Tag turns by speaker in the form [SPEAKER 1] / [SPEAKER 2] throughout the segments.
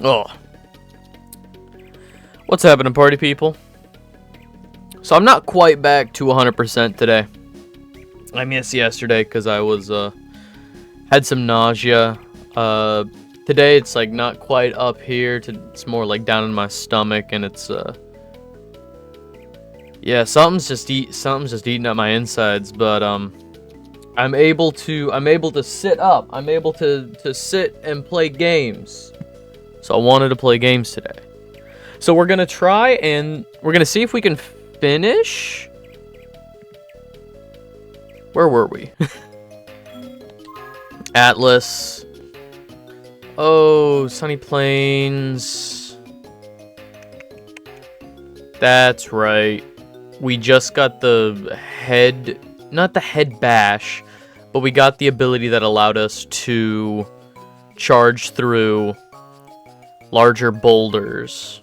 [SPEAKER 1] Oh. What's happening, party people? So I'm not quite back to 100% today. I missed yesterday because I was, had some nausea. Today it's like not quite up here. It's more like down in my stomach, and it's, yeah, something's just eating at my insides, but, I'm able to sit up. I'm able to sit and play games. So I wanted to play games today. So we're gonna try and we're gonna see if we can finish. Where were we? Atlas. Oh, Sunny Plains. That's right. We just got the head, not the head bash, but we got the ability that allowed us to charge through larger boulders.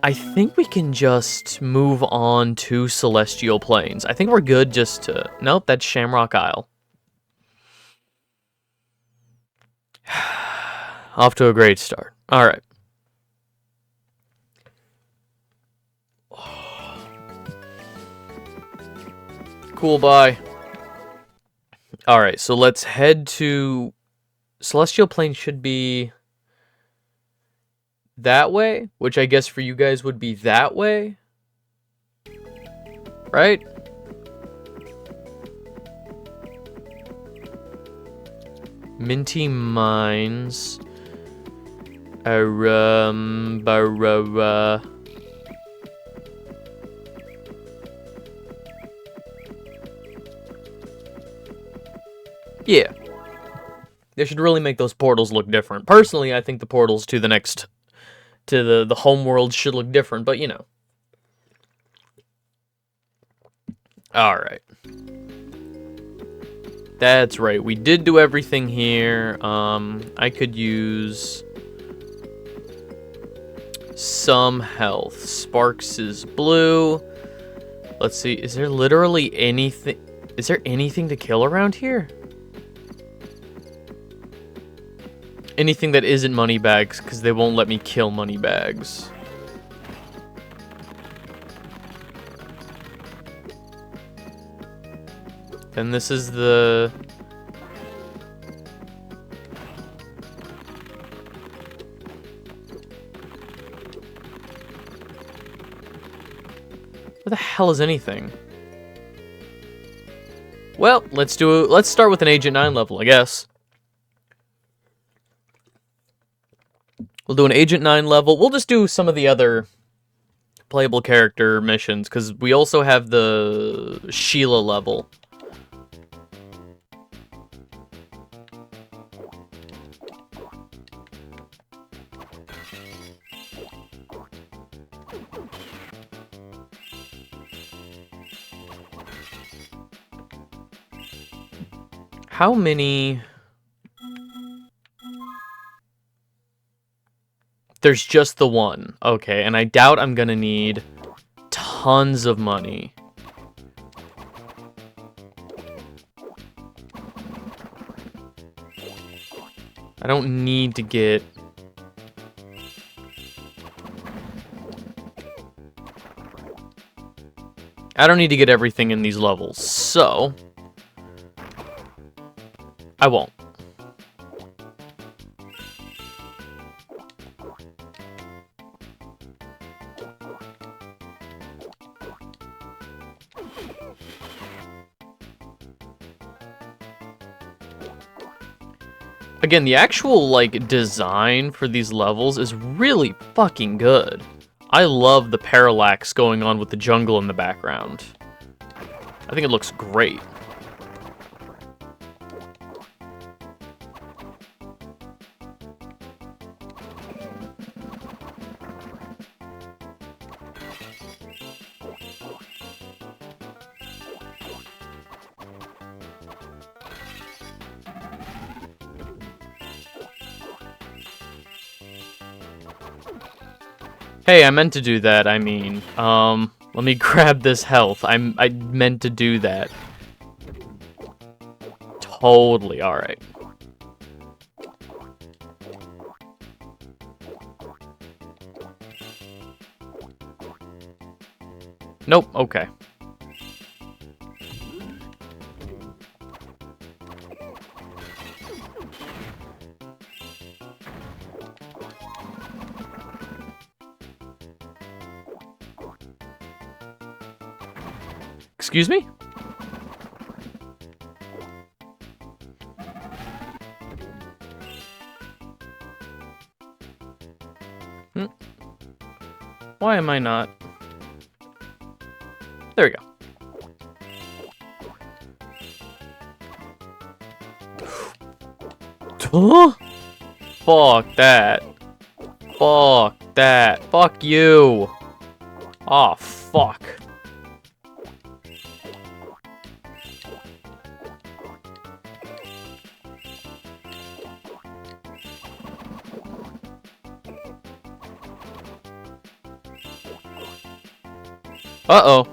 [SPEAKER 1] I think we can just move on to Celestial Plains. I think we're good just to... Nope, that's Shamrock Isle. Off to a great start. Alright. Cool, bye. Alright, so let's head to... Celestial Plains should be... that way, which I guess for you guys would be that way, right? Minty Mines. Yeah. They should really make those portals look different. Personally, I think the portals to the next... to the home world should look different, but you know. Alright. That's right, we did do everything here. I could use some health. Sparks is blue. Let's see, is there literally anything... Is there anything to kill around here? Anything that isn't money bags, because they won't let me kill money bags. And this is the... Where the hell is anything? Well, let's start with an Agent 9 level, I guess. We'll do an Agent 9 level. We'll just do some of the other playable character missions, because we also have the Sheila level. How many... There's just the one. Okay, and I doubt I'm gonna need tons of money. I don't need to get... I don't need to get everything in these levels, so... I won't. Again, the actual, like, design for these levels is really fucking good. I love the parallax going on with the jungle in the background. I think it looks great. Hey, I meant to do that, I mean, let me grab this health. I meant to do that. Totally, alright. Nope, okay. Excuse me? Why am I not? There we go. Huh? Fuck that. Fuck that. Fuck you. Oh, fuck. Uh-oh.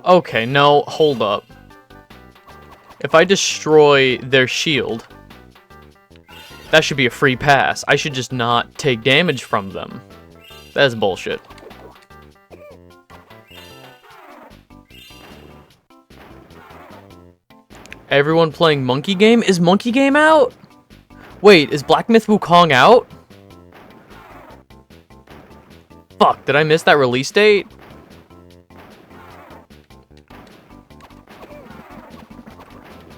[SPEAKER 1] Okay, no, hold up. If I destroy their shield, that should be a free pass. I should just not take damage from them. That's bullshit. Everyone playing Monkey Game? Is Monkey Game out? Wait, is Black Myth Wukong out? Fuck, did I miss that release date?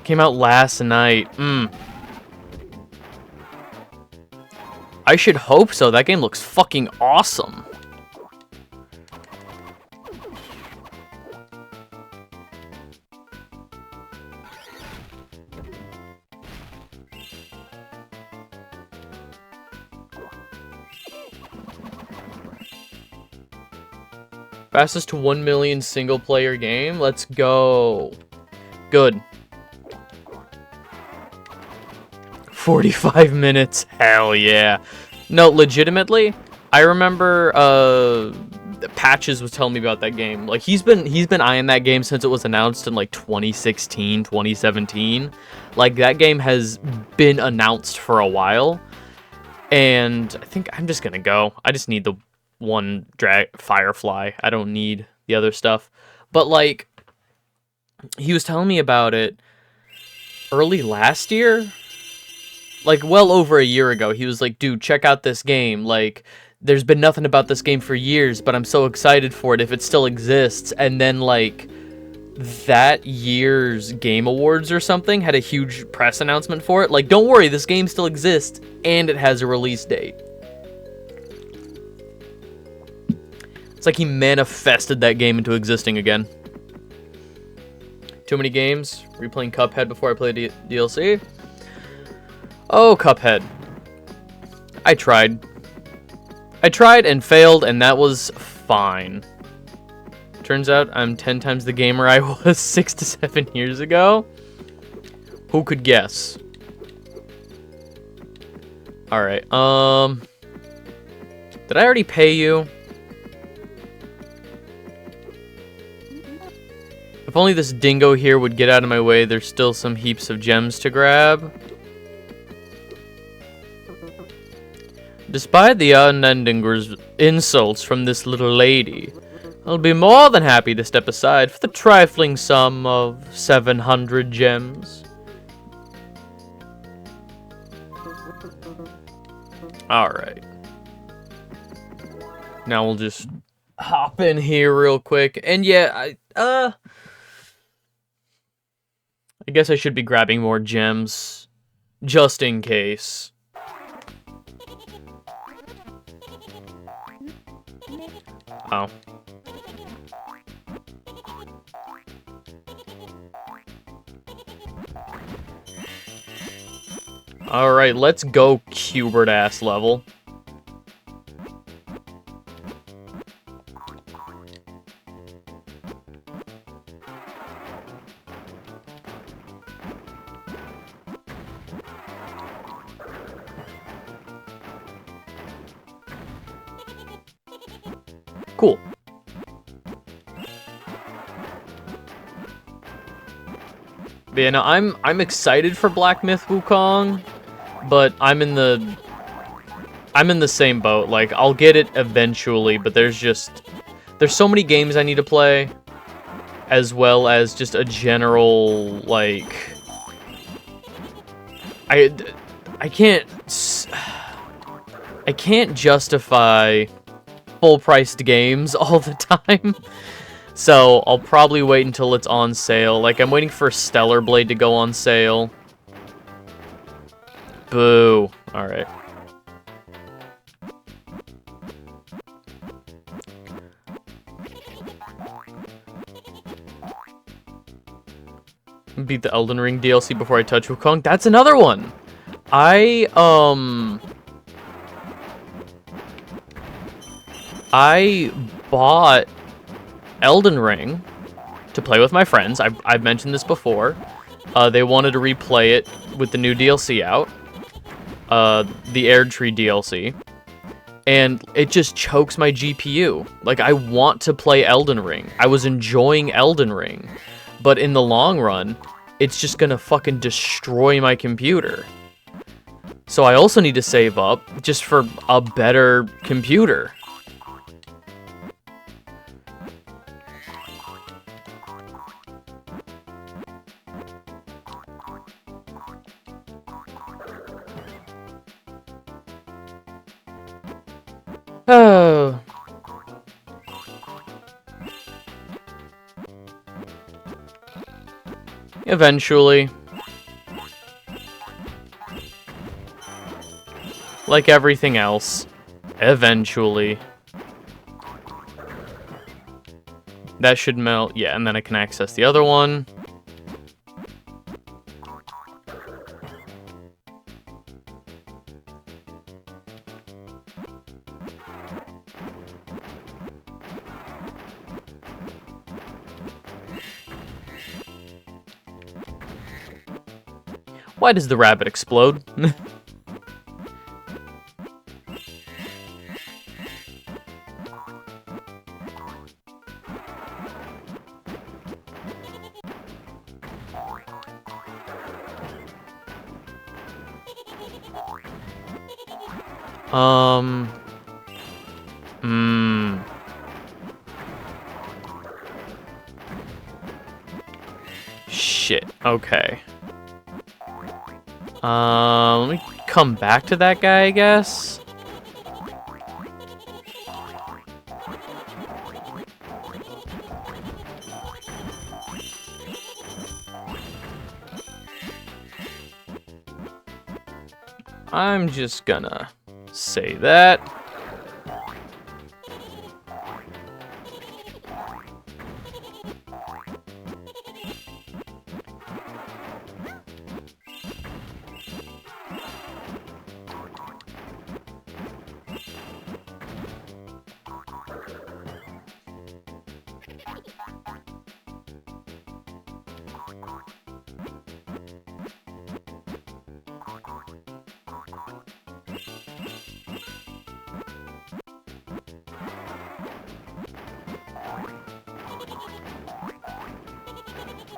[SPEAKER 1] Came out last night. I should hope so. That game looks fucking awesome. Fastest to 1 million single player game? Let's go. Good. 45 minutes. Hell yeah. No, legitimately, I remember Patches was telling me about that game. Like he's been eyeing that game since it was announced in like 2016, 2017. Like that game has been announced for a while. And I think I'm just going to go. I just need the one Firefly. I don't need the other stuff. But like he was telling me about it early last year. Like, well over a year ago, he was like, dude, check out this game. Like, there's been nothing about this game for years, but I'm so excited for it if it still exists. And then, like, that year's Game Awards or something had a huge press announcement for it. Like, don't worry, this game still exists, and it has a release date. It's like he manifested that game into existing again. Too many games. Replaying Cuphead before I play DLC. Oh, Cuphead. I tried and failed, and that was fine. Turns out I'm 10 times the gamer I was 6 to 7 years ago. Who could guess? Alright, did I already pay you? If only this dingo here would get out of my way, there's still some heaps of gems to grab. Despite the unending insults from this little lady, I'll be more than happy to step aside for the trifling sum of 700 gems. Alright. Now we'll just hop in here real quick. And yeah, I guess I should be grabbing more gems, just in case. Oh. Alright, let's go Cubert ass level. Cool. But yeah, no, I'm excited for Black Myth Wukong, but I'm in the same boat. Like, I'll get it eventually, but there's so many games I need to play, as well as just a general, like, I can't justify full-priced games all the time. So, I'll probably wait until it's on sale. Like, I'm waiting for Stellar Blade to go on sale. Boo. Alright. Beat the Elden Ring DLC before I touch Wukong. That's another one! I bought Elden Ring to play with my friends. I've mentioned this before. They wanted to replay it with the new DLC out. The Erdtree DLC. And it just chokes my GPU. Like, I want to play Elden Ring. I was enjoying Elden Ring. But in the long run, it's just gonna fucking destroy my computer. So I also need to save up just for a better computer. Oh. Eventually. Like everything else. Eventually. That should melt. Yeah, and then I can access the other one. Why does the rabbit explode? Shit. Okay. Let me come back to that guy, I guess. I'm just gonna say that.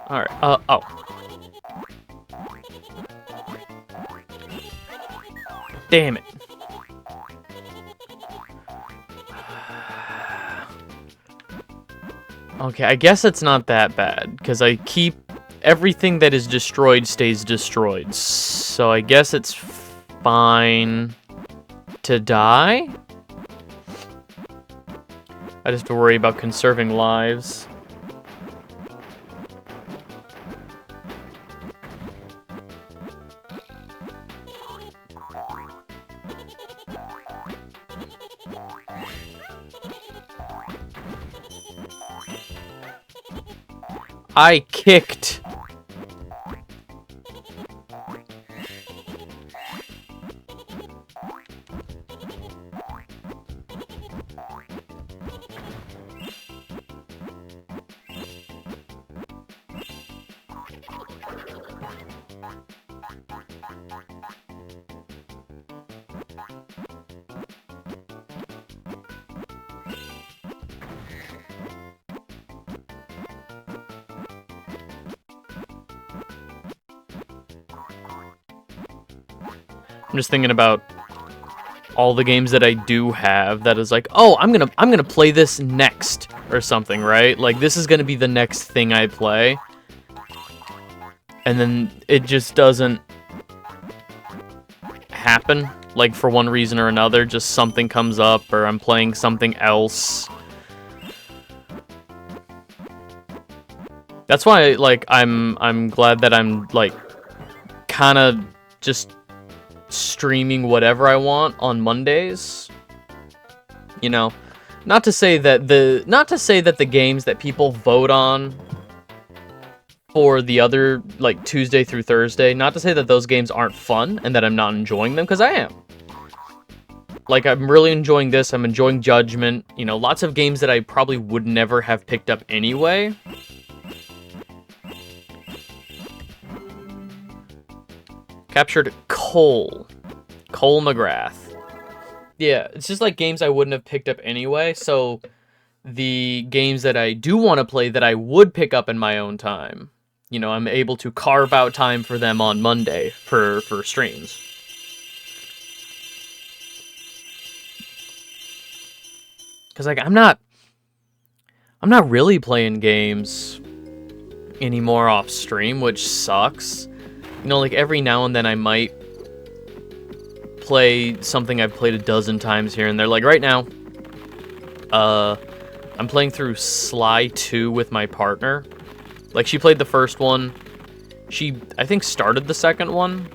[SPEAKER 1] Alright, oh. Damn it. Okay, I guess it's not that bad, because I keep... Everything that is destroyed stays destroyed. So I guess it's fine to die? I just have to worry about conserving lives. I kicked. I'm just thinking about all the games that I do have that is like, oh, I'm gonna play this next or something, right? Like this is gonna be the next thing I play, and then it just doesn't happen. Like for one reason or another, just something comes up, or I'm playing something else. That's why, like, I'm glad that I'm like kind of just streaming whatever I want on Mondays. You know, not to say that the games that people vote on for the other, like, Tuesday through Thursday, not to say that those games aren't fun and that I'm not enjoying them, because I am. Like, I'm really enjoying this. I'm enjoying Judgment. You know, lots of games that I probably would never have picked up anyway. Captured Cole McGrath. Yeah, it's just like games I wouldn't have picked up anyway, so the games that I do want to play that I would pick up in my own time, you know, I'm able to carve out time for them on Monday for streams. Because, like, I'm not really playing games anymore off stream, which sucks. You know, like, every now and then I might play something I've played a dozen times here and there. Like, right now, I'm playing through Sly 2 with my partner. Like, she played the first one. She, I think, started the second one.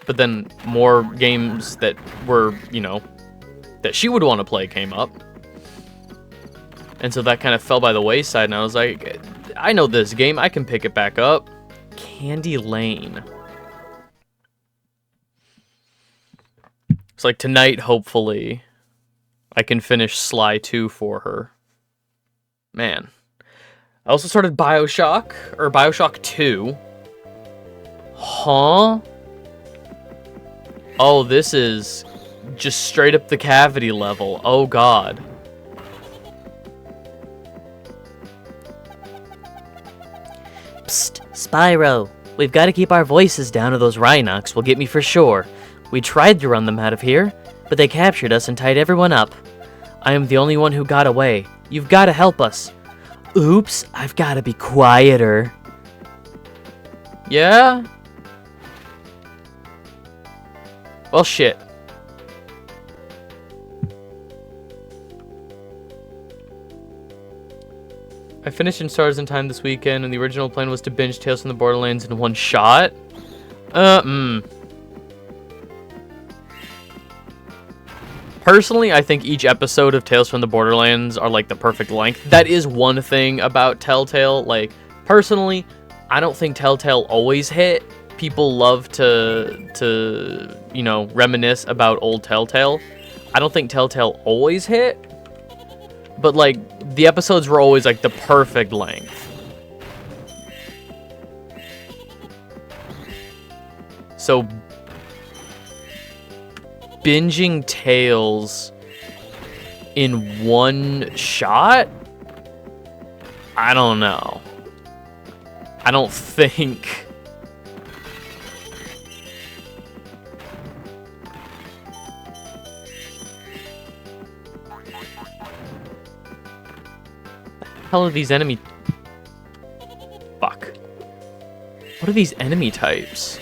[SPEAKER 1] But then more games that were, you know, that she would want to play came up. And so that kind of fell by the wayside, and I was like, I know this game, I can pick it back up. Candy Lane. It's like tonight, hopefully, I can finish Sly 2 for her. Man. I also started Bioshock 2. Huh? Oh, this is just straight up the cavity level. Oh, God.
[SPEAKER 2] Psst, Spyro. We've got to keep our voices down or those Rhinox will get me for sure. We tried to run them out of here, but they captured us and tied everyone up. I am the only one who got away. You've got to help us. Oops, I've got to be quieter.
[SPEAKER 1] Yeah? Well, shit. I finished in Stars in Time this weekend, and the original plan was to binge Tales from the Borderlands in one shot. Personally, I think each episode of Tales from the Borderlands are, like, the perfect length. That is one thing about Telltale. Like, personally, I don't think Telltale always hit. People love to you know, reminisce about old Telltale. I don't think Telltale always hit. But, like, the episodes were always, like, the perfect length. So, binging Tales in one shot? I don't know. I don't think... Hell are these enemy... Fuck. What are these enemy types?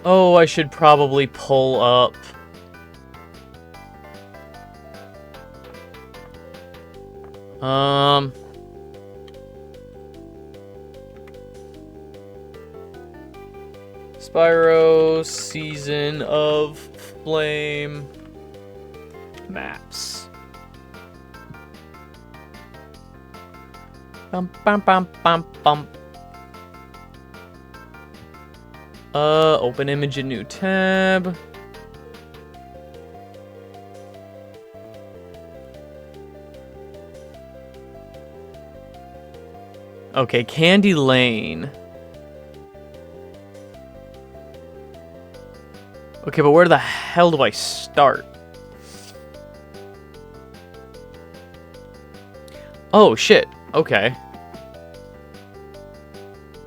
[SPEAKER 1] Oh, I should probably pull up... Spyro Season of Flame maps. Bum bum bum bum bum. Open image in new tab. Okay, Candy Lane. Okay, but where the hell do I start? Oh, shit. Okay.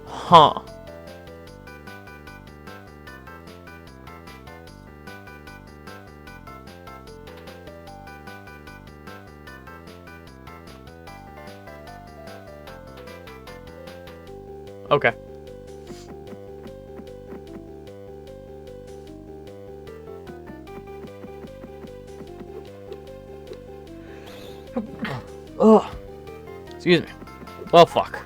[SPEAKER 1] Huh. Okay. Oh. Excuse me. Well, fuck.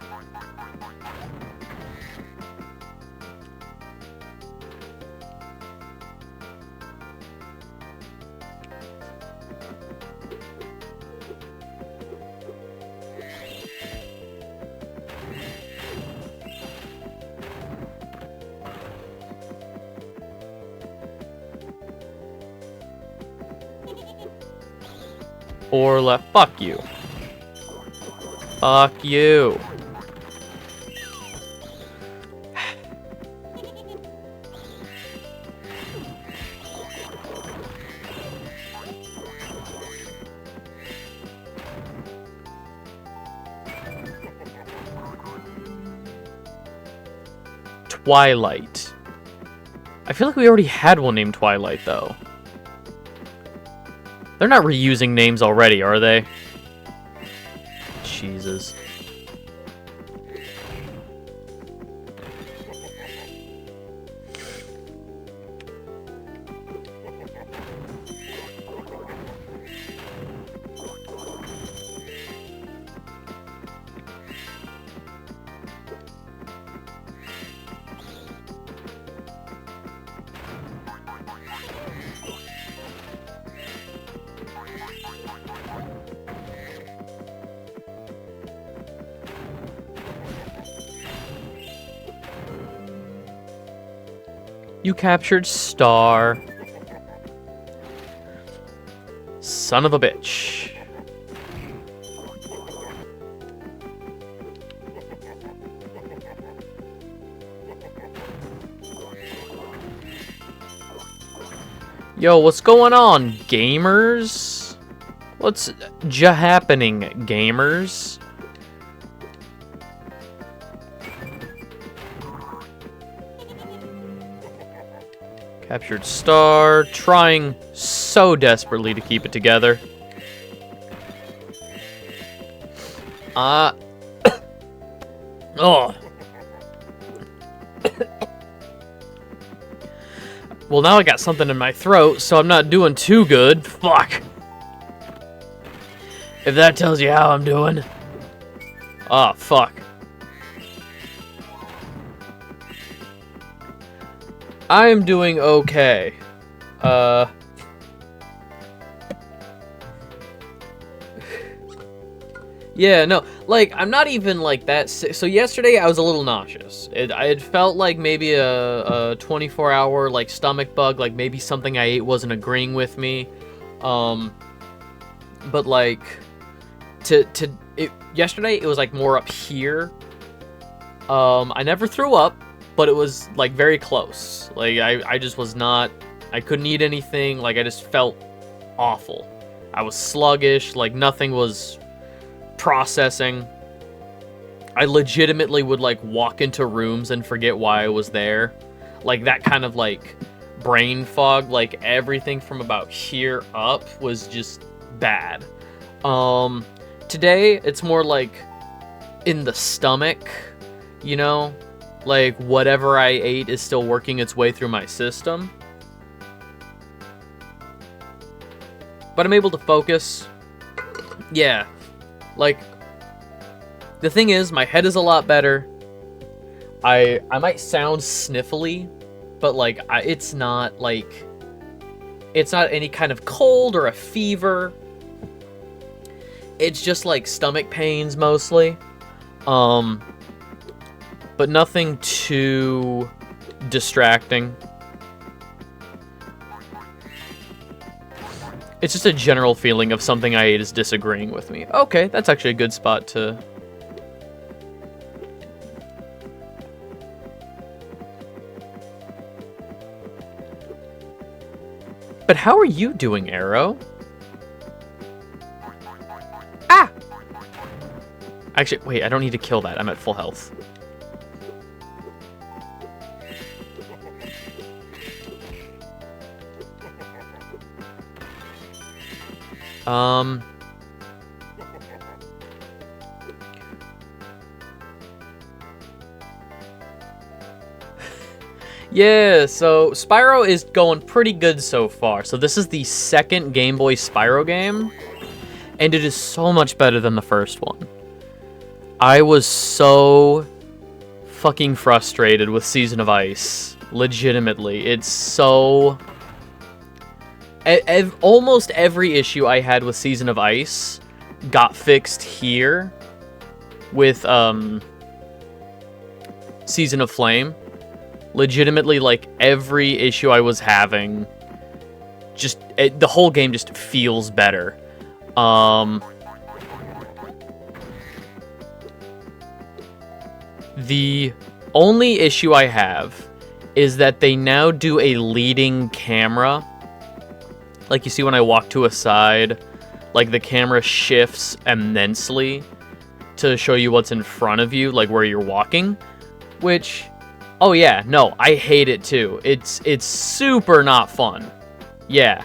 [SPEAKER 1] Or left. Fuck you. Fuck you. Twilight. I feel like we already had one named Twilight, though. They're not reusing names already, are they? Jesus. You captured Star. Son of a bitch. Yo, what's going on, gamers? What's happening, gamers? Captured Star, trying so desperately to keep it together. Oh. Well, now I got something in my throat, so I'm not doing too good. Fuck. If that tells you how I'm doing. Oh, fuck. I am doing okay. Yeah, no, like, I'm not even, like, that sick. So yesterday, I was a little nauseous. I had felt like maybe a 24-hour, like, stomach bug, like, maybe something I ate wasn't agreeing with me. But, like, yesterday, it was, like, more up here. I never threw up, but it was, like, very close. Like, I just was not, I couldn't eat anything, like, I just felt awful. I was sluggish, like, nothing was processing. I legitimately would, like, walk into rooms and forget why I was there. Like, that kind of, like, brain fog, like, everything from about here up was just bad. Today, it's more, like, in the stomach, you know? Like, whatever I ate is still working its way through my system. But I'm able to focus. Yeah. Like, the thing is, my head is a lot better. I might sound sniffly, but, like, it's not, like, it's not any kind of cold or a fever. It's just, like, stomach pains, mostly. But nothing too distracting. It's just a general feeling of something I ate is disagreeing with me. Okay, that's actually a good spot to... but how are you doing, Arrow? Ah! Actually, wait, I don't need to kill that. I'm at full health. Yeah, so Spyro is going pretty good so far. So this is the second Game Boy Spyro game, and it is so much better than the first one. I was so fucking frustrated with Season of Ice. Legitimately, it's so... almost every issue I had with Season of Ice got fixed here with Season of Flame. Legitimately, like, every issue I was having, just, the whole game just feels better. The only issue I have is that they now do a leading camera. Like, you see when I walk to a side, like, the camera shifts immensely to show you what's in front of you, like, where you're walking, which... Oh yeah, no, I hate it too. It's super not fun. Yeah.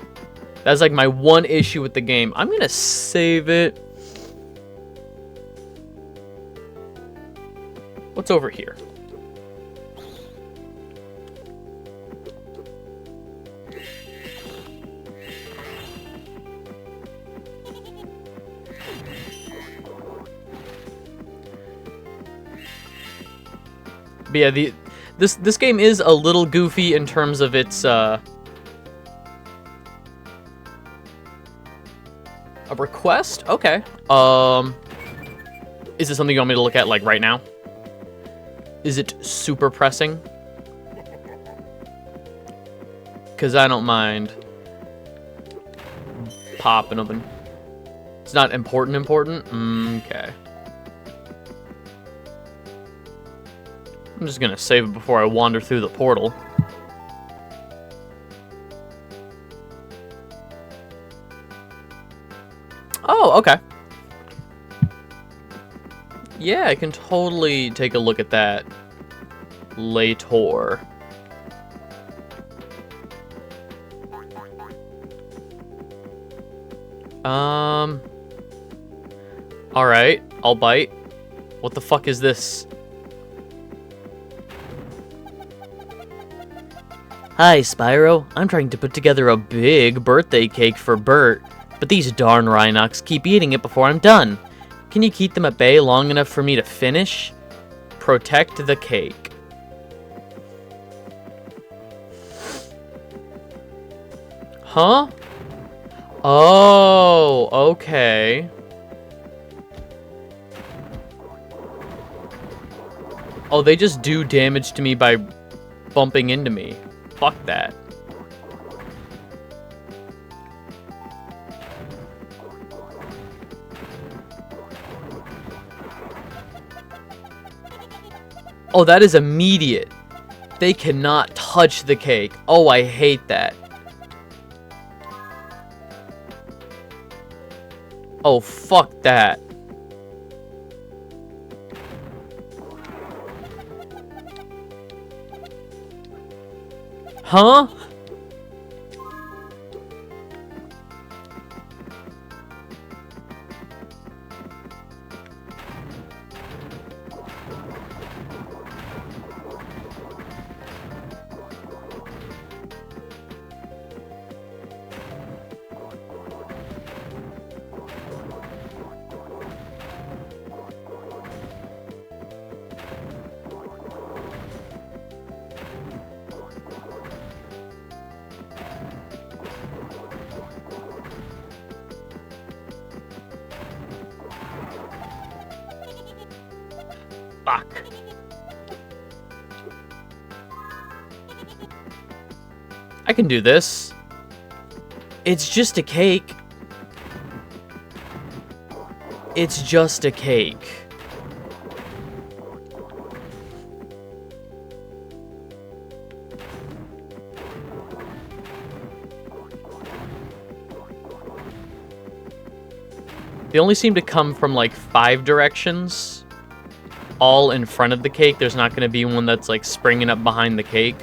[SPEAKER 1] That's like my one issue with the game. I'm gonna save it. What's over here? But yeah, this game is a little goofy in terms of its a request? Okay. Is it something you want me to look at like right now? Is it super pressing? Cause I don't mind popping open. It's not important. Okay. I'm just gonna save it before I wander through the portal. Oh, okay. Yeah, I can totally take a look at that later. Alright, I'll bite. What the fuck is this?
[SPEAKER 2] Hi, Spyro. I'm trying to put together a big birthday cake for Bert, but these darn Rhinox keep eating it before I'm done. Can you keep them at bay long enough for me to finish? Protect the cake.
[SPEAKER 1] Huh? Oh, okay. Oh, they just do damage to me by bumping into me. Fuck that. Oh, that is immediate. They cannot touch the cake. Oh, I hate that. Oh, fuck that. Huh? Fuck. I can do this. It's just a cake. It's just a cake. They only seem to come from like 5 directions, all in front of the cake. There's not going to be one that's like springing up behind the cake.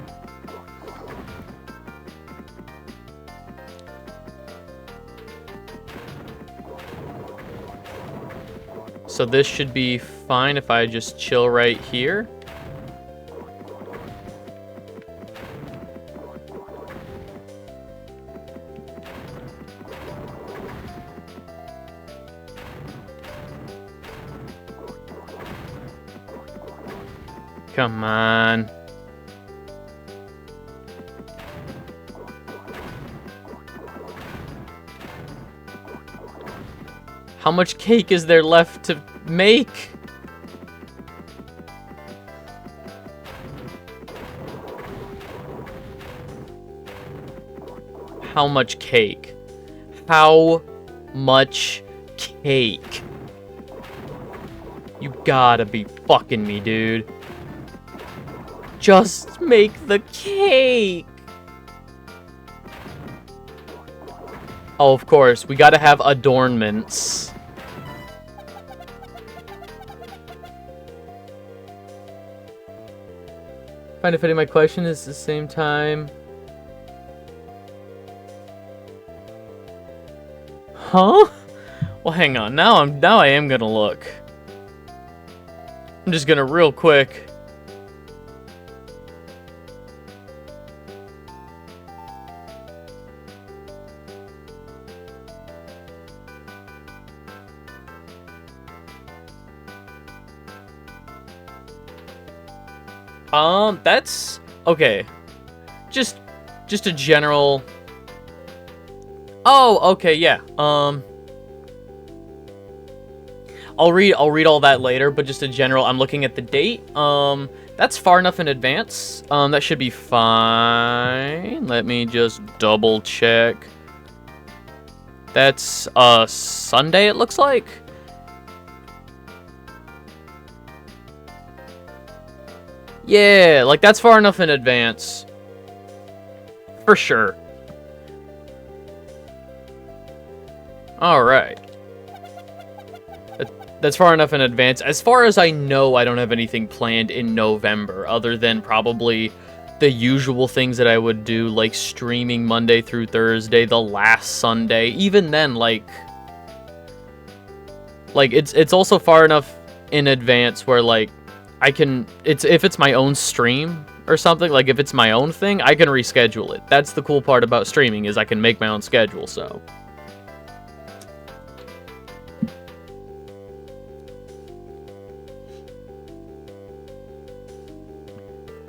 [SPEAKER 1] So this should be fine if I just chill right here. Come on. How much cake is there left to make? How much cake? How much cake? You gotta be fucking me, dude. Just make the cake. Oh, of course. We gotta have adornments. Find it fitting my question is the same time. Huh? Well, hang on. Now I am gonna look. I'm just gonna real quick. That's okay. Just a general. Oh, okay, yeah. I'll read all that later, but just a general. I'm looking at the date. That's far enough in advance. That should be fine. Let me just double check. That's Sunday, it looks like. Yeah, like that's far enough in advance. For sure. Alright. That's far enough in advance. As far as I know, I don't have anything planned in November, other than probably the usual things that I would do, like streaming Monday through Thursday, the last Sunday. Even then, like it's also far enough in advance where, like, I can, if it's my own stream or something, like if it's my own thing, I can reschedule it. That's the cool part about streaming, is I can make my own schedule, so.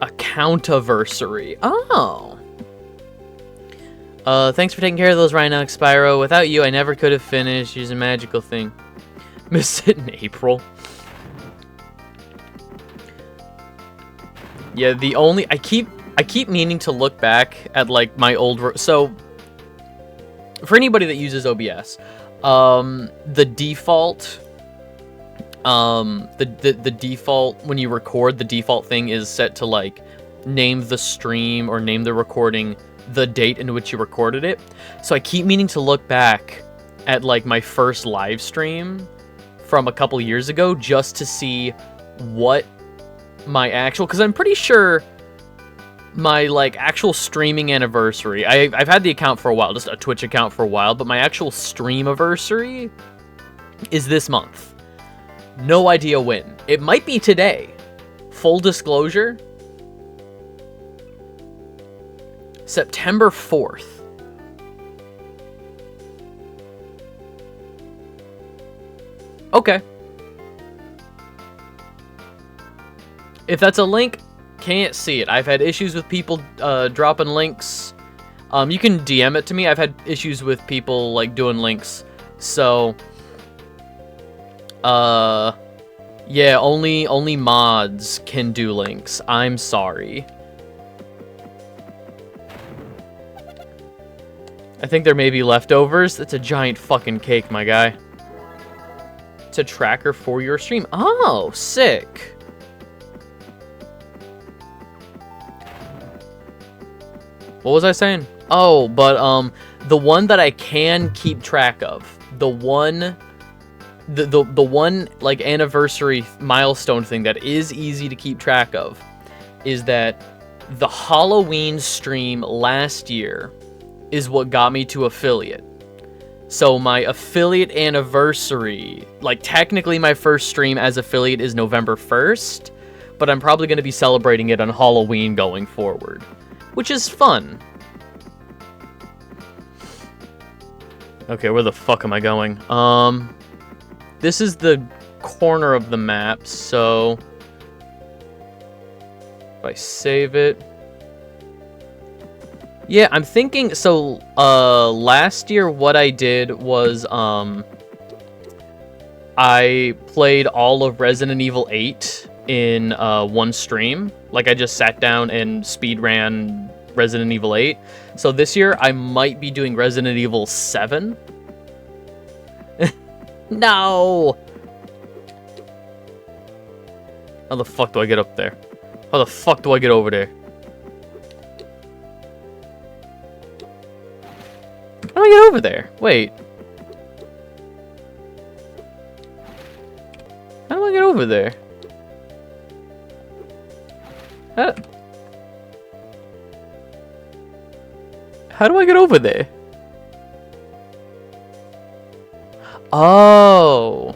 [SPEAKER 1] Accountiversary. Oh. Thanks for taking care of those Rhinox, Spyro. Without you, I never could have finished. Use a magical thing. Missed it in April. Yeah, the only I keep meaning to look back at like my old so for anybody that uses OBS, the default the default when you record, the default thing is set to like name the stream or name the recording the date in which you recorded it. So I keep meaning to look back at like my first live stream from a couple years ago just to see what my actual, because I'm pretty sure my like actual streaming anniversary, I've had the account for a while, just a Twitch account for a while, but my actual stream anniversary is this month. No idea when. It might be today. Full disclosure, September 4th. Okay. If that's a link, can't see it. I've had issues with people dropping links. You can DM it to me. I've had issues with people like doing links. So, yeah, only mods can do links. I'm sorry. I think there may be leftovers. That's a giant fucking cake, my guy. It's a tracker for your stream. Oh, sick. What was I saying? Oh, but the one that I can keep track of, the one the one like anniversary milestone thing that is easy to keep track of is that the Halloween stream last year is what got me to affiliate. So my affiliate anniversary, like technically my first stream as affiliate is November 1st, but I'm probably going to be celebrating it on Halloween going forward, which is fun. Okay, where the fuck am I going? This is the corner of the map, so if I save it. Yeah, I'm thinking, so, last year what I did was, I played all of Resident Evil 8 in, one stream. Like, I just sat down and speedran Resident Evil 8. So this year, I might be doing Resident Evil 7. No! How the fuck do I get up there? How the fuck do I get over there? How do I get over there? Wait. How do I get over there? How do I get over there? Oh.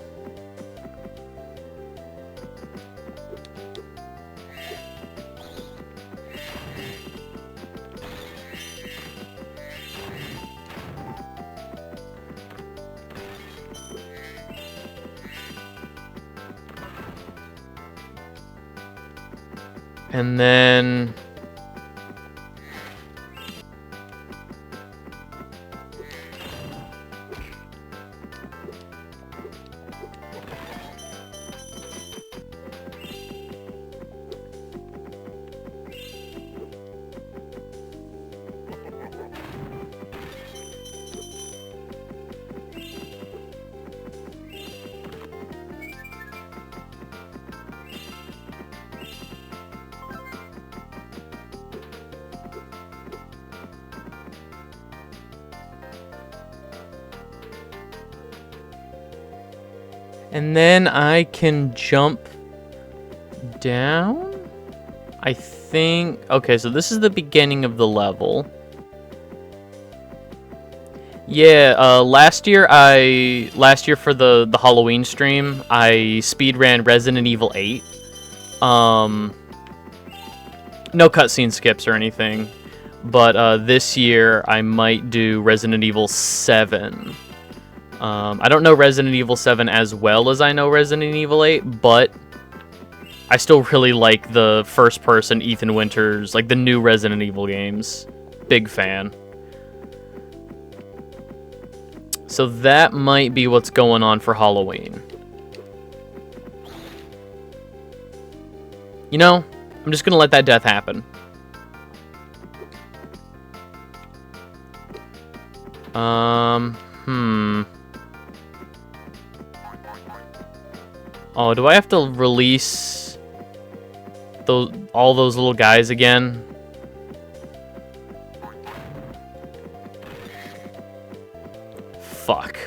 [SPEAKER 1] And then... And then I can jump down? I think... Okay, so this is the beginning of the level. Yeah, last year for the Halloween stream, I speedran Resident Evil 8. No cutscene skips or anything. But this year, I might do Resident Evil 7. I don't know Resident Evil 7 as well as I know Resident Evil 8, but I still really like the first-person Ethan Winters, like the new Resident Evil games. Big fan. So that might be what's going on for Halloween. You know, I'm just gonna let that death happen. Oh, do I have to release all those little guys again? Fuck.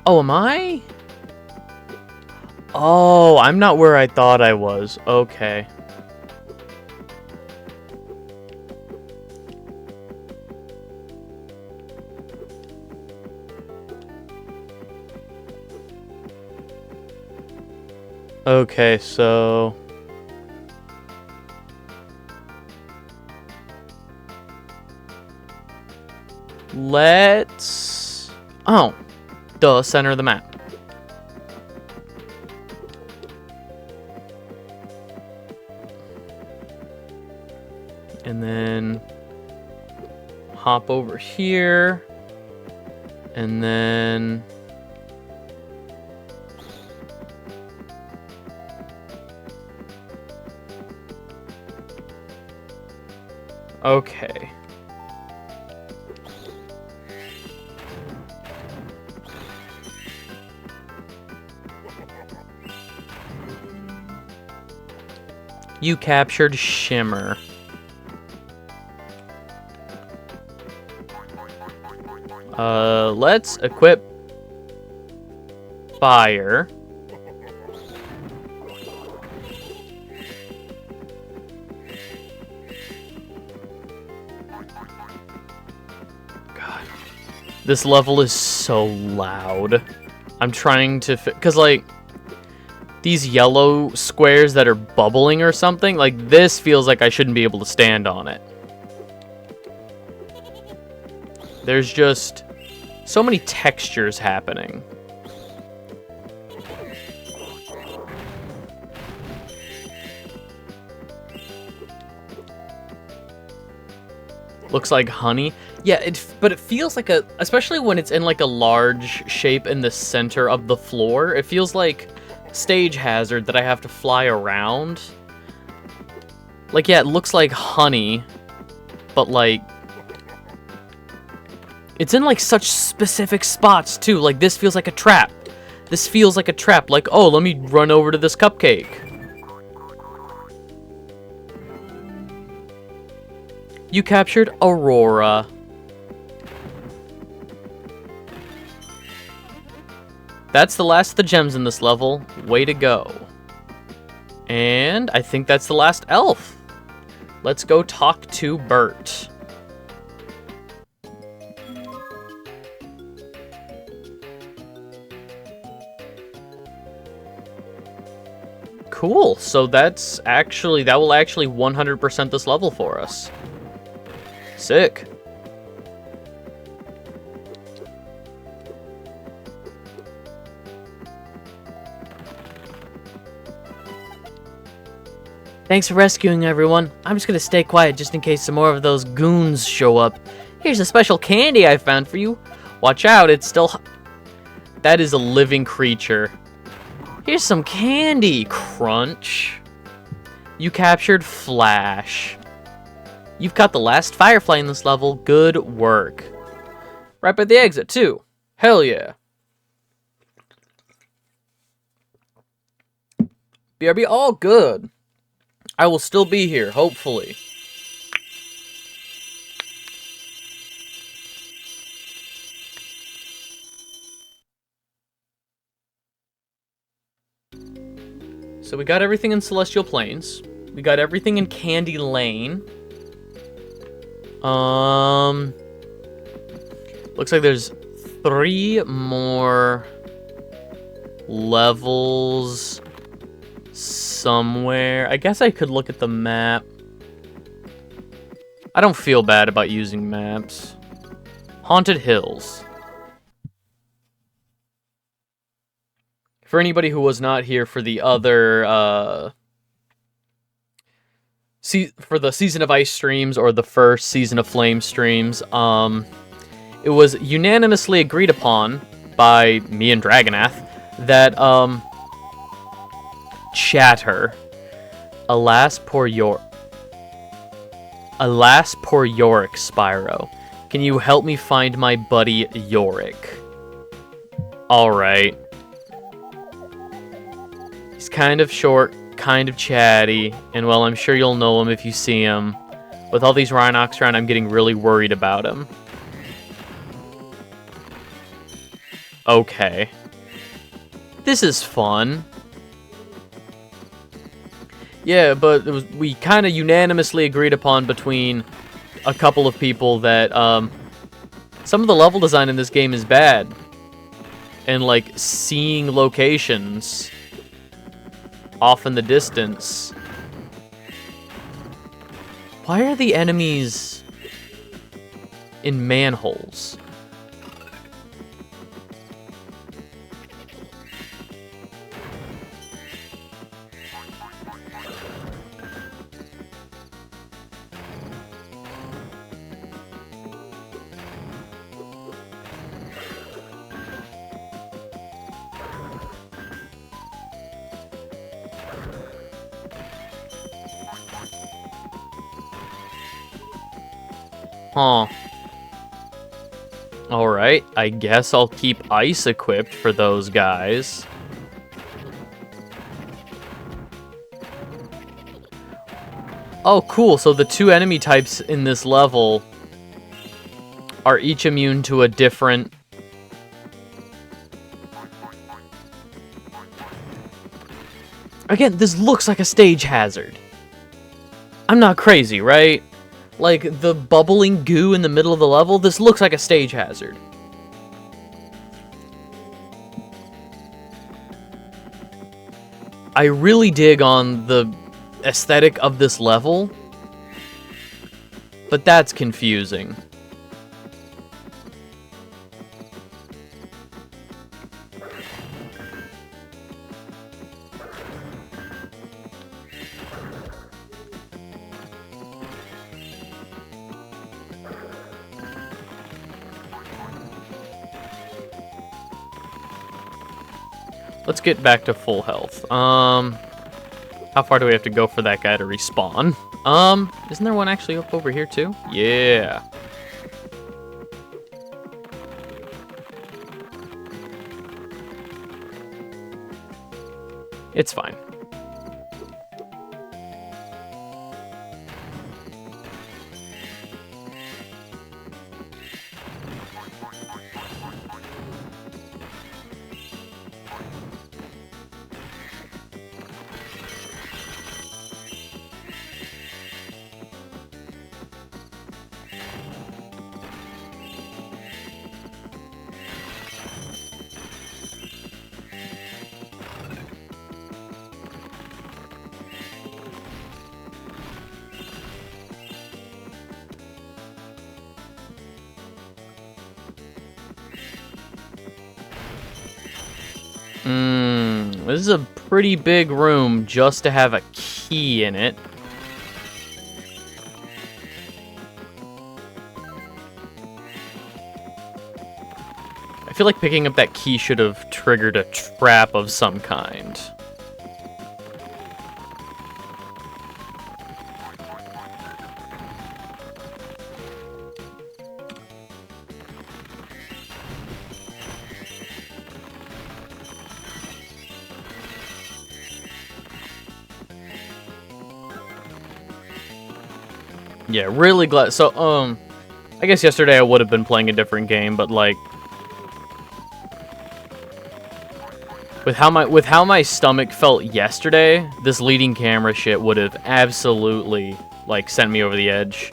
[SPEAKER 1] Oh, am I? Oh, I'm not where I thought I was. Okay. Okay, so... Let's... Oh. Duh, center of the map. And then... hop over here. And then... Okay. You captured Shimmer. Let's equip Fire. God. This level is so loud. I'm trying to because like these yellow squares that are bubbling or something, like this feels like I shouldn't be able to stand on it. There's just so many textures happening. Looks like honey. Yeah, but it feels like especially when it's in like a large shape in the center of the floor, it feels like stage hazard that I have to fly around. Like, yeah, it looks like honey, but like it's in like such specific spots too. Like this feels like a trap. This feels like a trap. Like, oh, let me run over to this cupcake. You captured Aurora. That's the last of the gems in this level. Way to go. And I think that's the last elf. Let's go talk to Bert. Cool. So that will actually 100% this level for us. Sick.
[SPEAKER 2] Thanks for rescuing everyone. I'm just gonna stay quiet just in case some more of those goons show up. Here's a special candy I found for you. Watch out, it's still... That is a living creature. Here's some candy, Crunch. You captured Flash. You've caught the last Firefly in this level. Good work.
[SPEAKER 1] Right by the exit, too. Hell yeah. BRB, all good. I will still be here, hopefully. So we got everything in Celestial Plains. We got everything in Candy Lane. Looks like there's 3 more levels somewhere. I guess I could look at the map. I don't feel bad about using maps. Haunted Hills. For anybody who was not here for the other, for the Season of Ice streams or the first Season of Flame streams, it was unanimously agreed upon by me and Dragonath that, Chatter. Alas, poor Yorick, Spyro. Can you help me find my buddy Yorick? Alright. He's kind of short, kind of chatty, and well, I'm sure you'll know him if you see him. With all these Rhinox around, I'm getting really worried about him. Okay. This is fun. Yeah, but we kind of unanimously agreed upon between a couple of people that some of the level design in this game is bad. And like seeing locations off in the distance. Why are the enemies in manholes? Huh. Alright, I guess I'll keep ice equipped for those guys. Oh, cool. So the two enemy types in this level are each immune to a different... Again, this looks like a stage hazard. I'm not crazy, right? Like, the bubbling goo in the middle of the level, this looks like a stage hazard. I really dig on the aesthetic of this level, but that's confusing. Let's get back to full health. How far do we have to go for that guy to respawn? Isn't there one actually up over here too? Yeah. It's fine. This is a pretty big room just to have a key in it. I feel like picking up that key should have triggered a trap of some kind. Yeah, really glad. So, I guess yesterday I would have been playing a different game, but like, with how my stomach felt yesterday, this leading camera shit would have absolutely like sent me over the edge.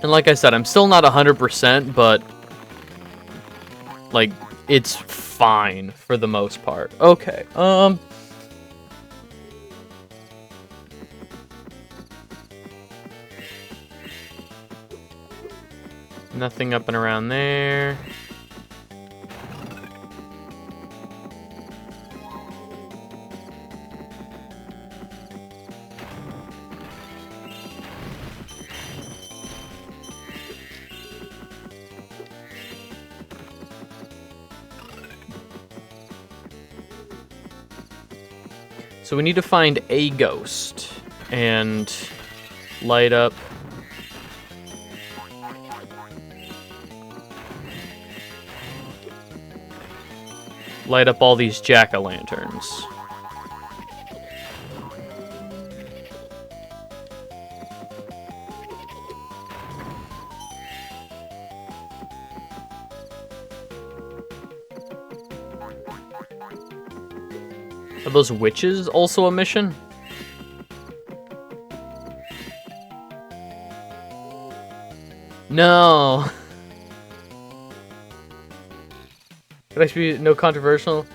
[SPEAKER 1] And like I said, I'm still not 100%, but like, it's fine for the most part. Okay, nothing up and around there. So we need to find a ghost and light up all these jack-o'-lanterns. Are those witches also a mission? No. Could I be no controversial?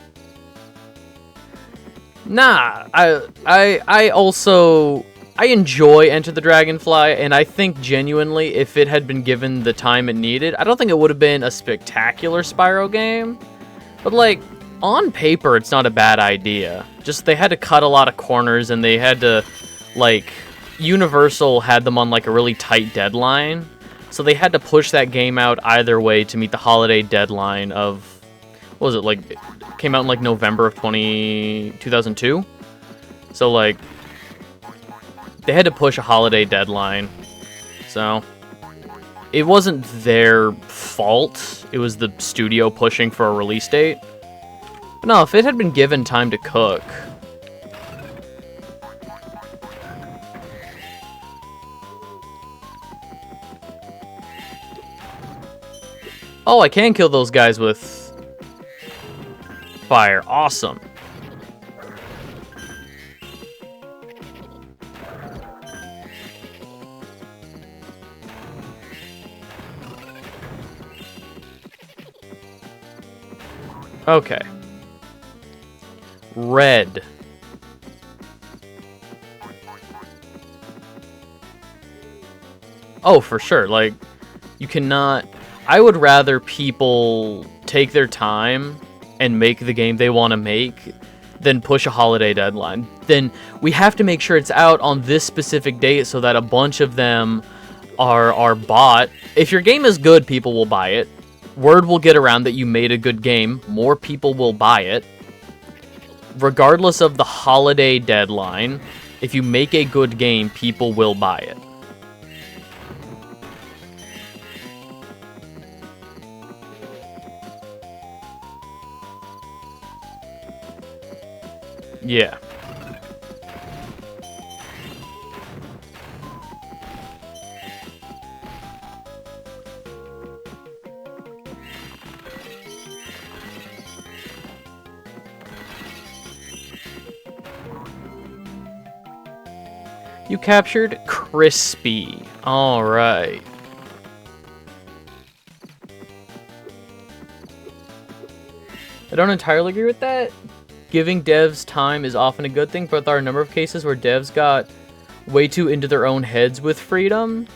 [SPEAKER 1] Nah, I also enjoy Enter the Dragonfly, and I think genuinely if it had been given the time it needed, I don't think it would have been a spectacular Spyro game. But like, on paper, it's not a bad idea. Just they had to cut a lot of corners, and they had to, like, Universal had them on like a really tight deadline. So they had to push that game out either way to meet the holiday deadline of, what was it, like, it came out in like November of 2002? So like, they had to push a holiday deadline. So, it wasn't their fault. It was the studio pushing for a release date. But no, if it had been given time to cook... Oh, I can kill those guys with fire. Awesome. Okay. Red. Oh, for sure. Like, you cannot... I would rather people take their time and make the game they want to make than push a holiday deadline. Then we have to make sure it's out on this specific date so that a bunch of them are bought. If your game is good, people will buy it. Word will get around that you made a good game. More people will buy it. Regardless of the holiday deadline, if you make a good game, people will buy it. Yeah. You captured Crispy. All right. I don't entirely agree with that. Giving devs time is often a good thing, but there are a number of cases where devs got way too into their own heads with freedom.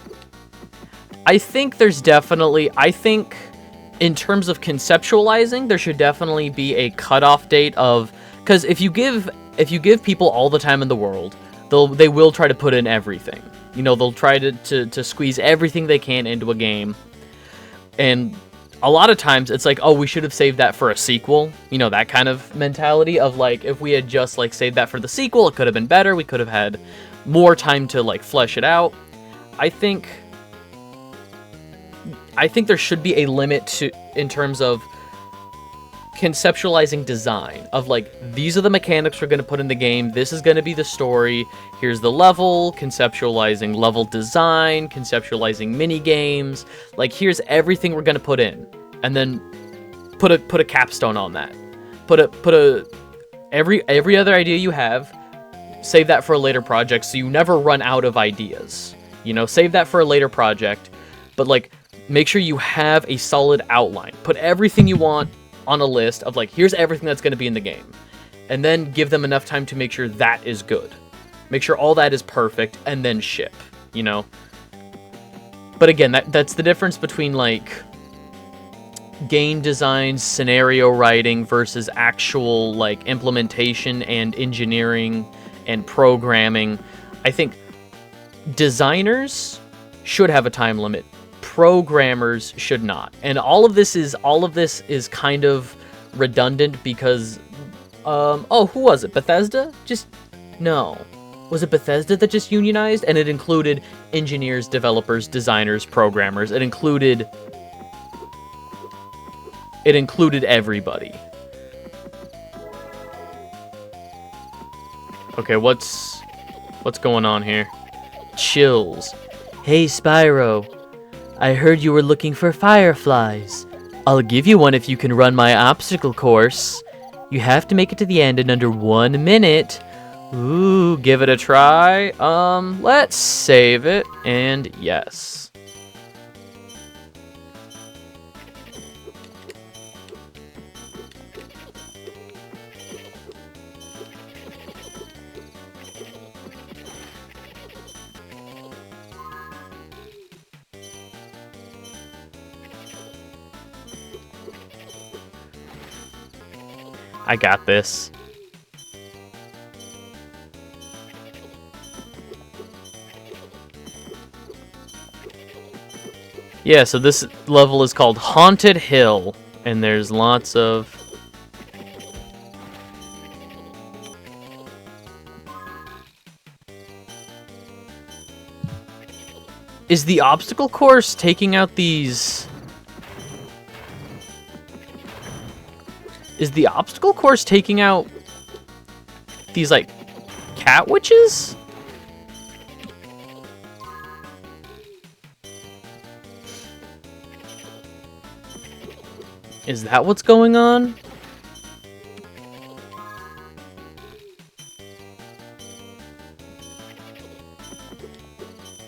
[SPEAKER 1] I think there's definitely... I think in terms of conceptualizing, there should definitely be a cutoff date of... Because if you give people all the time in the world, they will try to put in everything. You know, they'll try to squeeze everything they can into a game. And a lot of times it's like, oh, we should have saved that for a sequel. You know, that kind of mentality of like, if we had just like saved that for the sequel, it could have been better. We could have had more time to like flesh it out. I think there should be a limit to in terms of conceptualizing design of like, these are the mechanics we're going to put in the game, this is going to be the story, here's the level, conceptualizing level design, conceptualizing mini games, like here's everything we're going to put in, and then put a capstone on that. Put a every other idea you have, save that for a later project so you never run out of ideas. You know, save that for a later project, but like make sure you have a solid outline. Put everything you want on a list of like, here's everything that's going to be in the game, and then give them enough time to make sure that is good, make sure all that is perfect, and then ship, you know. But again, that's the difference between like game design, scenario writing versus actual like implementation and engineering and programming. I think designers should have a time limit. Programmers should not. And all of this is kind of redundant because oh, who was it? Bethesda? No. Was it Bethesda that just unionized? And it included engineers, developers, designers, programmers. It included everybody. Okay, what's going on here? Chills.
[SPEAKER 2] Hey, Spyro. I heard you were looking for fireflies. I'll give you one if you can run my obstacle course. You have to make it to the end in under 1 minute.
[SPEAKER 1] Ooh, give it a try. Let's save it, and yes. I got this. Yeah, so this level is called Haunted Hill, and there's lots of... Is the obstacle course taking out these... Is the obstacle course taking out these, like, cat witches? Is that what's going on?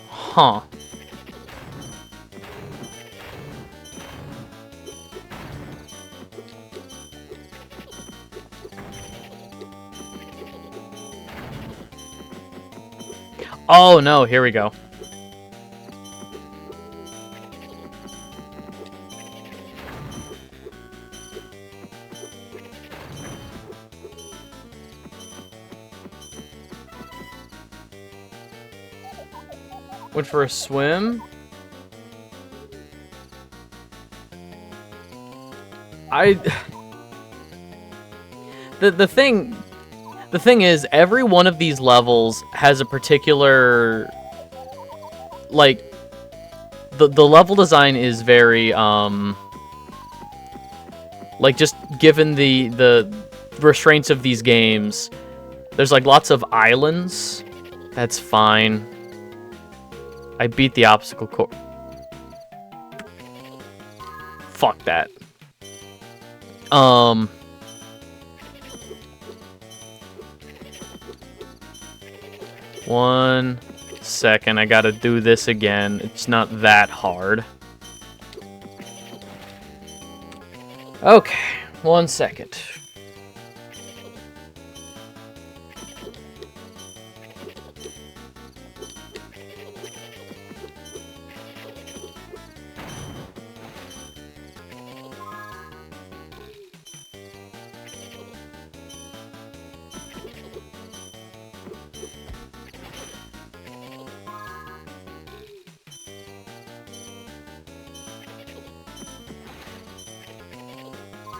[SPEAKER 1] Huh. Oh no, here we go. Went for a swim. The thing is, every one of these levels has a particular, like, the level design is very like, just given the restraints of these games, there's like lots of islands. That's fine. I beat the obstacle course. Fuck that. 1 second, I gotta do this again. It's not that hard. Okay, 1 second.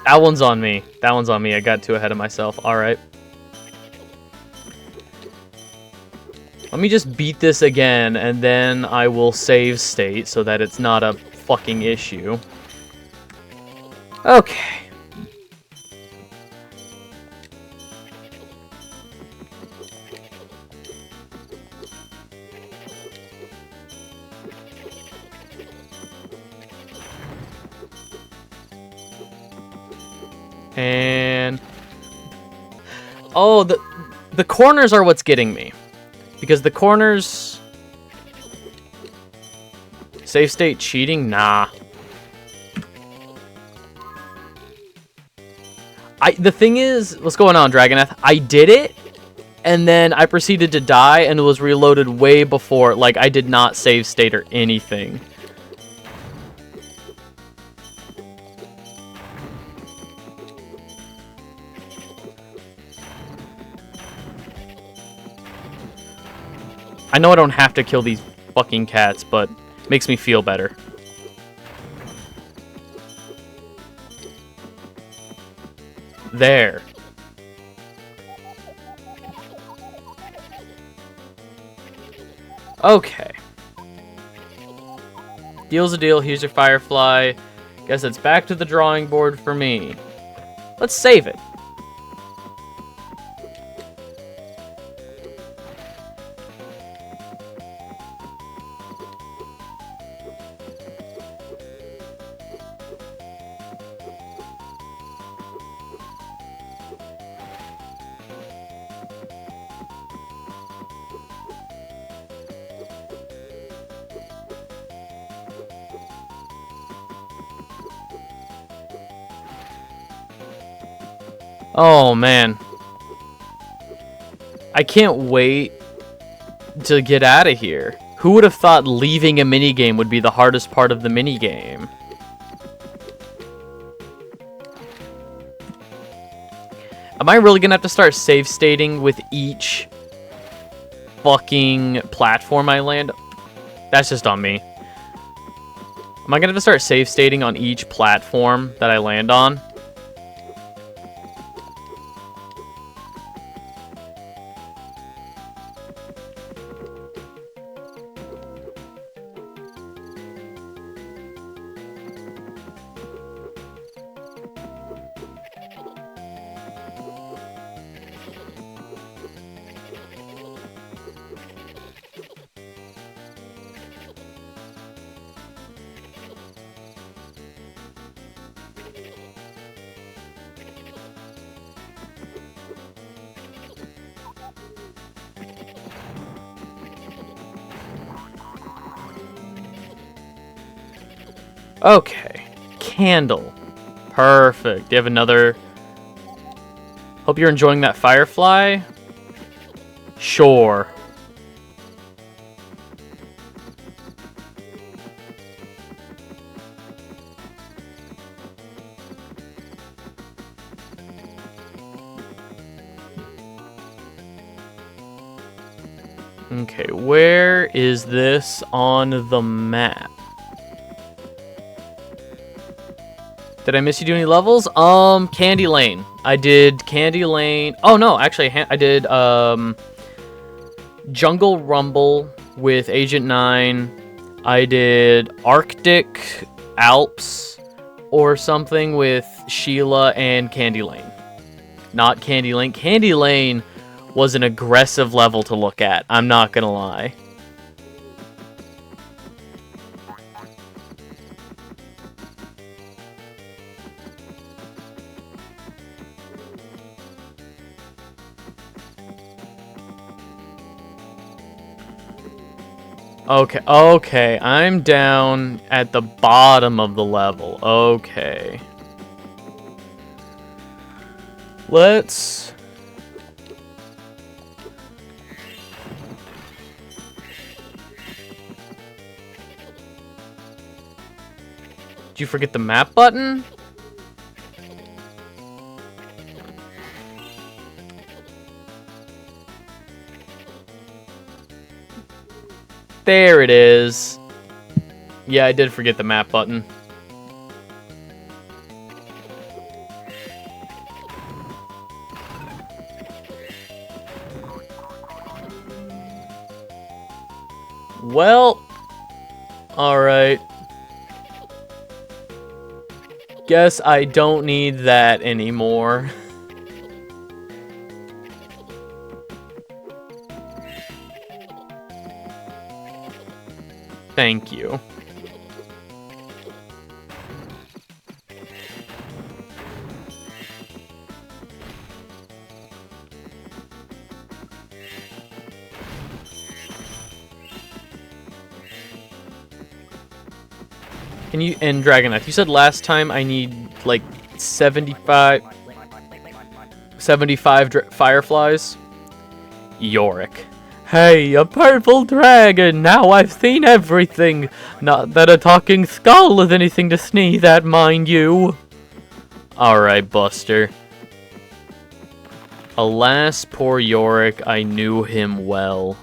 [SPEAKER 1] That one's on me. That one's on me. I got too ahead of myself. Alright. Let me just beat this again, and then I will save state so that it's not a fucking issue. Okay. And oh, the corners are what's getting me, because the corners save state cheating. Nah. The thing is, what's going on, Dragoneth? I did it, and then I proceeded to die, and it was reloaded way before. Like, I did not save state or anything. I know I don't have to kill these fucking cats, but it makes me feel better. There. Okay. Deal's a deal. Here's your Firefly. Guess it's back to the drawing board for me. Let's save it. Oh, man. I can't wait to get out of here. Who would have thought leaving a minigame would be the hardest part of the minigame? Am I really gonna have to start save stating with each fucking platform I land? That's just on me. Am I gonna have to start save stating on each platform that I land on? Okay. Candle. Perfect. Do you have another... Hope you're enjoying that firefly. Sure. Okay, where is this on the map? Did I miss you do any levels? Candy Lane. I did Candy Lane. Oh no, actually I did Jungle Rumble with Agent 9. I did Arctic Alps or something with Sheila and Candy Lane. Not Candy Lane. Candy Lane was an aggressive level to look at. I'm not gonna lie. Okay, I'm down at the bottom of the level. Okay. Let's... Did you forget the map button? There it is. Yeah, I did forget the map button. Well, alright. Guess I don't need that anymore. Thank you. Can you, and Dragonite, you said last time I need like 75 fireflies? Yorick. Hey, a purple dragon! Now I've seen everything! Not that a talking skull is anything to sneeze at, mind you! Alright, Buster. Alas, poor Yorick, I knew him well.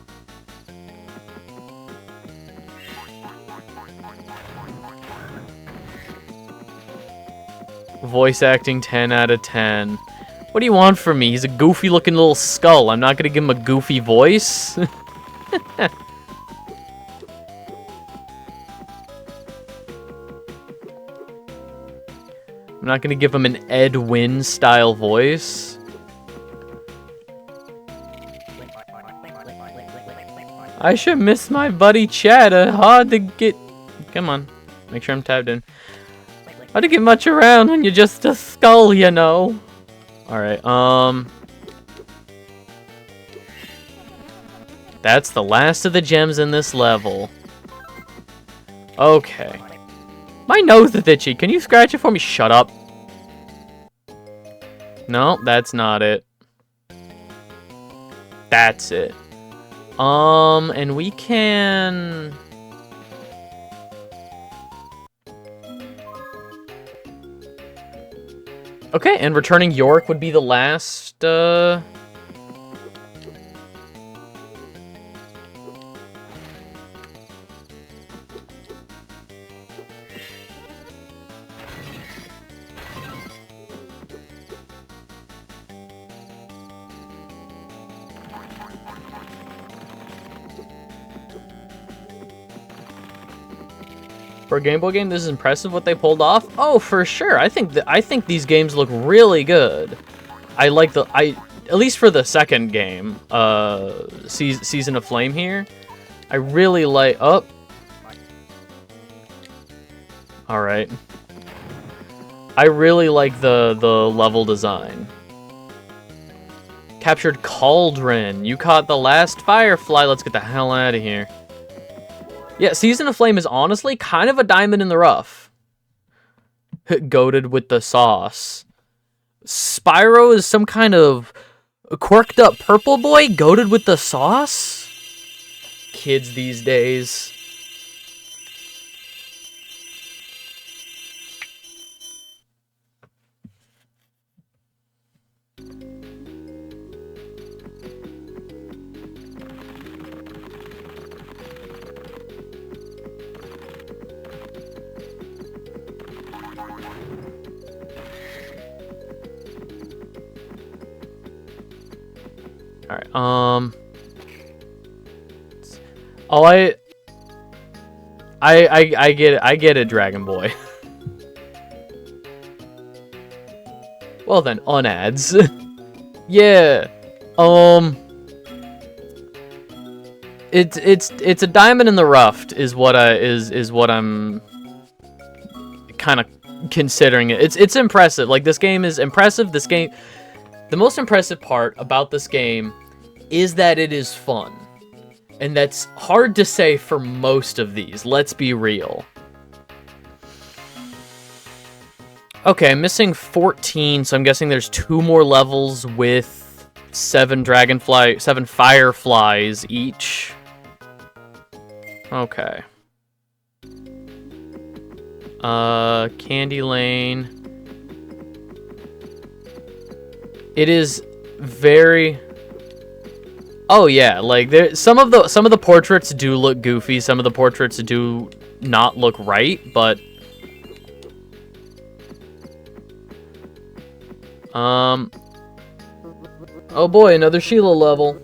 [SPEAKER 1] Voice acting 10 out of 10. What do you want from me? He's a goofy looking little skull. I'm not gonna give him a goofy voice. I'm not gonna give him an Ed Wynn style voice. I should miss my buddy Chad. Hard to get... Come on. Make sure I'm tabbed in. Hard to get much around when you're just a skull, you know. Alright, that's the last of the gems in this level. Okay. My nose is itchy. Can you scratch it for me? Shut up. No, that's not it. That's it. And we can... Okay, and returning York would be the last, For a Game Boy game, this is impressive what they pulled off. Oh, for sure. I think these games look really good. I like at least for the second game, Season of Flame here. I really like. Oh. All right. I really like the level design. Captured Cauldron. You caught the last Firefly. Let's get the hell out of here. Yeah, Season of Flame is honestly kind of a diamond in the rough. goated with the sauce. Spyro is some kind of quirked up purple boy goated with the sauce? Kids these days. Alright, oh, I get it, I get it, Dragon Boy. Well then, unads. Yeah, it's a diamond in the rough is what I'm kind of considering it. It's impressive. Like, this game is impressive. The most impressive part about this game is that it is fun. And that's hard to say for most of these, let's be real. Okay, I'm missing 14, so I'm guessing there's 2 more levels with 7 fireflies each. Okay. Candy Lane. It is very... Oh yeah, like some of the portraits do look goofy, some of the portraits do not look right, but oh boy, another Sheila level.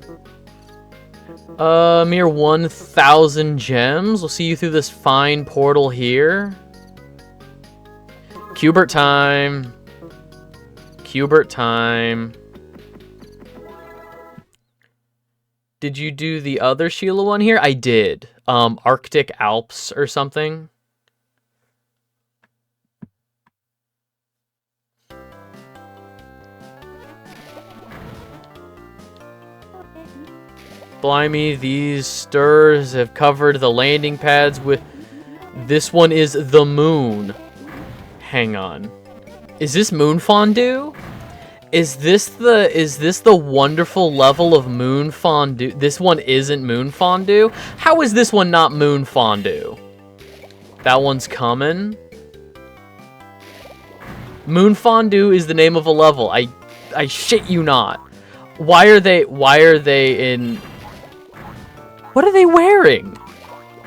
[SPEAKER 1] Mere 1,000 gems. We'll see you through this fine portal here. Cubert time. Cubert time. Did you do the other Sheila one here? I did. Arctic Alps or something. Blimey, these stirs have covered the landing pads with... This one is the moon. Hang on. Is this moon fondue? Is this the wonderful level of moon fondue? This one isn't moon fondue? How is this one not moon fondue? That one's coming. Moon fondue is the name of a level. I shit you not. Why are they in... What are they wearing?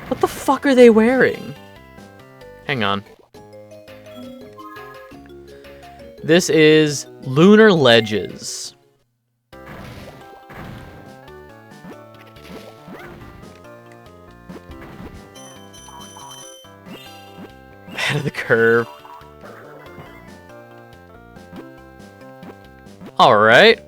[SPEAKER 1] What the fuck are they wearing? Hang on. This is Lunar Ledges. Ahead of the curve. All right.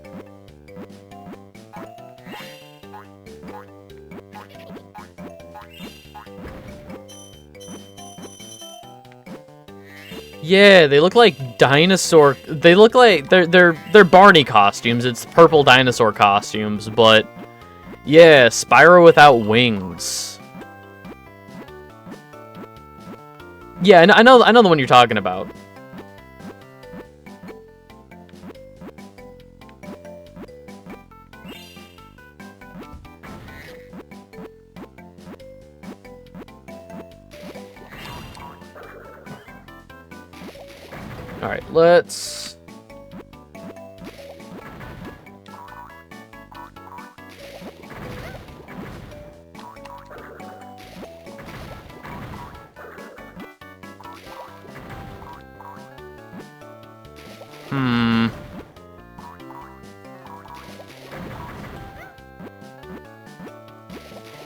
[SPEAKER 1] Yeah, they look like dinosaur. They look like they're Barney costumes. It's purple dinosaur costumes, but yeah, Spyro without wings. Yeah, I know the one you're talking about. All right, let's...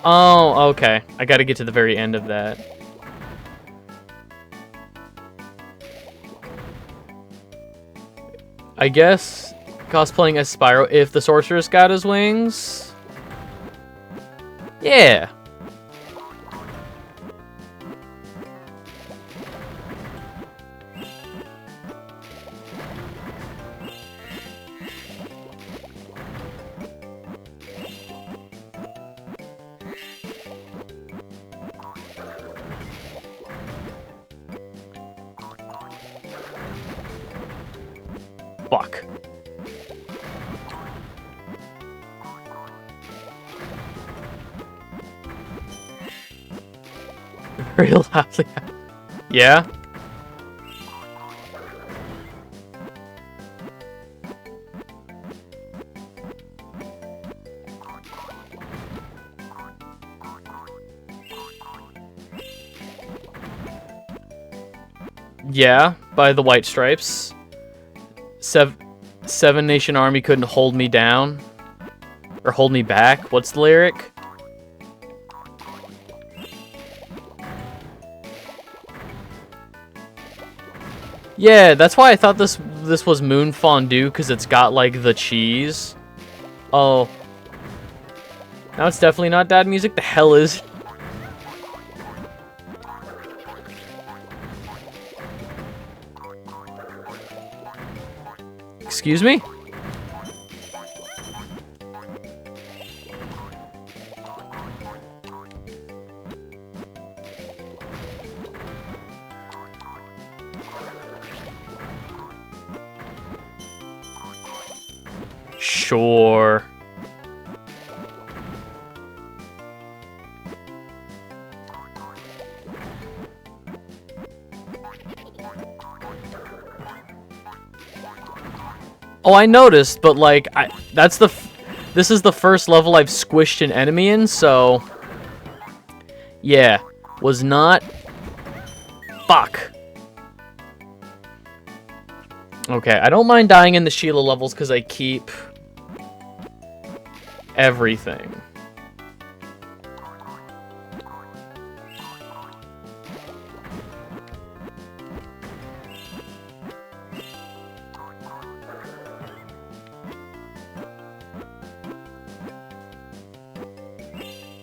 [SPEAKER 1] Oh, okay. I gotta get to the very end of that. I guess cosplaying as Spyro if the Sorceress got his wings. Yeah. Fuck. Real loudly. Yeah? Yeah, by the White Stripes. Seven Nation Army couldn't hold me down. Or hold me back. What's the lyric? Yeah, that's why I thought this was Moon Fondue, because it's got, like, the cheese. Oh. Now it's definitely not dad music. The hell is... Excuse me? Sure. Oh, I noticed, but like, this is the first level I've squished an enemy in, so yeah, was not. Fuck. Okay, I don't mind dying in the Sheila levels because I keep everything.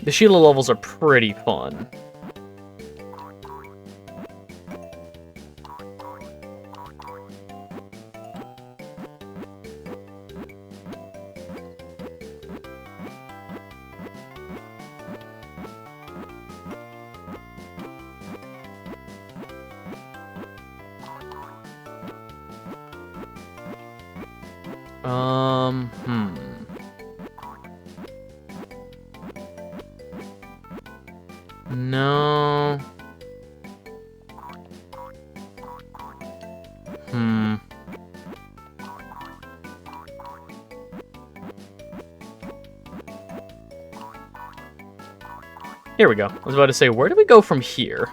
[SPEAKER 1] The Sheila levels are pretty fun. No. Here we go. I was about to say, where do we go from here?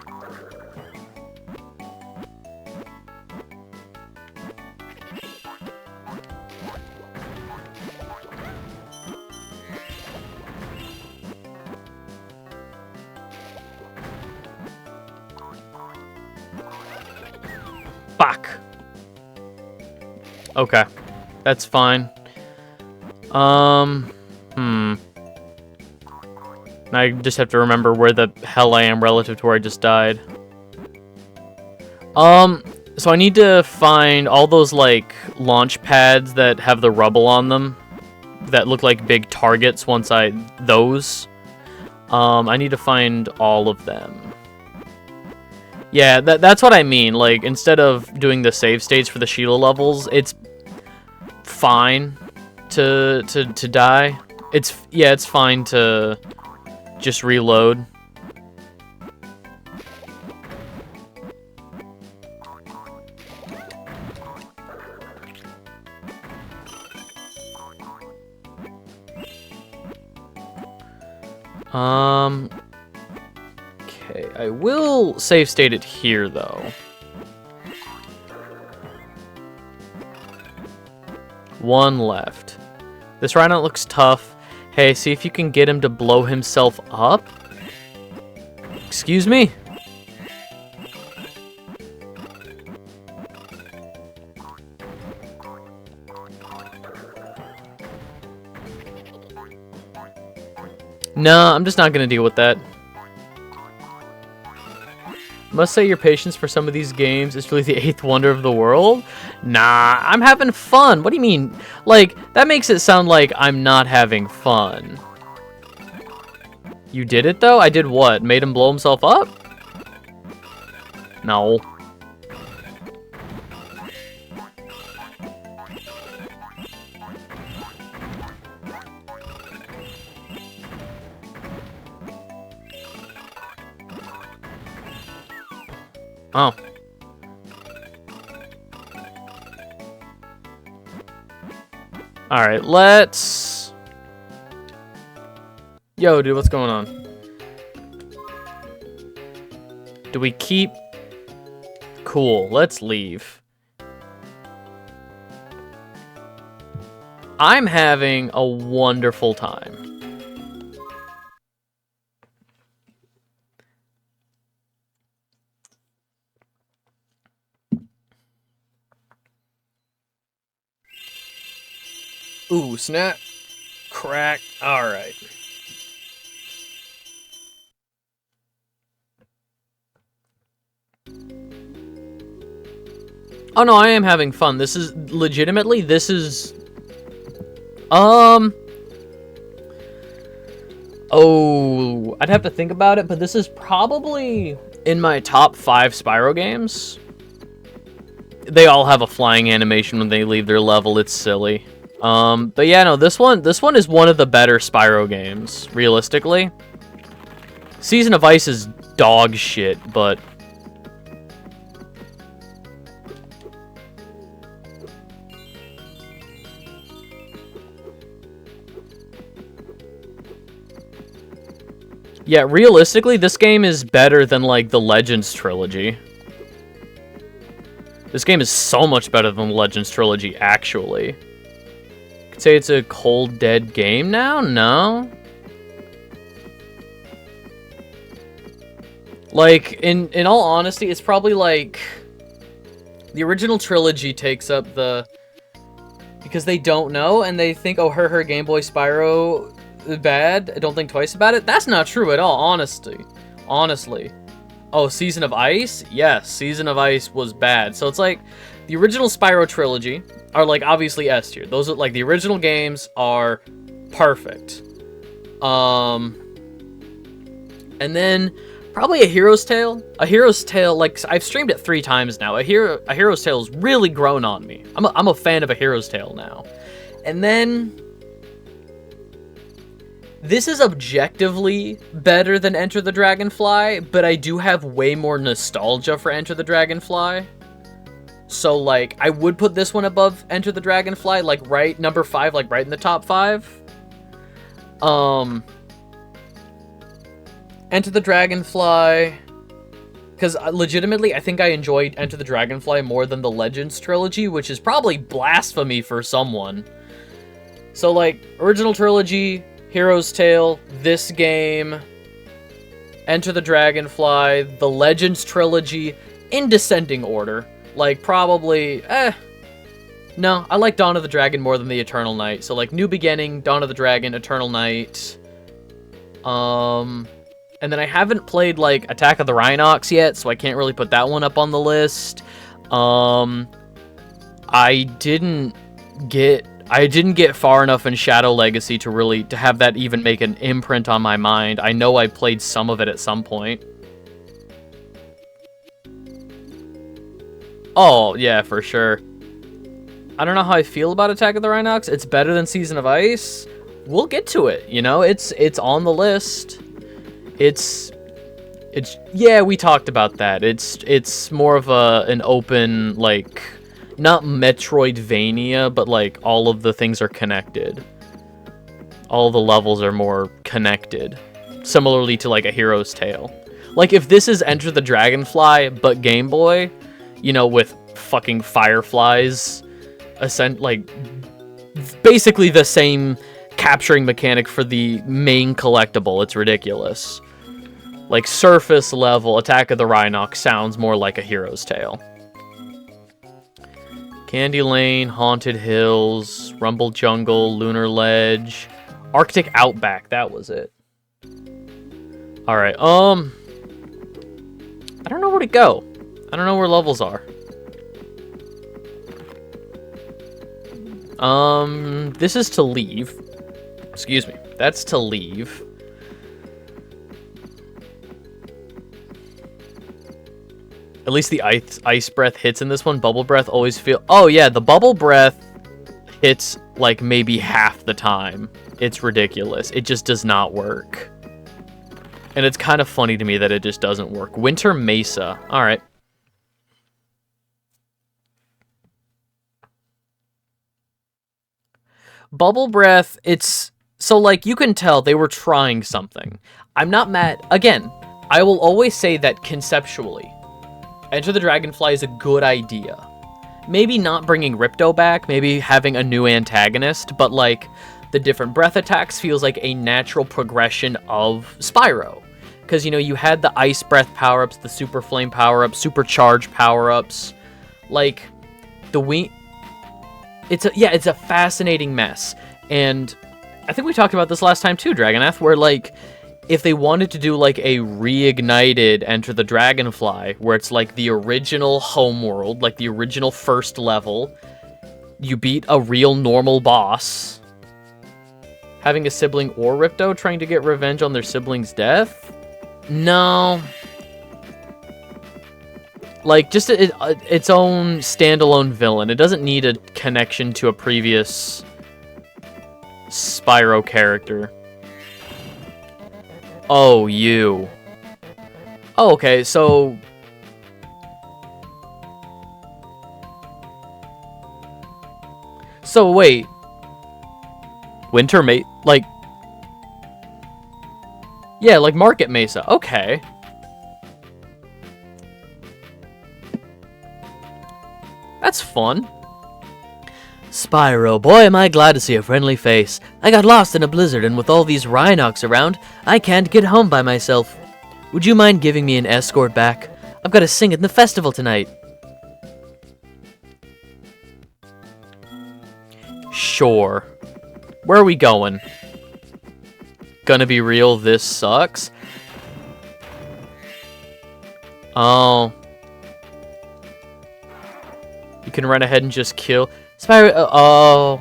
[SPEAKER 1] Fuck. Okay. That's fine. I just have to remember where the hell I am relative to where I just died. So I need to find all those, like, launch pads that have the rubble on them. That look like big targets once those. I need to find all of them. Yeah, that's what I mean. Like, instead of doing the save states for the Sheila levels, it's fine to die. It's fine to just reload. Okay, I will save state it here, though. One left. This Rhino looks tough. Hey, see if you can get him to blow himself up? Excuse me? No, I'm just not gonna deal with that. Must say your patience for some of these games is really the 8th wonder of the world? Nah, I'm having fun. What do you mean? Like, that makes it sound like I'm not having fun. You did it, though? I did what? Made him blow himself up? No. Oh. Alright, let's... Yo, dude, what's going on? Do we keep... Cool, let's leave. I'm having a wonderful time. Ooh, snap. Crack. Alright. Oh no, I am having fun. This is legitimately, this is oh, I'd have to think about it, but this is probably in my top 5 Spyro games. They all have a flying animation when they leave their level. It's silly. But yeah, no, this one is one of the better Spyro games, realistically. Season of Ice is dog shit, but yeah, realistically, this game is better than, like, the Legends trilogy. This game is so much better than the Legends trilogy, actually. Could say it's a cold, dead game now? No? Like, in all honesty, it's probably, like... The original trilogy takes up the... Because they don't know, and they think, oh, her Game Boy Spyro... bad. I don't think twice about it. That's not true at all, honestly. Oh, Season of Ice? Yes, Season of Ice was bad. So it's like, the original Spyro trilogy are, like, obviously S tier. Those are, like, the original games are perfect. And then, probably A Hero's Tale. A Hero's Tale, like, I've streamed it 3 times now. A Hero's Tale has really grown on me. I'm a fan of A Hero's Tale now. And then... This is objectively better than Enter the Dragonfly, but I do have way more nostalgia for Enter the Dragonfly. So, like, I would put this one above Enter the Dragonfly, like, right, number 5, like, right in the top 5. Enter the Dragonfly... Because, legitimately, I think I enjoyed Enter the Dragonfly more than the Legends trilogy, which is probably blasphemy for someone. So, like, original trilogy... Hero's Tale, this game, Enter the Dragonfly, the Legends trilogy, in descending order. Like, probably, no, I like Dawn of the Dragon more than the Eternal Night. So, like, New Beginning, Dawn of the Dragon, Eternal Night. And then I haven't played, like, Attack of the Rhinox yet, so I can't really put that one up on the list. I didn't get far enough in Shadow Legacy to have that even make an imprint on my mind. I know I played some of it at some point. Oh, yeah, for sure. I don't know how I feel about Attack of the Rhinox. It's better than Season of Ice. We'll get to it, you know? It's on the list. It's yeah, we talked about that. It's more of an open, like... Not Metroidvania, but, like, all of the things are connected. All the levels are more connected. Similarly to, like, A Hero's Tale. Like, if this is Enter the Dragonfly, but Game Boy, you know, with fucking fireflies, like, basically the same capturing mechanic for the main collectible. It's ridiculous. Like, surface level Attack of the Rhinox sounds more like A Hero's Tale. Candy Lane, Haunted Hills, Rumble Jungle, Lunar Ledge, Arctic Outback, that was it. Alright, I don't know where to go. I don't know where levels are. This is to leave. Excuse me. That's to leave. At least the ice breath hits in this one. Bubble breath always feel... Oh, yeah, the bubble breath hits, like, maybe half the time. It's ridiculous. It just does not work. And it's kind of funny to me that it just doesn't work. Winter Mesa. Alright. Bubble Breath, it's... So, like, you can tell they were trying something. I'm not mad. Again, I will always say that conceptually, Enter the Dragonfly is a good idea. Maybe not bringing Ripto back, maybe having a new antagonist, but, like, the different breath attacks feels like a natural progression of Spyro. Because, you know, you had the Ice Breath power-ups, the Super Flame power-ups, Supercharge power-ups. Like, the wing... It's a fascinating mess. And I think we talked about this last time too, Dragonath, where, like, if they wanted to do, like, a reignited Enter the Dragonfly, where it's, like, the original homeworld, like, the original first level, you beat a real normal boss, having a sibling or Ripto trying to get revenge on their sibling's death? No. Like, just its own standalone villain. It doesn't need a connection to a previous Spyro character. Oh, you. Oh, okay, so... So, wait. Winter like... Yeah, like Market Mesa. Okay. That's fun.
[SPEAKER 2] Spyro, boy am I glad to see a friendly face. I got lost in a blizzard, and with all these Rhinox around, I can't get home by myself. Would you mind giving me an escort back? I've got to sing at the festival tonight.
[SPEAKER 1] Sure. Where are we going? Gonna be real, this sucks? Oh. You can run ahead and just kill... Spyro... oh.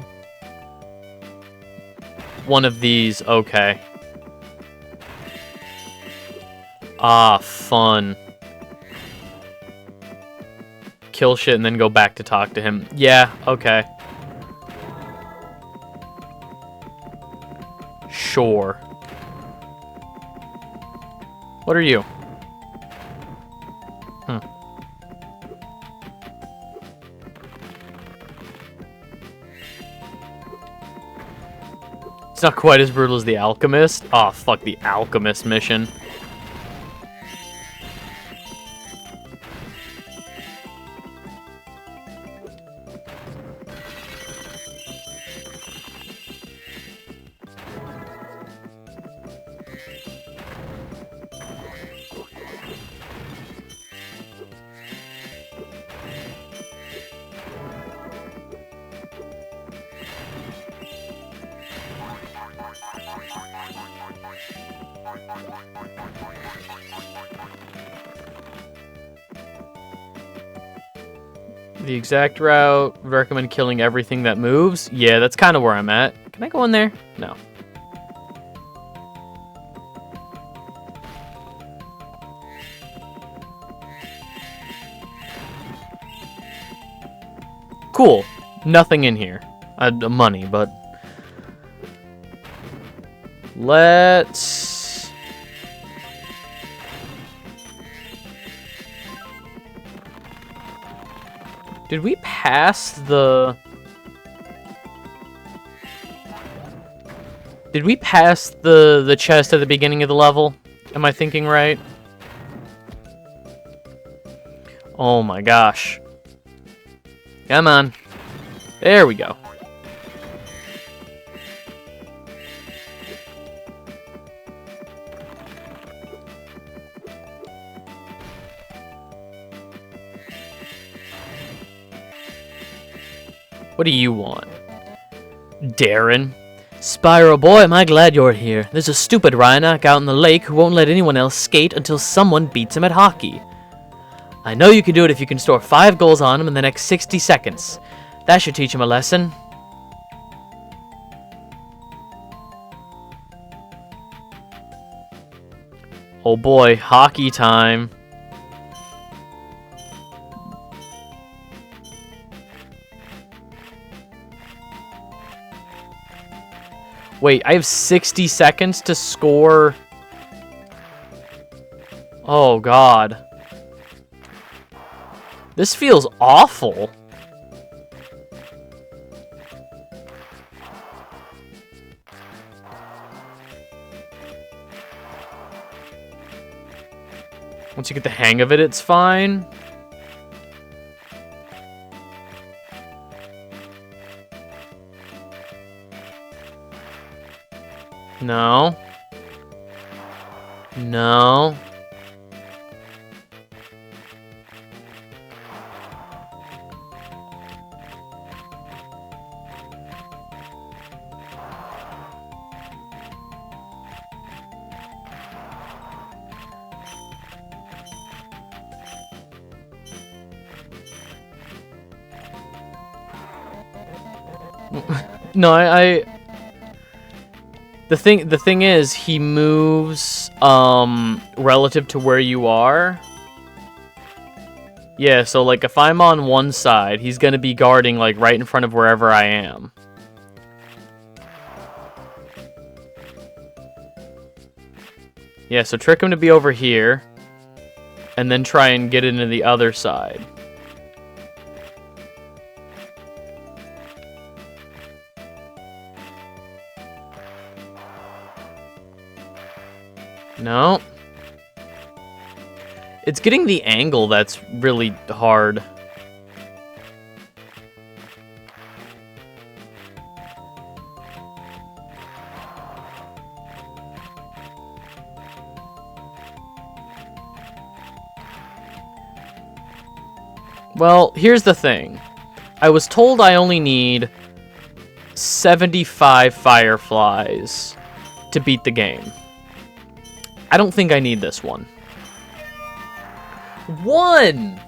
[SPEAKER 1] One of these, okay. Ah, fun. Kill shit and then go back to talk to him. Yeah, okay. Sure. What are you? It's not quite as brutal as the Alchemist. Oh, fuck the Alchemist mission. The exact route, recommend killing everything that moves. Yeah, that's kind of where I'm at. Can I go in there? No. Cool. Nothing in here. Money, but... Let's... Did we pass the... Did we pass the chest at the beginning of the level? Am I thinking right? Oh my gosh. Come on. There we go. What do you want? Darren?
[SPEAKER 2] Spyro, boy, am I glad you're here. There's a stupid Rhinoc out in the lake who won't let anyone else skate until someone beats him at hockey. I know you can do it if you can store 5 goals on him in the next 60 seconds. That should teach him a lesson.
[SPEAKER 1] Oh boy, hockey time. Wait, I have 60 seconds to score. Oh, God. This feels awful. Once you get the hang of it, it's fine. No. No. No, the thing is, he moves relative to where you are. Yeah, so like if I'm on one side, he's gonna be guarding like right in front of wherever I am. Yeah, so trick him to be over here, and then try and get into the other side. No. It's getting the angle that's really hard. Well, here's the thing. I was told I only need 75 fireflies to beat the game. I don't think I need this one. One!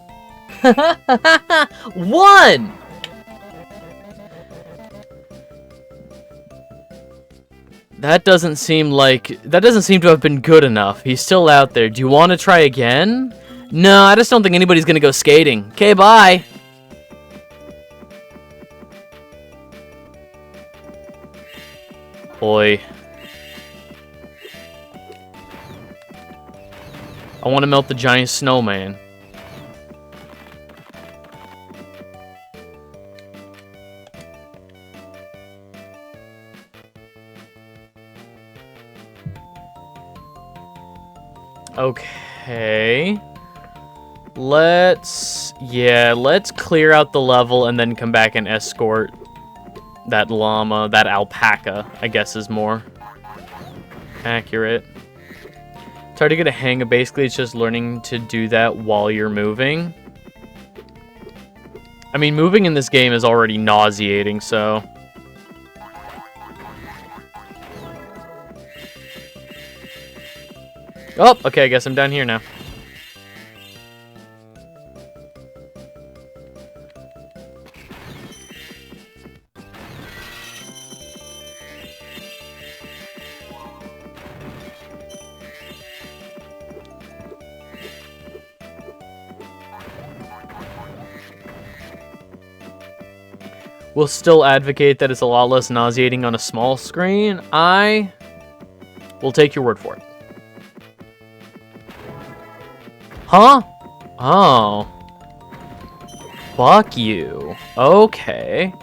[SPEAKER 1] One! That doesn't seem to have been good enough. He's still out there. Do you want to try again? No, I just don't think anybody's gonna go skating. Okay, bye! Boy. I want to melt the giant snowman. Okay. Let's clear out the level and then come back and escort that llama, that alpaca, I guess is more accurate. It's hard to get a hang of. Basically, it's just learning to do that while you're moving. I mean, moving in this game is already nauseating, so... Oh, okay, I guess I'm down here now. Will still advocate that it's a lot less nauseating on a small screen. I will take your word for it. Huh? Oh. Fuck you. Okay.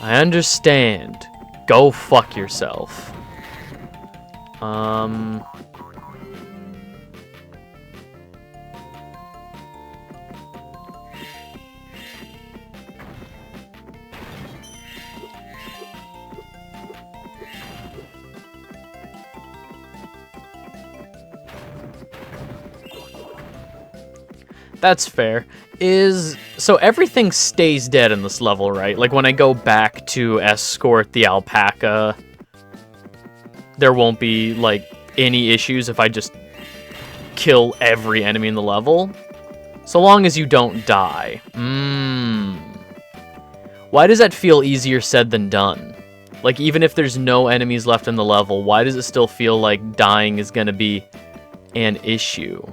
[SPEAKER 1] I understand. Go fuck yourself. That's fair. So everything stays dead in this level, right? Like when I go back to escort the alpaca, there won't be like any issues if I just kill every enemy in the level. So long as you don't die. Why does that feel easier said than done? Like even if there's no enemies left in the level, why does it still feel like dying is gonna be an issue?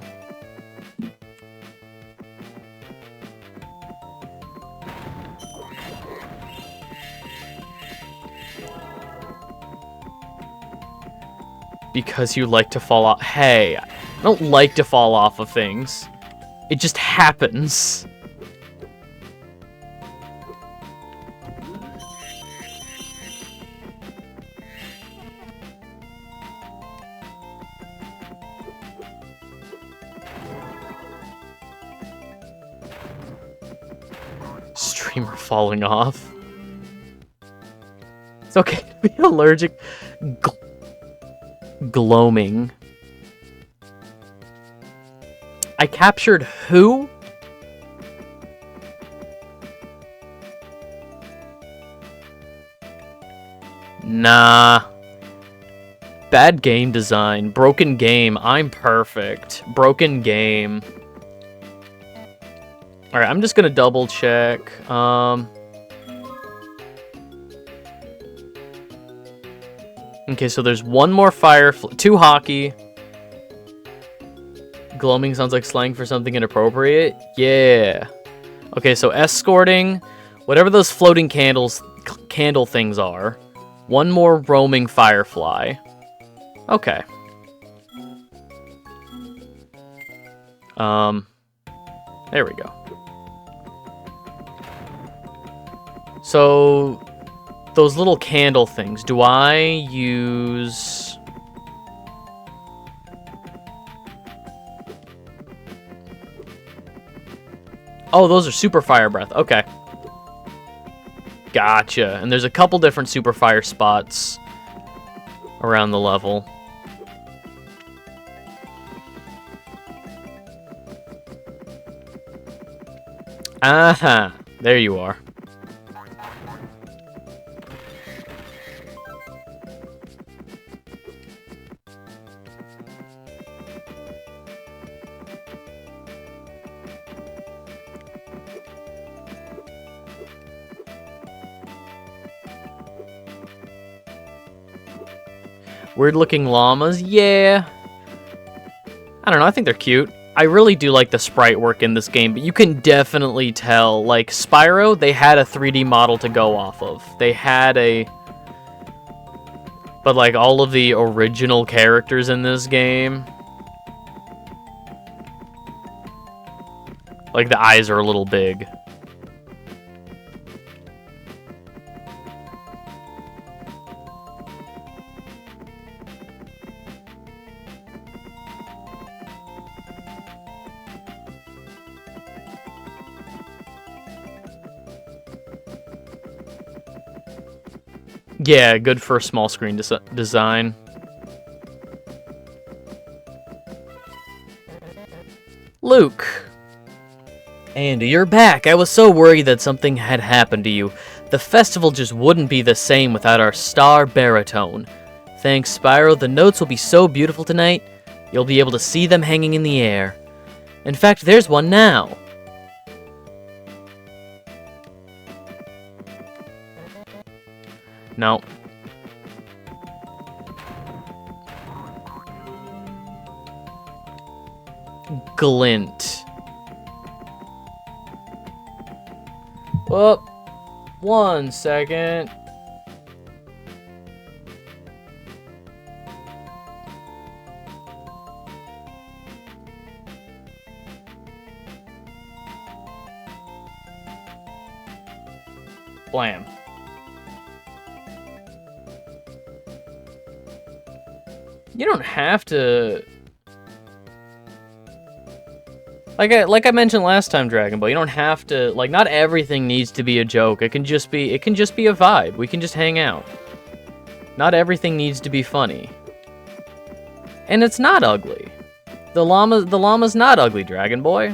[SPEAKER 1] Because you like to fall off. Hey, I don't like to fall off of things. It just happens. streamer falling off. It's okay to be allergic. Gloaming. I captured who? Nah. Bad game design. Broken game. I'm perfect. Broken game. Alright, I'm just gonna double check. Okay, so there's one more two hockey. Gloaming sounds like slang for something inappropriate. Yeah. Okay, so escorting, whatever those floating candle things are. One more roaming firefly. Okay. There we go. So those little candle things, do I use... Oh, those are super fire breath. Okay. Gotcha. And there's a couple different super fire spots around the level. Aha. There you are. Weird looking llamas, yeah. I don't know, I think they're cute. I really do like the sprite work in this game, but you can definitely tell, like, Spyro, they had a 3D model to go off of. They had a... But, like, all of the original characters in this game... Like, the eyes are a little big. Yeah, good for small screen design. Luke. Andy, you're back. I was so worried that something had happened to you. The festival just wouldn't be the same without our star baritone. Thanks, Spyro. The notes will be so beautiful tonight. You'll be able to see them hanging in the air. In fact, there's one now. No. Glint. Oh, 1 second. Blam. You don't have to... Like I mentioned last time, Dragon Ball, you don't have to... Like, not everything needs to be a joke. It can just be a vibe. We can just hang out. Not everything needs to be funny. And it's not ugly. The llama's not ugly, Dragon Boy.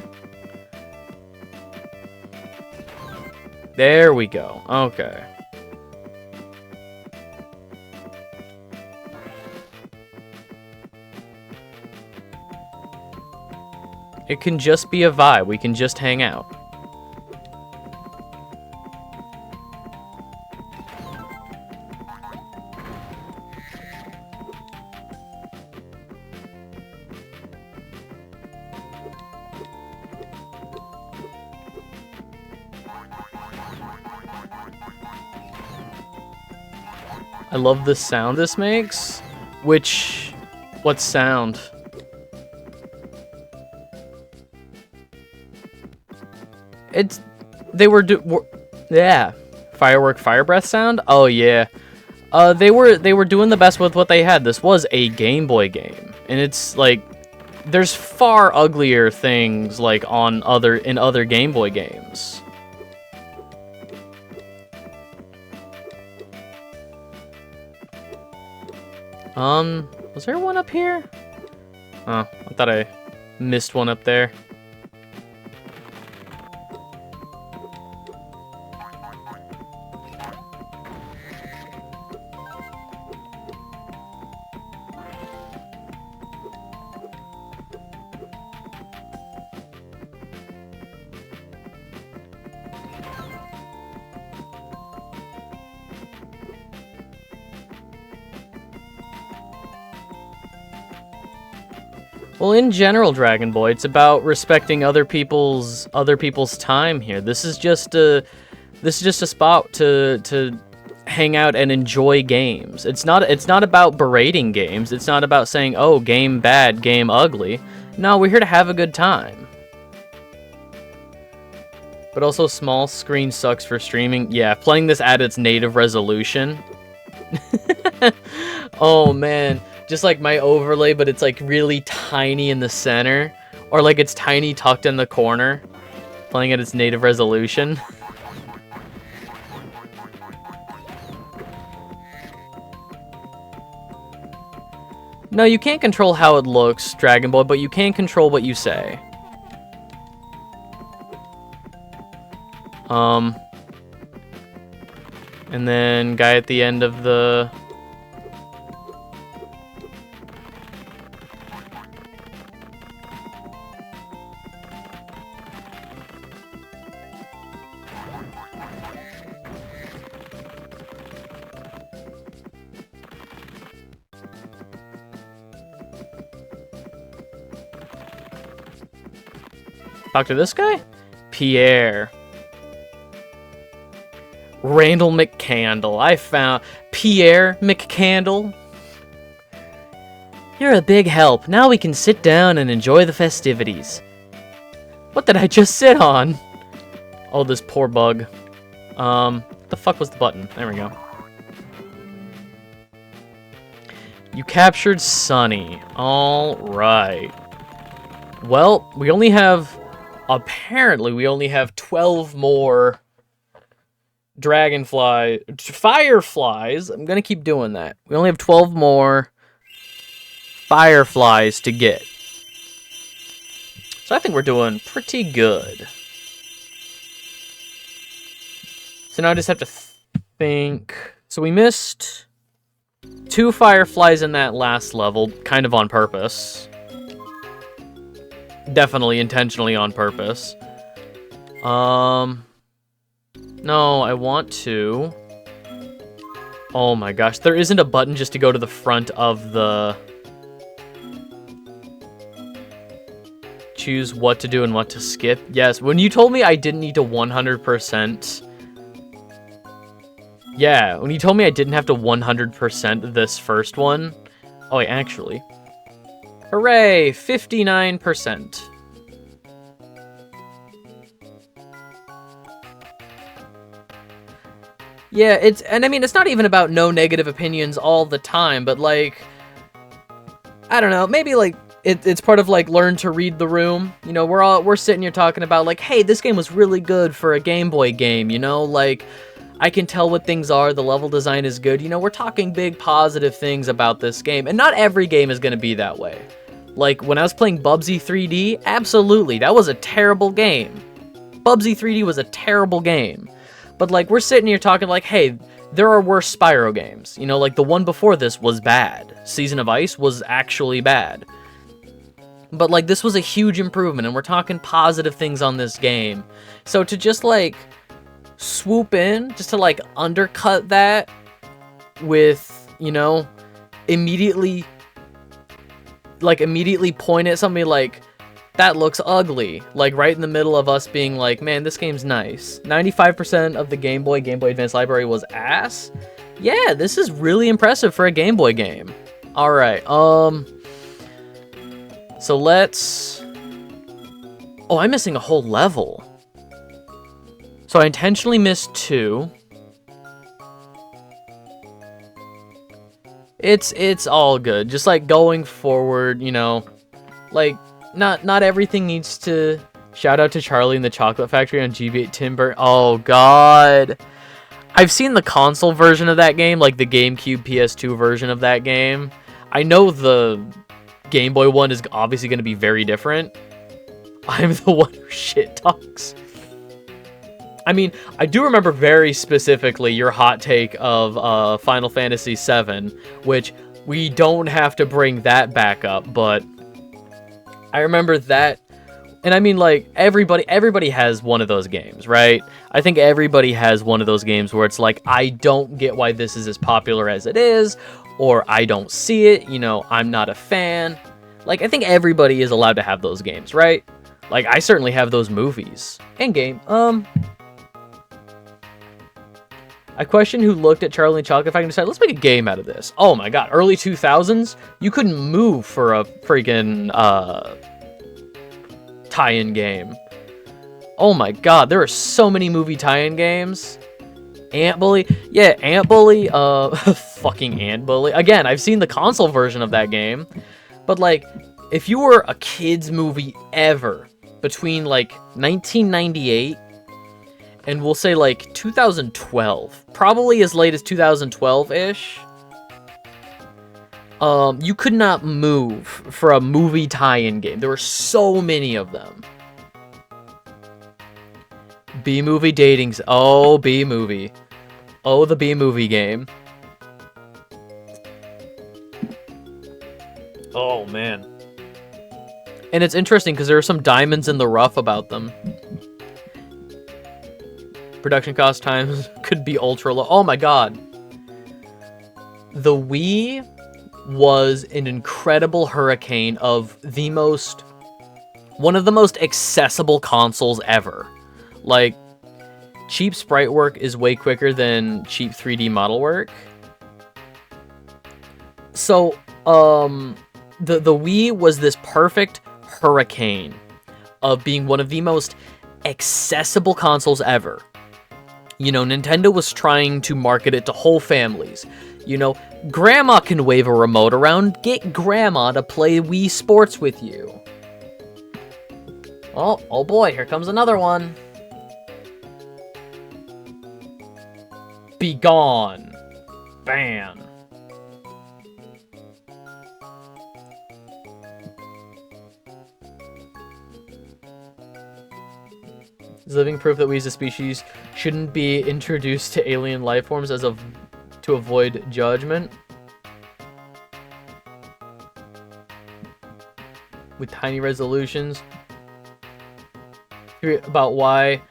[SPEAKER 1] There we go. Okay. It can just be a vibe. We can just hang out. I love the sound this makes. What sound? Yeah. Firework fire breath sound? Oh yeah. They were doing the best with what they had. This was a Game Boy game. And it's like there's far uglier things like in other Game Boy games. Was there one up here? Oh, I thought I missed one up there. Well, in general, Dragon Boy, it's about respecting other people's time here. This is just a spot to hang out and enjoy games. It's not about berating games. It's not about saying, "Oh, game bad, game ugly." No, we're here to have a good time. But also, small screen sucks for streaming. Yeah, playing this at its native resolution. Oh man. Just like my overlay, but it's like really tiny in the center. Or like it's tiny tucked in the corner. Playing at its native resolution. No, you can't control how it looks, Dragon Ball, but you can control what you say. And then guy at the end of the... Talk to this guy? Pierre. Randall McCandle. I found Pierre McCandle.
[SPEAKER 2] You're a big help. Now we can sit down and enjoy the festivities.
[SPEAKER 1] What did I just sit on? Oh, this poor bug. What the fuck was the button? There we go. You captured Sunny. All right. Well, we only have... Apparently, we only have 12 more fireflies. I'm gonna keep doing that. We only have 12 more fireflies to get. So I think we're doing pretty good. So now I just have to think. So we missed 2 fireflies in that last level, kind of on purpose. Definitely intentionally on purpose. No, I want to. Oh my gosh, there isn't a button just to go to the front of the... Choose what to do and what to skip. Yes, when you told me I didn't need to 100%... Yeah, when you told me I didn't have to 100% this first one... Oh wait, actually... Hooray! 59%. Yeah, and I mean, it's not even about no negative opinions all the time, but like, I don't know, maybe like, it's part of like learn to read the room. You know, we're sitting here talking about like, hey, this game was really good for a Game Boy game, you know, like, I can tell what things are, the level design is good, you know, we're talking big positive things about this game, and not every game is going to be that way. Like, when I was playing Bubsy 3D, absolutely, that was a terrible game. Bubsy 3D was a terrible game. But, like, we're sitting here talking like, hey, there are worse Spyro games. You know, like, the one before this was bad. Season of Ice was actually bad. But, like, this was a huge improvement, and we're talking positive things on this game. So to just, like, swoop in, just to, like, undercut that with, you know, immediately point at somebody like, that looks ugly, like right in the middle of us being like, man, this game's nice. 95% of the Game Boy Advance library was ass. Yeah, this is really impressive for a Game Boy game. All right, so let's... Oh, I'm missing a whole level. So I intentionally missed 2. It's all good. Just like going forward, you know, like not everything needs to... Shout out to Charlie and the Chocolate Factory on GB8 Timber. Oh god. I've seen the console version of that game, like the GameCube PS2 version of that game. I know the Game Boy one is obviously going to be very different. I'm the one who shit talks. I mean, I do remember very specifically your hot take of Final Fantasy VII, which we don't have to bring that back up, but I remember that. And I mean, like, everybody has one of those games, right? I think everybody has one of those games where it's like, I don't get why this is as popular as it is, or I don't see it, you know, I'm not a fan. Like, I think everybody is allowed to have those games, right? Like, I certainly have those movies. And game. I question who looked at Charlie and Chocolate Factory and decided, let's make a game out of this. Oh my god, early 2000s? You couldn't move for a freaking, tie-in game. Oh my god, there are so many movie tie-in games. Ant Bully? Yeah, Ant Bully, fucking Ant Bully. Again, I've seen the console version of that game. But, like, if you were a kid's movie ever between, like, 1998 and we'll say, like, 2012, probably as late as 2012-ish, you could not move for a movie tie-in game. There were so many of them. B-movie datings. Oh, B-movie. Oh, the B-movie game. Oh, man. And it's interesting because there are some diamonds in the rough about them. Production cost times could be ultra low. Oh my god. The Wii was an incredible hurricane of one of the most accessible consoles ever. Like, cheap sprite work is way quicker than cheap 3D model work. So, the Wii was this perfect hurricane of being one of the most accessible consoles ever. You know, Nintendo was trying to market it to whole families. You know, grandma can wave a remote around, get grandma to play Wii Sports with you. Oh boy, here comes another one. Be gone. Bam. Is living proof that we as a species shouldn't be introduced to alien life forms to avoid judgment. With tiny resolutions. About why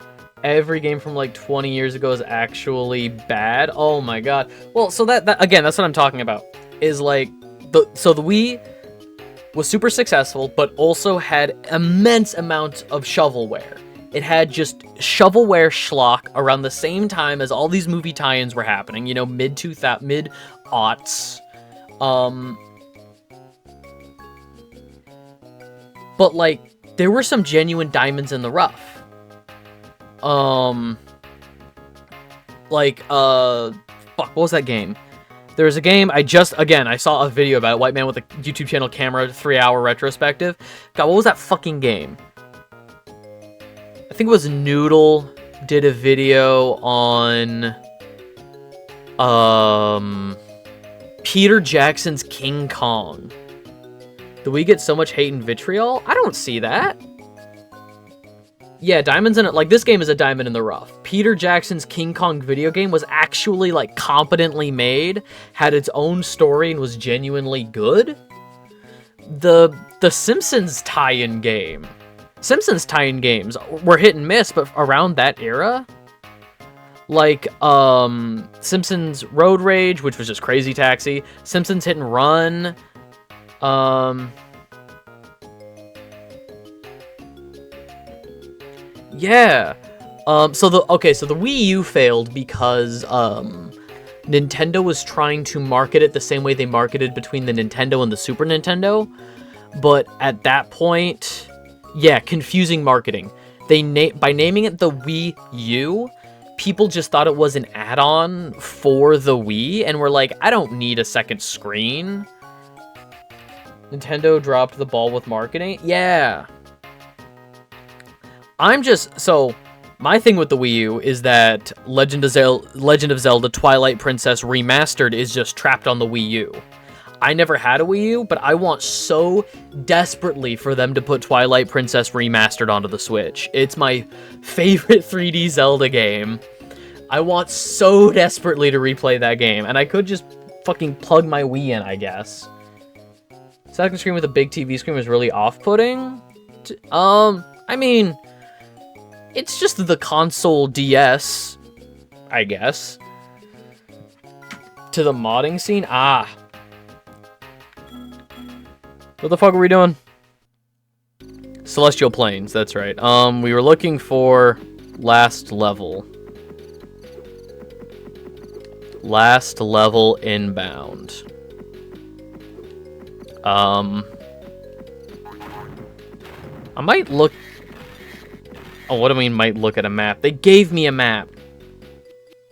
[SPEAKER 1] every game from like 20 years ago is actually bad. Oh my god. Well, so that again, that's what I'm talking about. Is like the Wii was super successful, but also had immense amounts of shovelware. It had just shovelware schlock around the same time as all these movie tie-ins were happening, you know, mid-aughts. But, like, there were some genuine diamonds in the rough. Fuck, what was that game? There was a game, I saw a video about it, White Man with a YouTube channel camera, 3-hour retrospective. God, what was that fucking game? I think it was Noodle did a video on Peter Jackson's King Kong. Do we get so much hate and vitriol? I don't see that. Yeah, diamonds in it. Like, this game is a diamond in the rough. Peter Jackson's King Kong video game was actually, like, competently made, had its own story, and was genuinely good. The Simpsons tie-in game. Simpsons tie-in games were hit and miss, but around that era, like, Simpsons Road Rage, which was just Crazy Taxi, Simpsons Hit and Run, yeah, so the Wii U failed because, Nintendo was trying to market it the same way they marketed between the Nintendo and the Super Nintendo, but at that point, yeah, confusing marketing. By naming it the Wii U, people just thought it was an add-on for the Wii, and were like, I don't need a second screen. Nintendo dropped the ball with marketing? Yeah. My thing with the Wii U is that Legend of Zelda Twilight Princess Remastered is just trapped on the Wii U. I never had a Wii U, but I want so desperately for them to put Twilight Princess Remastered onto the Switch. It's my favorite 3D Zelda game. I want so desperately to replay that game, and I could just fucking plug my Wii in, I guess. Second screen with a big TV screen was really off-putting. I mean, it's just the console DS, I guess. To the modding scene? Ah. What the fuck are we doing? Celestial Plains, that's right. We were looking for last level. Last level inbound. I might look... Oh, what do I mean might look at a map? They gave me a map.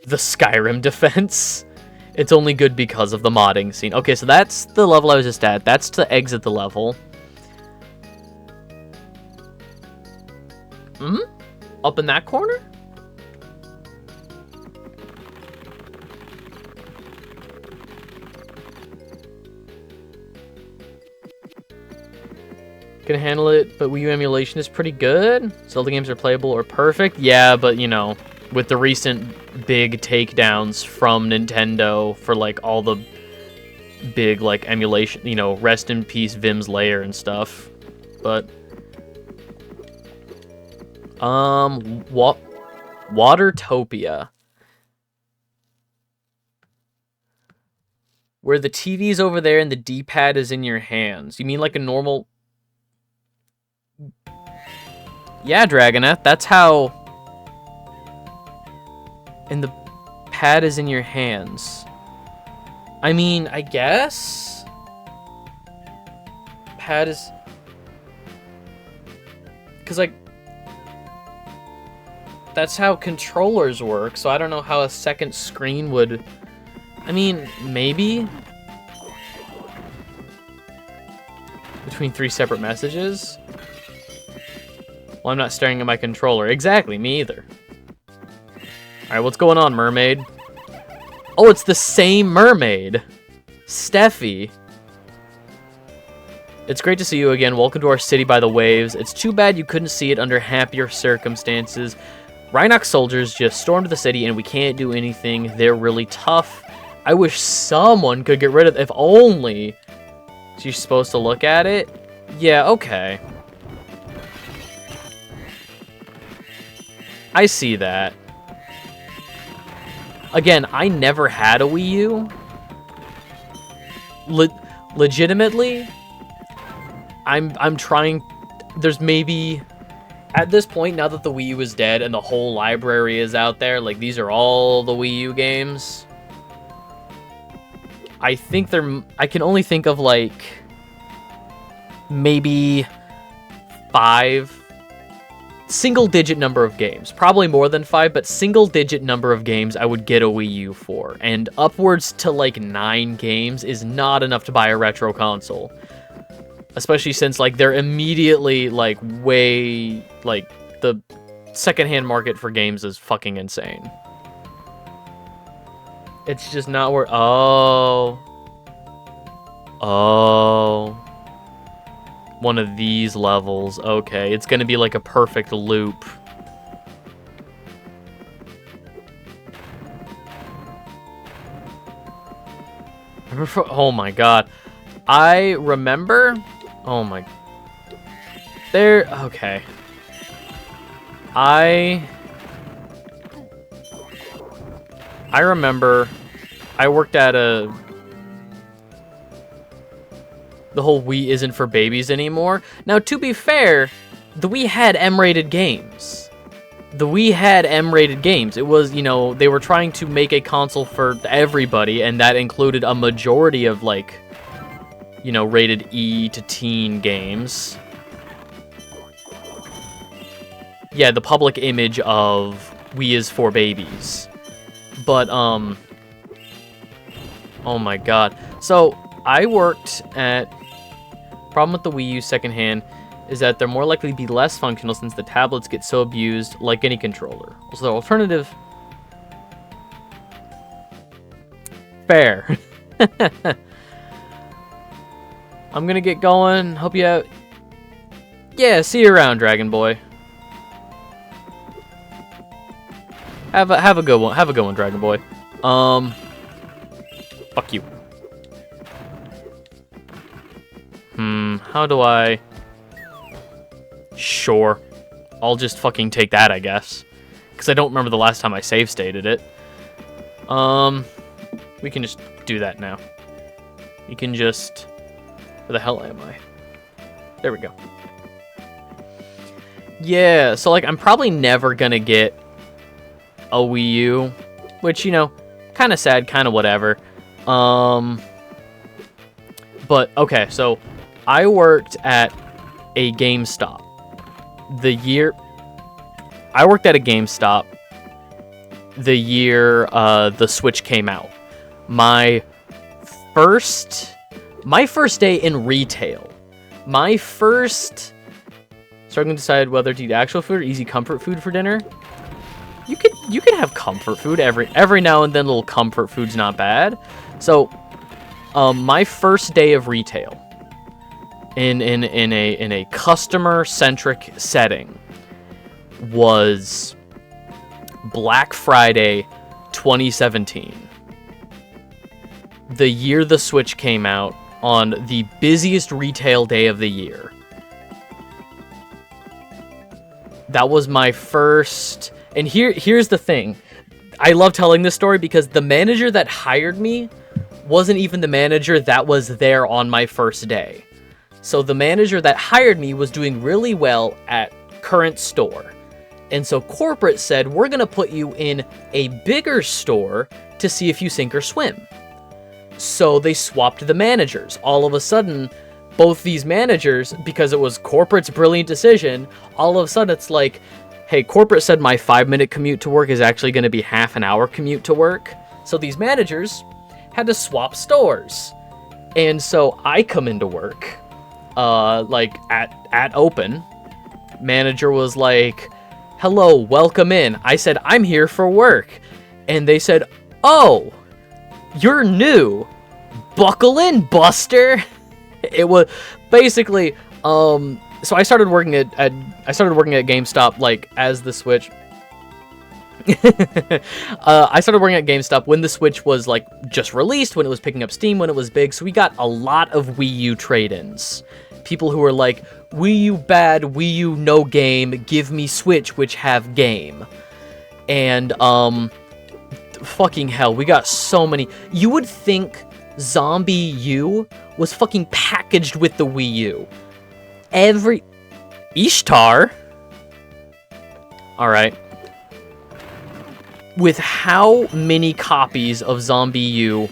[SPEAKER 1] The Skyrim defense. It's only good because of the modding scene. Okay, so that's the level I was just at. That's to exit the level. Up in that corner? Can handle it, but Wii U emulation is pretty good. Zelda games are playable or perfect. Yeah, but you know, with the recent big takedowns from Nintendo for like all the big like emulation, you know, rest in peace Vim's Lair and stuff. But Watertopia. Where the TV's over there and the D-pad is in your hands. You mean like a normal... Yeah, Dragonette, that's how... And the pad is in your hands. I mean, I guess? Pad is... Because, like... That's how controllers work, so I don't know how a second screen would... I mean, maybe? Between 3 separate messages? Well, I'm not staring at my controller. Exactly, me either. Alright, what's going on, mermaid? Oh, it's the same mermaid! Steffi. It's great to see you again. Welcome to our city by the waves. It's too bad you couldn't see it under happier circumstances. Rhinox soldiers just stormed the city and we can't do anything. They're really tough. I wish someone could get rid of... If only... So you're supposed to look at it? Yeah, okay. I see that. Again, I never had a Wii U. Legitimately, I'm trying... There's maybe... At this point, now that the Wii U is dead and the whole library is out there, like, these are all the Wii U games... I think I can only think of, like, maybe 5 single-digit number of games. Probably more than 5, but single-digit number of games I would get a Wii U for. And upwards to, like, 9 games is not enough to buy a retro console. Especially since, like, they're immediately, like, way... Like, the secondhand market for games is fucking insane. It's just not where... Oh. One of these levels. Okay, it's gonna be like a perfect loop. Oh my god. I remember... Oh my... There... Okay. I remember I worked at a... The whole Wii isn't for babies anymore. Now, to be fair, the Wii had M-rated games. The Wii had M-rated games. It was, you know, they were trying to make a console for everybody, and that included a majority of, like, you know, rated E to teen games. Yeah, the public image of Wii is for babies. But, oh my god. So, I worked at... Problem with the Wii U secondhand is that they're more likely to be less functional since the tablets get so abused like any controller. So the alternative... Fair. I'm gonna get going. Hope you have... Yeah, see you around, Dragon Boy. Have a good one. Have a good one, Dragon Boy. Fuck you. How do I... Sure. I'll just fucking take that, I guess. Because I don't remember the last time I save stated it. We can just do that now. You can just... Where the hell am I? There we go. Yeah, so, like, I'm probably never gonna get a Wii U. Which, you know, kind of sad, kind of whatever. But, okay, so... I worked at a GameStop. I worked at a GameStop the year the Switch came out. My first day in retail. Struggling to decide whether to eat actual food or easy comfort food for dinner. You could have comfort food every now and then. Little comfort food's not bad. So, my first day of retail in a customer-centric setting was Black Friday 2017. The year the Switch came out, on the busiest retail day of the year. That was my first... And here's the thing. I love telling this story because the manager that hired me wasn't even the manager that was there on my first day. So the manager that hired me was doing really well at current store. And so corporate said, we're going to put you in a bigger store to see if you sink or swim. So they swapped the managers. All of a sudden, both these managers, because it was corporate's brilliant decision, all of a sudden it's like, hey, corporate said my 5-minute commute to work is actually going to be half an hour commute to work. So these managers had to swap stores. And so I come into work, like at open. Manager was like, hello, welcome in. I said, I'm here for work. And they said, oh, you're new. Buckle in, Buster. It was basically, so I started working at GameStop, like, as the Switch. I started working at GameStop when the Switch was, like, just released, when it was picking up steam, when it was big, so we got a lot of Wii U trade-ins. People who were like, Wii U bad, Wii U no game, give me Switch, which have game. And, fucking hell, we got so many. You would think Zombie U was fucking packaged with the Wii U. Every... Ishtar? Alright. With how many copies of Zombie U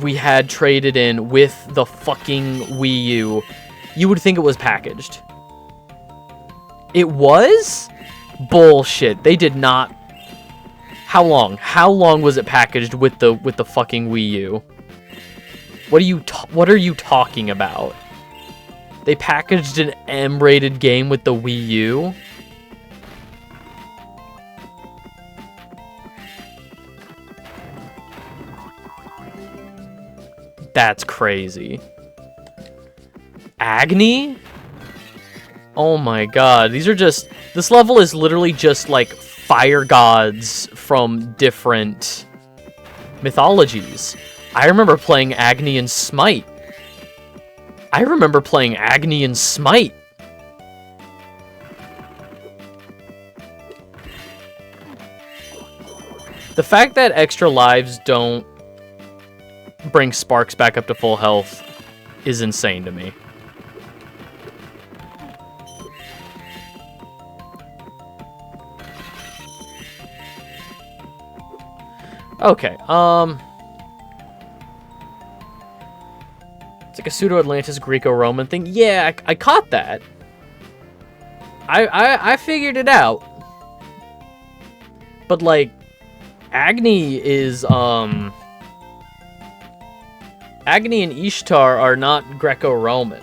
[SPEAKER 1] we had traded in with the fucking Wii U, you would think it was packaged. It was? Bullshit. They did not... How long? How long was it packaged with the fucking Wii U? What are you talking about? They packaged an M-rated game with the Wii U? That's crazy. Agni? Oh my god, these are just... This level is literally just, like, fire gods from different mythologies. I remember playing Agni and Smite. The fact that extra lives don't bring Sparks back up to full health is insane to me. Okay, it's like a pseudo-Atlantis Greco-Roman thing. Yeah, I caught that. I figured it out. But, like, Agni is, Agni and Ishtar are not Greco-Roman.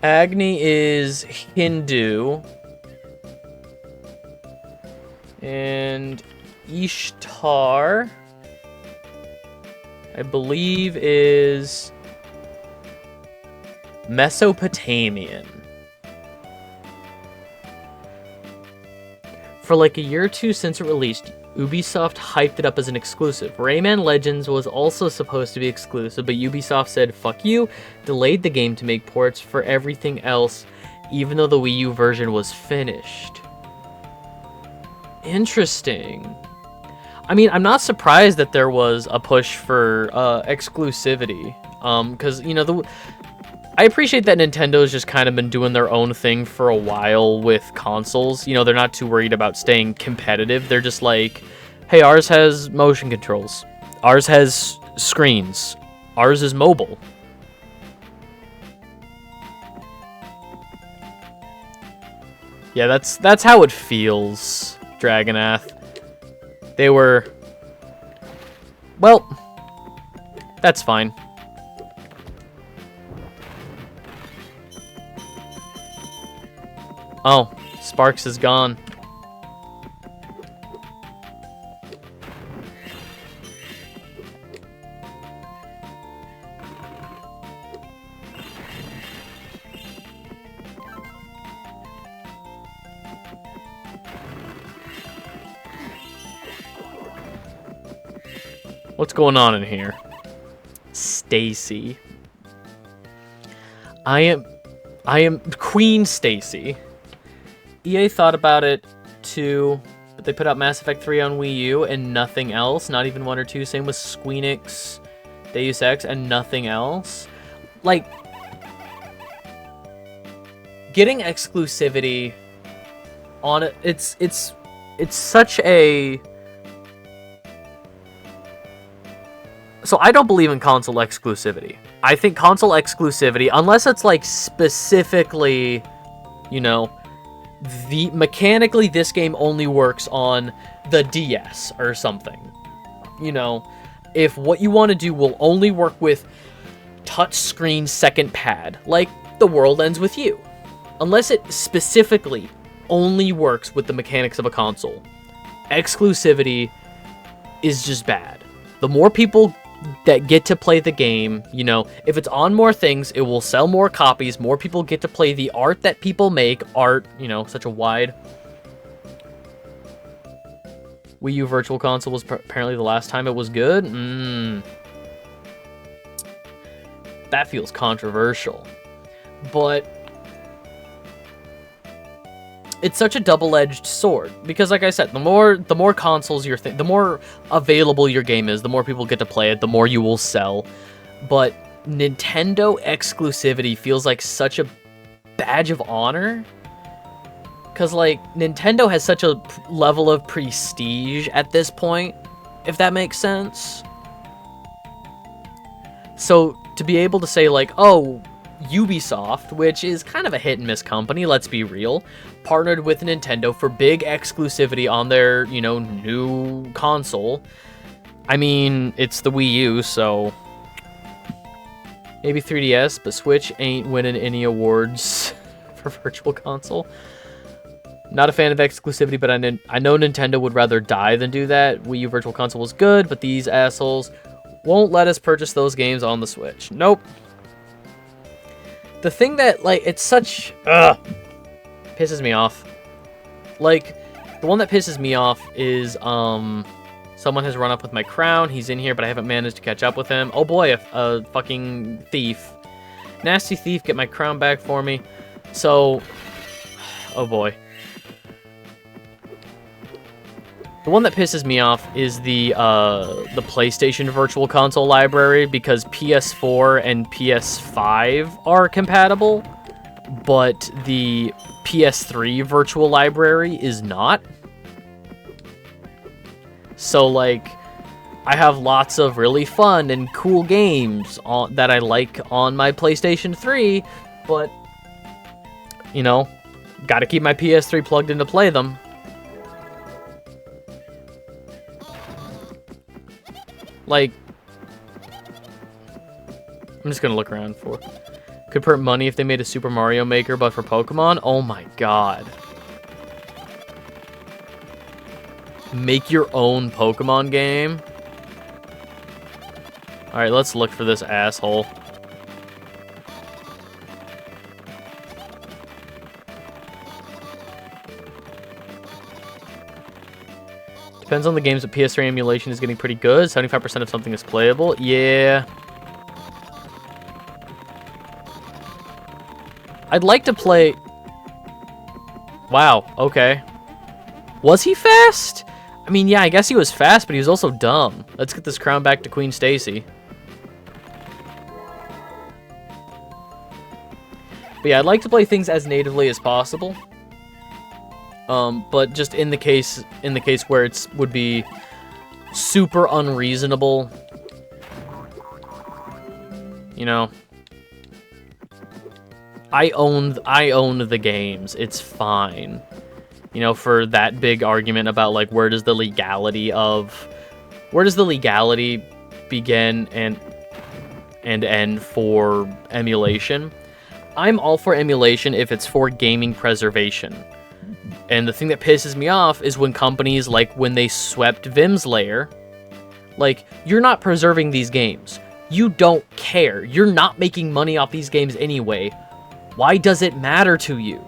[SPEAKER 1] Agni is Hindu. And Ishtar I believe is Mesopotamian. For like a year or two since it released, Ubisoft hyped it up as an exclusive. Rayman Legends was also supposed to be exclusive, but Ubisoft said, fuck you, delayed the game to make ports for everything else, even though the Wii U version was finished. Interesting. I mean, I'm not surprised that there was a push for exclusivity, because, you know, I appreciate that Nintendo's just kind of been doing their own thing for a while with consoles. You know, they're not too worried about staying competitive. They're just like, hey, ours has motion controls. Ours has screens. Ours is mobile. Yeah, that's how it feels, Dragonath. They were... Well, that's fine. Oh, Sparks is gone. What's going on in here? Stacy. I am Queen Stacy. EA thought about it too, but they put out Mass Effect 3 on Wii U and nothing else. Not even 1 or 2. Same with Squeenix, Deus Ex, and nothing else. Like, getting exclusivity on it, it's such a... So I don't believe in console exclusivity. I think console exclusivity, unless it's like specifically, you know, mechanically this game only works on the DS or something. You know, if what you want to do will only work with touchscreen second pad, like The World Ends With You. Unless it specifically only works with the mechanics of a console, exclusivity is just bad. The more people that get to play the game, you know, if it's on more things, it will sell more copies, more people get to play the art that people make, you know, such a wide... Wii U Virtual Console was apparently the last time it was good? That feels controversial. But it's such a double-edged sword, because like I said, the more consoles the more available your game is, the more people get to play it, the more you will sell. But Nintendo exclusivity feels like such a badge of honor, because like Nintendo has such a level of prestige at this point, if that makes sense. So to be able to say like, oh, Ubisoft, which is kind of a hit and miss company, let's be real, partnered with Nintendo for big exclusivity on their, you know, new console. I mean, it's the Wii U, so maybe 3DS, but Switch ain't winning any awards for Virtual Console. Not a fan of exclusivity, but I know Nintendo would rather die than do that. Wii U Virtual Console was good, but these assholes won't let us purchase those games on the Switch. Nope. The thing that, like, it's such... pisses me off. Like, the one that pisses me off is, someone has run up with my crown. He's in here, but I haven't managed to catch up with him. Oh boy, a fucking thief. Nasty thief, get my crown back for me. So... oh boy. The one that pisses me off is the PlayStation Virtual Console library, because PS4 and PS5 are compatible, but the PS3 virtual library is not. So, like, I have lots of really fun and cool games that I like on my PlayStation 3, but, you know, gotta keep my PS3 plugged in to play them. Like, I'm just gonna look around for... Could put money if they made a Super Mario Maker, but for Pokemon? Oh my god. Make your own Pokemon game? Alright, let's look for this asshole. Depends on the games, but PS3 emulation is getting pretty good. 75% of something is playable. Yeah. I'd like to play... Wow, okay. Was he fast? I mean, yeah, I guess he was fast, but he was also dumb. Let's get this crown back to Queen Stacy. But yeah, I'd like to play things as natively as possible. But just in the case where it would be super unreasonable, you know, I own the games. It's fine, you know, for that big argument about like where does the legality begin and end for emulation. I'm all for emulation if it's for gaming preservation. And the thing that pisses me off is when companies, like when they swept Vim's Lair, like, you're not preserving these games. You don't care. You're not making money off these games anyway. Why does it matter to you?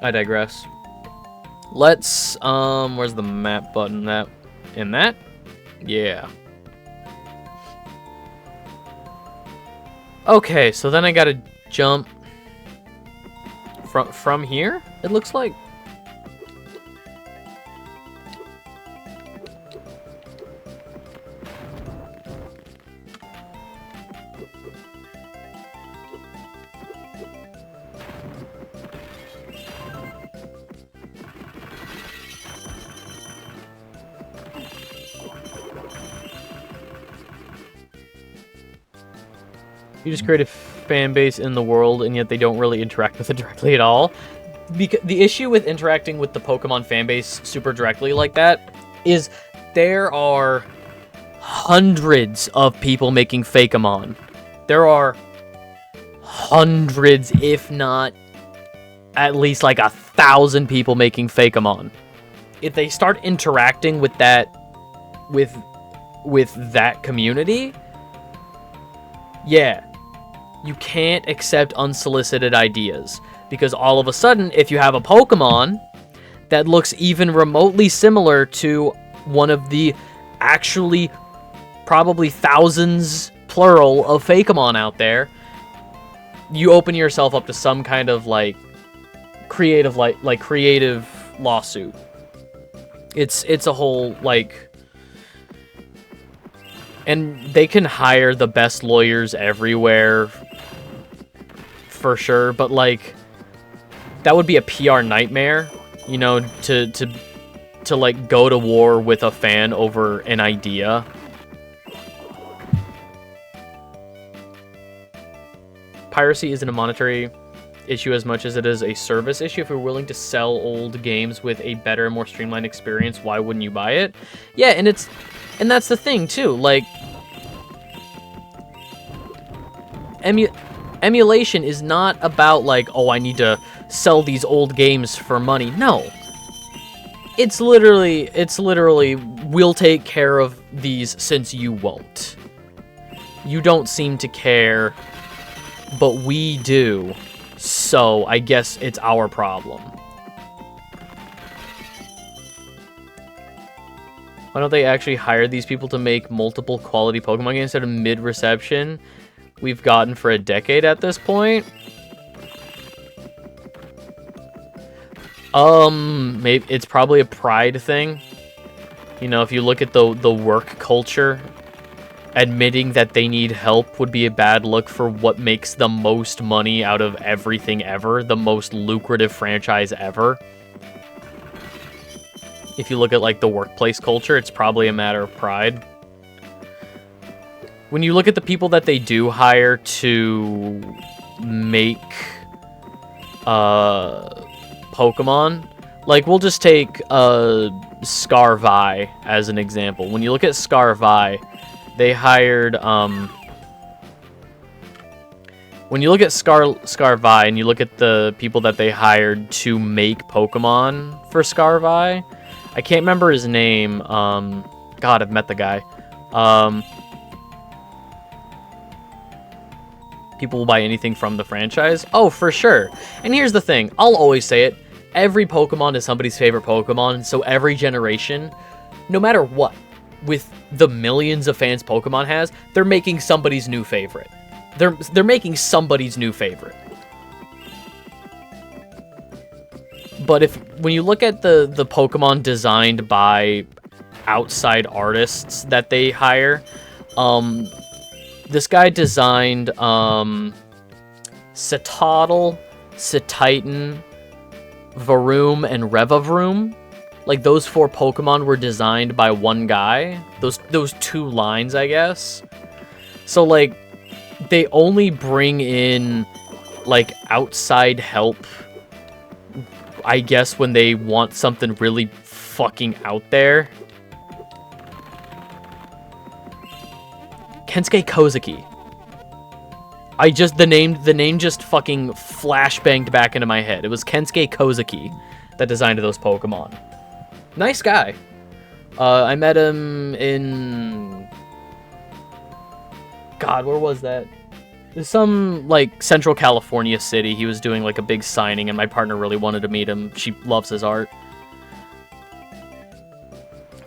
[SPEAKER 1] I digress. Let's, where's the map button? That, in that? Yeah. Okay, so then I gotta jump from here, it looks like. You just create a fan base in the world, and yet they don't really interact with it directly at all. Because the issue with interacting with the Pokemon fan base super directly like that is there are hundreds of people making Fakeamon. There are hundreds, if not at least like 1,000 people making Fakeamon. If they start interacting with that, with that community, yeah, you can't accept unsolicited ideas. Because all of a sudden, if you have a Pokemon that looks even remotely similar to one of the actually probably thousands, plural, of Fakeamon out there, you open yourself up to some kind of like creative lawsuit. It's a whole like, and they can hire the best lawyers everywhere for sure, but like that would be a PR nightmare, you know, to like go to war with a fan over an idea. Piracy isn't a monetary issue as much as it is a service issue. If you're willing to sell old games with a better, more streamlined experience, why wouldn't you buy it? Yeah, and that's the thing too. Like, emulation is not about like, oh, I need to sell these old games for money. No. It's literally, we'll take care of these since you won't. You don't seem to care, but we do. So I guess it's our problem. Why don't they actually hire these people to make multiple quality Pokemon games instead of mid-reception we've gotten for a decade at this point? Maybe it's probably a pride thing. You know, if you look at the work culture, admitting that they need help would be a bad look for what makes the most money out of everything ever, the most lucrative franchise ever. If you look at like the workplace culture, it's probably a matter of pride. When you look at the people that they do hire to make Pokemon, like we'll just take Scarvi as an example. When you look at Scarvi, they hired when you look at Scarvi and you look at the people that they hired to make Pokemon for Scarvi, I can't remember his name. God, I've met the guy. People will buy anything from the franchise. Oh, for sure. And here's the thing. I'll always say it. Every Pokemon is somebody's favorite Pokemon, so every generation, no matter what, with the millions of fans Pokemon has, they're making somebody's new favorite. They're making somebody's new favorite. But when you look at the Pokemon designed by outside artists that they hire, this guy designed Citadel, Cititan, Varoom, and Revavroom. Like, those 4 Pokemon were designed by one guy. Those 2 lines, I guess. So, like, they only bring in, like, outside help, I guess, when they want something really fucking out there. Kensuke Kozuki. The name just fucking flashbanged back into my head. It was Kensuke Kozuki that designed those Pokemon. Nice guy. I met him in... God, where was that? There's some, like, Central California city. He was doing, like, a big signing, and my partner really wanted to meet him. She loves his art.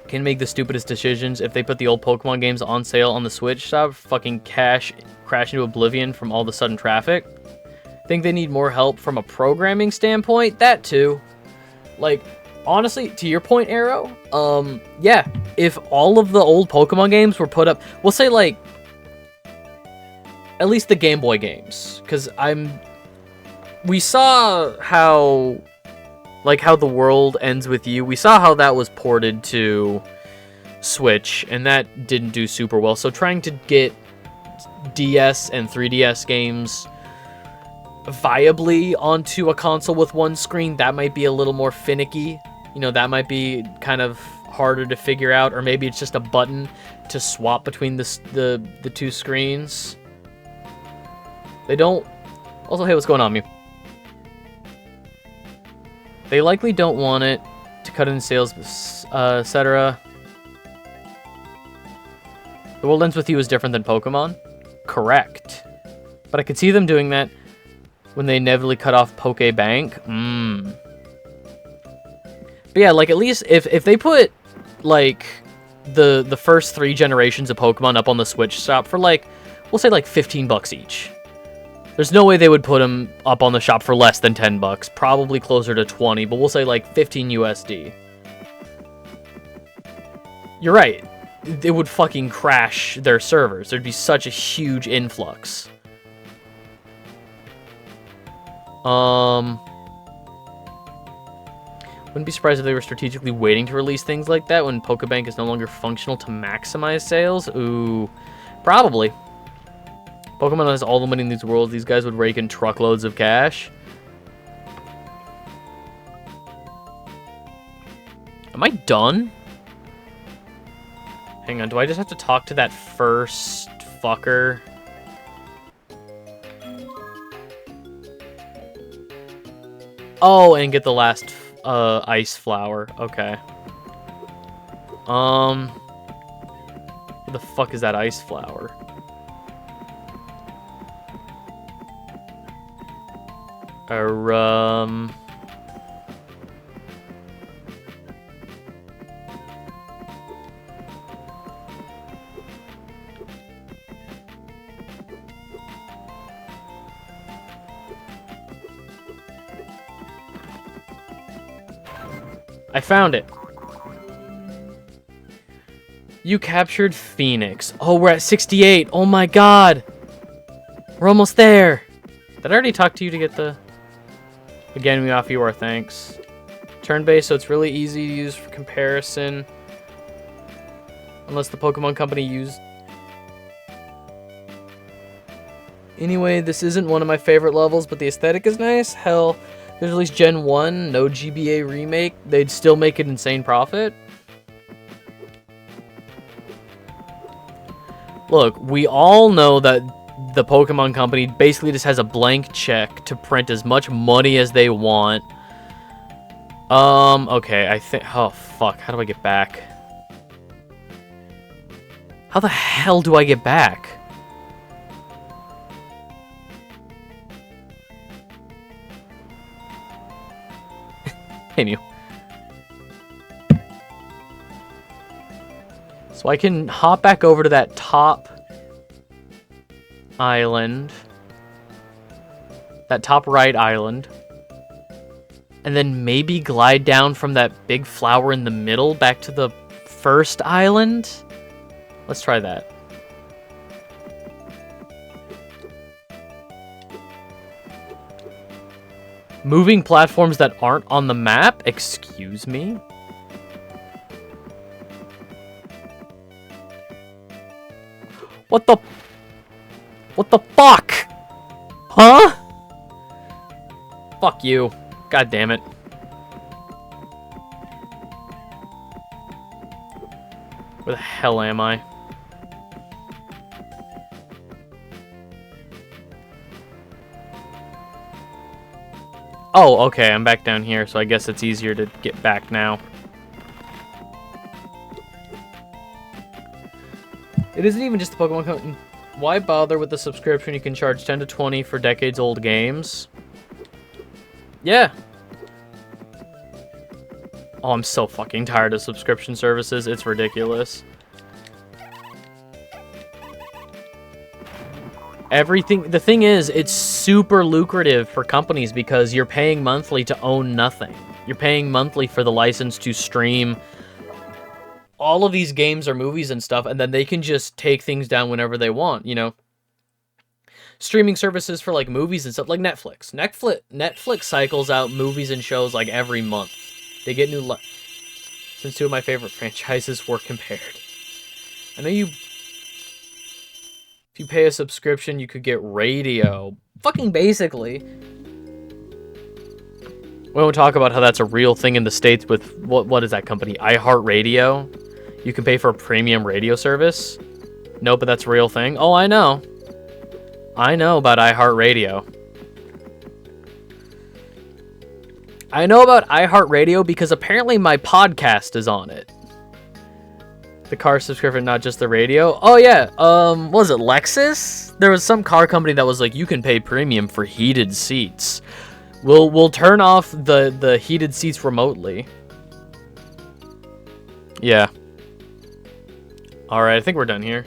[SPEAKER 1] Can make the stupidest decisions. If they put the old Pokemon games on sale on the Switch shop, fucking crash into oblivion from all the sudden traffic. Think they need more help from a programming standpoint? That too. Like, honestly, to your point, Arrow, yeah, if all of the old Pokemon games were put up, we'll say, like, at least the Game Boy games, because we saw how The World Ends With You, we saw how that was ported to Switch, and that didn't do super well. So trying to get DS and 3DS games viably onto a console with one screen, that might be a little more finicky. You know, that might be kind of harder to figure out, or maybe it's just a button to swap between the 2 screens. They don't... Also, hey, what's going on, Mew? They likely don't want it to cut in sales, etc. The World Ends With You is different than Pokemon? Correct. But I could see them doing that when they inevitably cut off Pokebank. But yeah, like, at least if they put, like, the first 3 generations of Pokemon up on the Switch shop for, like, we'll say, like, $15 each. There's no way they would put them up on the shop for less than $10. Probably closer to 20, but we'll say, like, 15 USD. You're right. It would fucking crash their servers. There'd be such a huge influx. Wouldn't be surprised if they were strategically waiting to release things like that when Pokebank is no longer functional to maximize sales. Ooh, probably. Pokemon has all the money in these worlds. These guys would rake in truckloads of cash. Am I done? Hang on, do I just have to talk to that first fucker? Oh, and get the last ice flower. Okay. Where the fuck is that ice flower? I found it. You captured Phoenix. Oh, we're at 68. Oh my god. We're almost there. Did I already talk to you to get the... Again, we offer you our thanks. Turn-based, so it's really easy to use for comparison. Unless the Pokemon Company used... Anyway, this isn't one of my favorite levels, but the aesthetic is nice. Hell, there's at least Gen 1, no GBA remake. They'd still make an insane profit. Look, we all know that the Pokemon Company basically just has a blank check to print as much money as they want. Okay, I think... Oh, fuck. How do I get back? How the hell do I get back? Continue. So I can hop back over to that top island. That top right island. And then maybe glide down from that big flower in the middle back to the first island? Let's try that. Moving platforms that aren't on the map? Excuse me? What the fuck? Huh? Fuck you. God damn it. Where the hell am I? Oh, okay, I'm back down here, so I guess it's easier to get back now. It isn't even just the Pokemon Company. Why bother with the subscription? You can charge 10 to 20 for decades-old games. Yeah. Oh, I'm so fucking tired of subscription services. It's ridiculous. Everything. The thing is, it's super lucrative for companies because you're paying monthly to own nothing. You're paying monthly for the license to stream all of these games or movies and stuff, and then they can just take things down whenever they want, you know? Streaming services for, like, movies and stuff, like Netflix. Netflix cycles out movies and shows, like, every month. They get new... Since two of my favorite franchises were compared. I know you... If you pay a subscription, you could get radio. Fucking basically. We won't talk about how that's a real thing in the States with... What is that company? iHeartRadio? You can pay for a premium radio service? No, but that's a real thing. Oh, I know. I know about iHeartRadio. I know about iHeartRadio because apparently my podcast is on it. The car subscription, not just the radio. Oh, yeah. What was it, Lexus? There was some car company that was like, you can pay premium for heated seats. We'll turn off the heated seats remotely. Yeah. Alright, I think we're done here.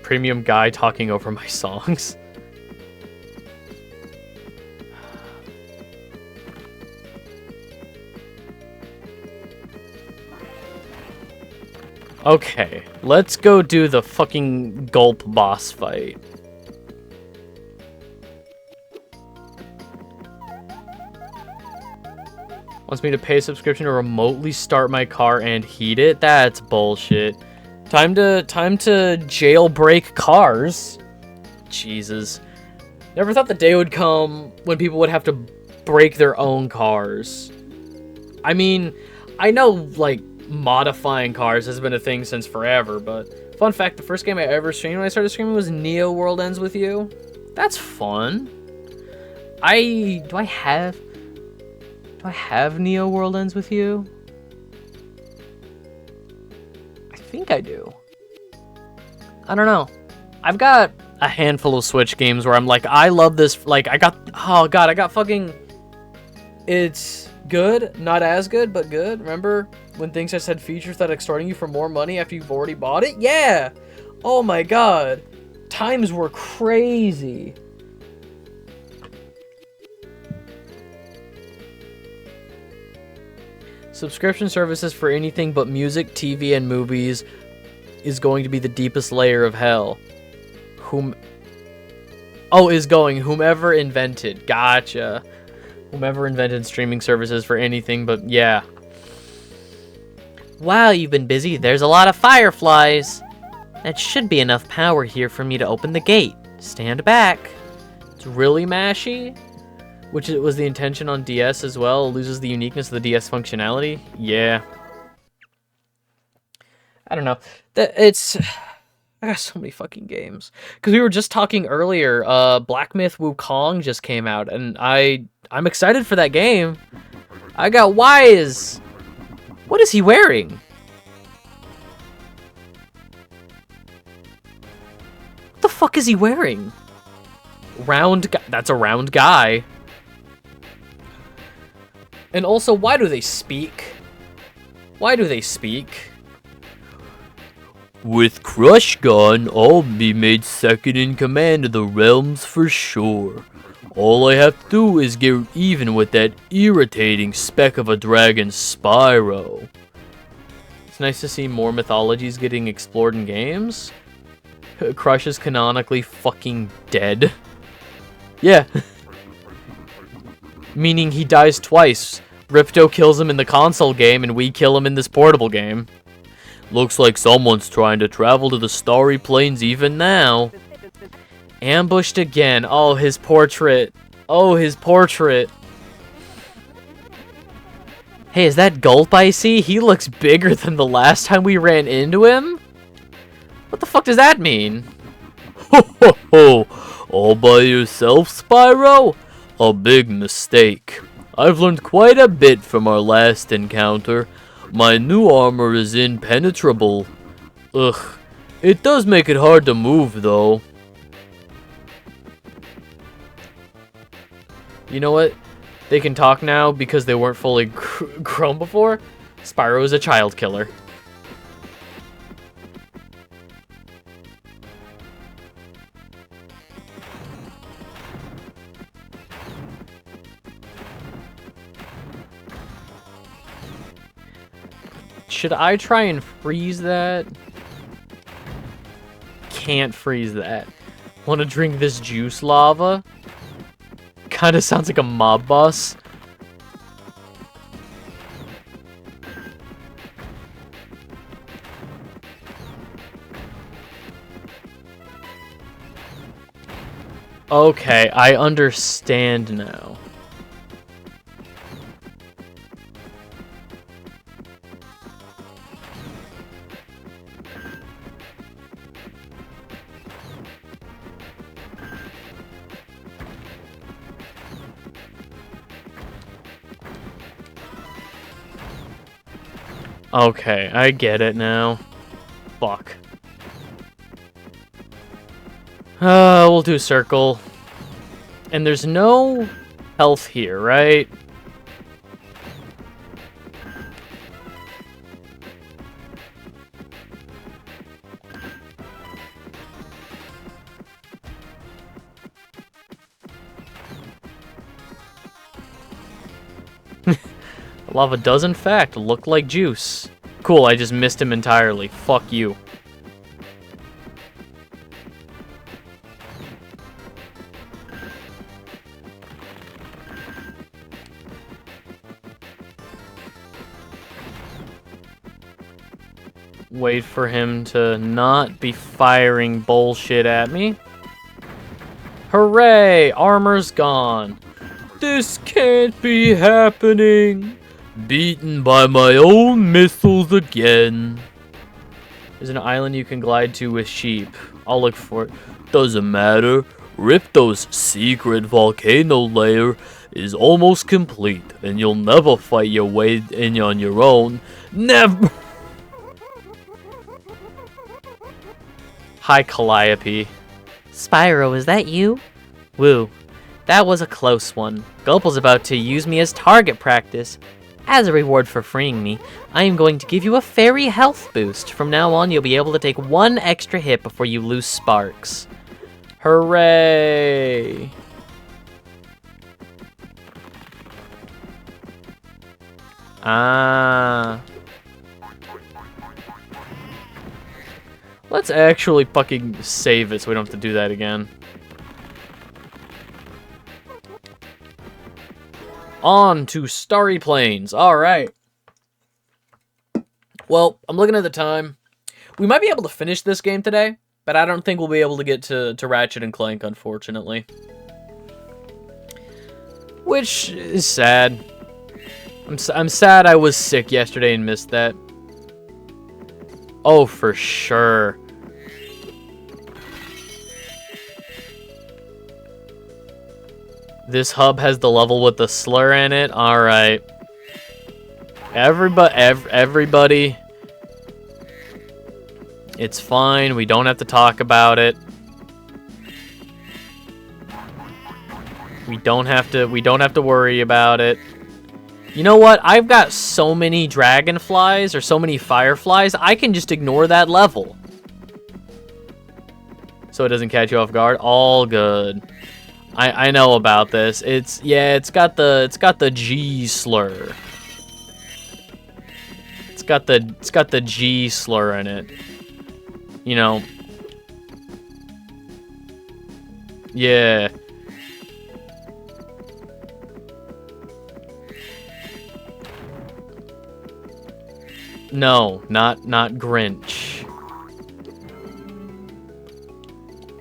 [SPEAKER 1] Premium guy talking over my songs. Okay, let's go do the fucking gulp boss fight. Wants me to pay a subscription to remotely start my car and heat it? That's bullshit. Time to jailbreak cars. Jesus. Never thought the day would come when people would have to break their own cars. I mean, I know, like, modifying cars has been a thing since forever, but fun fact, the first game I ever streamed when I started streaming was Neo World Ends With You. That's fun. Do I have Neo World Ends With You? I think I do. I don't know. I've got a handful of Switch games where I'm like, I love this. Like, I got fucking... It's good, not as good, but good. Remember when things just had features that extorting you for more money after you've already bought it? Yeah! Oh my god. Times were crazy. Subscription services for anything but music, TV, and movies is going to be the deepest layer of hell. Whomever invented. Gotcha. Whomever invented streaming services for anything but, yeah.
[SPEAKER 2] Wow, you've been busy. There's a lot of fireflies. That should be enough power here for me to open the gate. Stand back.
[SPEAKER 1] It's really mashy? Which was the intention on DS as well. Loses the uniqueness of the DS functionality. Yeah. I don't know. It's I got so many fucking games. Because we were just talking earlier, Black Myth Wukong just came out, and I'm excited for that game. I got Wise. What is he wearing? What the fuck is he wearing? Round guy. That's a round guy. And also, why do they speak? Why do they speak? With Crush gone, I'll be made second in command of the realms for sure. All I have to do is get even with that irritating speck of a dragon, Spyro. It's nice to see more mythologies getting explored in games. Crush is canonically fucking dead. Yeah. Meaning he dies twice. Ripto kills him in the console game, and we kill him in this portable game. Looks like someone's trying to travel to the Starry Plains even now. Ambushed again. Oh, his portrait. Oh, his portrait. Hey, is that Gulp I see? He looks bigger than the last time we ran into him? What the fuck does that mean? Ho ho ho! All by yourself, Spyro? A big mistake. I've learned quite a bit from our last encounter. My new armor is impenetrable. Ugh. It does make it hard to move, though. You know what? They can talk now because they weren't fully grown before. Spyro is a child killer. Should I try and freeze that? Can't freeze that. Want to drink this juice lava? Kinda sounds like a mob boss. Okay, I understand now. Okay, I get it now. Fuck. We'll do circle. And there's no health here, right? Lava does in fact look like juice. Cool, I just missed him entirely. Fuck you. Wait for him to not be firing bullshit at me. Hooray! Armor's gone. This can't be happening. Beaten by my own missiles again. There's an island you can glide to with sheep. I'll look for it. Doesn't matter. Ripto's secret volcano lair is almost complete, and you'll never fight your way in on your own. Never! Hi, Calliope.
[SPEAKER 2] Spyro, is that you? Woo. That was a close one. Gulple's about to use me as target practice. As a reward for freeing me, I am going to give you a fairy health boost. From now on, you'll be able to take one extra hit before you lose sparks.
[SPEAKER 1] Hooray! Ah. Let's actually fucking save it so we don't have to do that again. On to Starry Plains. Alright. Well, I'm looking at the time. We might be able to finish this game today, but I don't think we'll be able to get to Ratchet and Clank, unfortunately. Which is sad. I'm sad I was sick yesterday and missed that. Oh, for sure. This hub has the level with the slur in it. All right. Everybody. It's fine. We don't have to talk about it. We don't have to worry about it. You know what? I've got so many dragonflies or so many fireflies, I can just ignore that level. So it doesn't catch you off guard. All good. I know about this. It's got the G slur. It's got the G slur in it. You know. Yeah. No, not Grinch.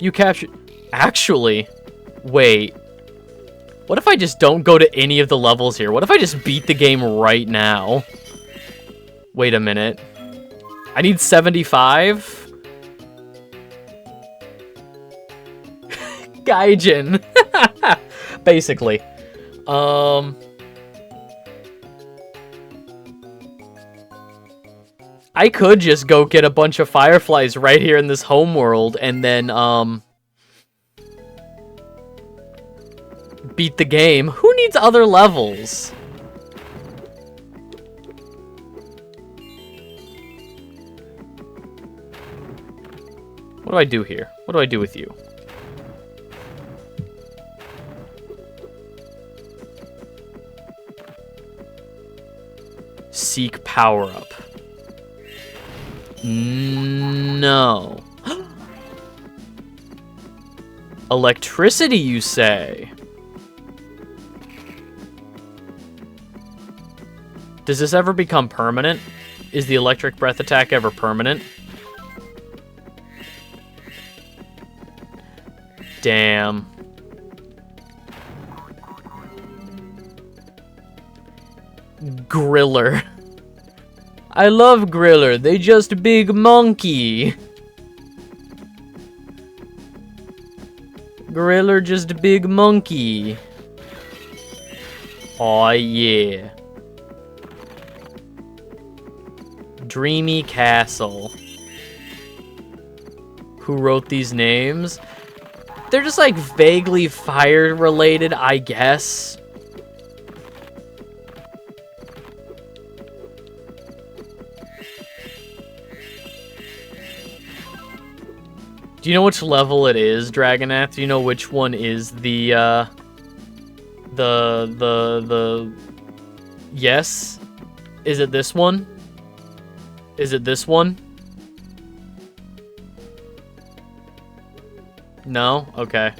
[SPEAKER 1] You captured... Actually, wait. What if I just don't go to any of the levels here? What if I just beat the game right now? Wait a minute. I need 75? Gaijin. Basically. I could just go get a bunch of fireflies right here in this homeworld and then, beat the game. Who needs other levels? What do I do here? What do I do with you? Seek power-up. No. Electricity, you say? Does this ever become permanent? Is the electric breath attack ever permanent? Damn. Griller. I love Griller. They just big monkey. Griller just big monkey. Aw, yeah. Dreamy Castle. Who wrote these names? They're just like vaguely fire related, I guess. Do you know which level it is, Dragonath? Do you know which one is the yes? Is it this one? Is it this one? No? Okay.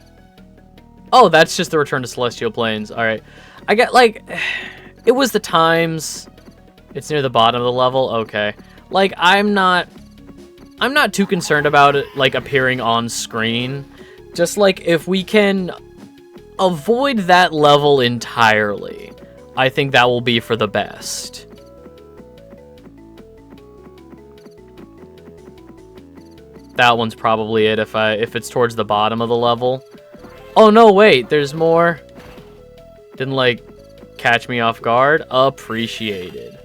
[SPEAKER 1] Oh, that's just the Return to Celestial Plains. Alright. I got, like... It was the times... It's near the bottom of the level? Okay. Like, I'm not too concerned about it, like, appearing on screen. Just, like, if we can avoid that level entirely, I think that will be for the best. That one's probably it if it's towards the bottom of the level. Oh, no, wait, there's more. Didn't, like, catch me off guard. Appreciated.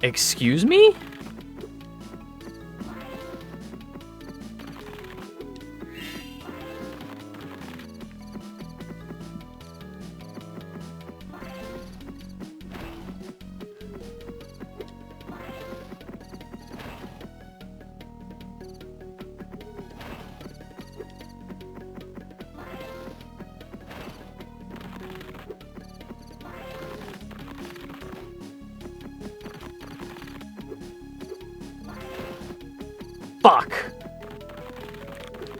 [SPEAKER 1] Excuse me? Fuck!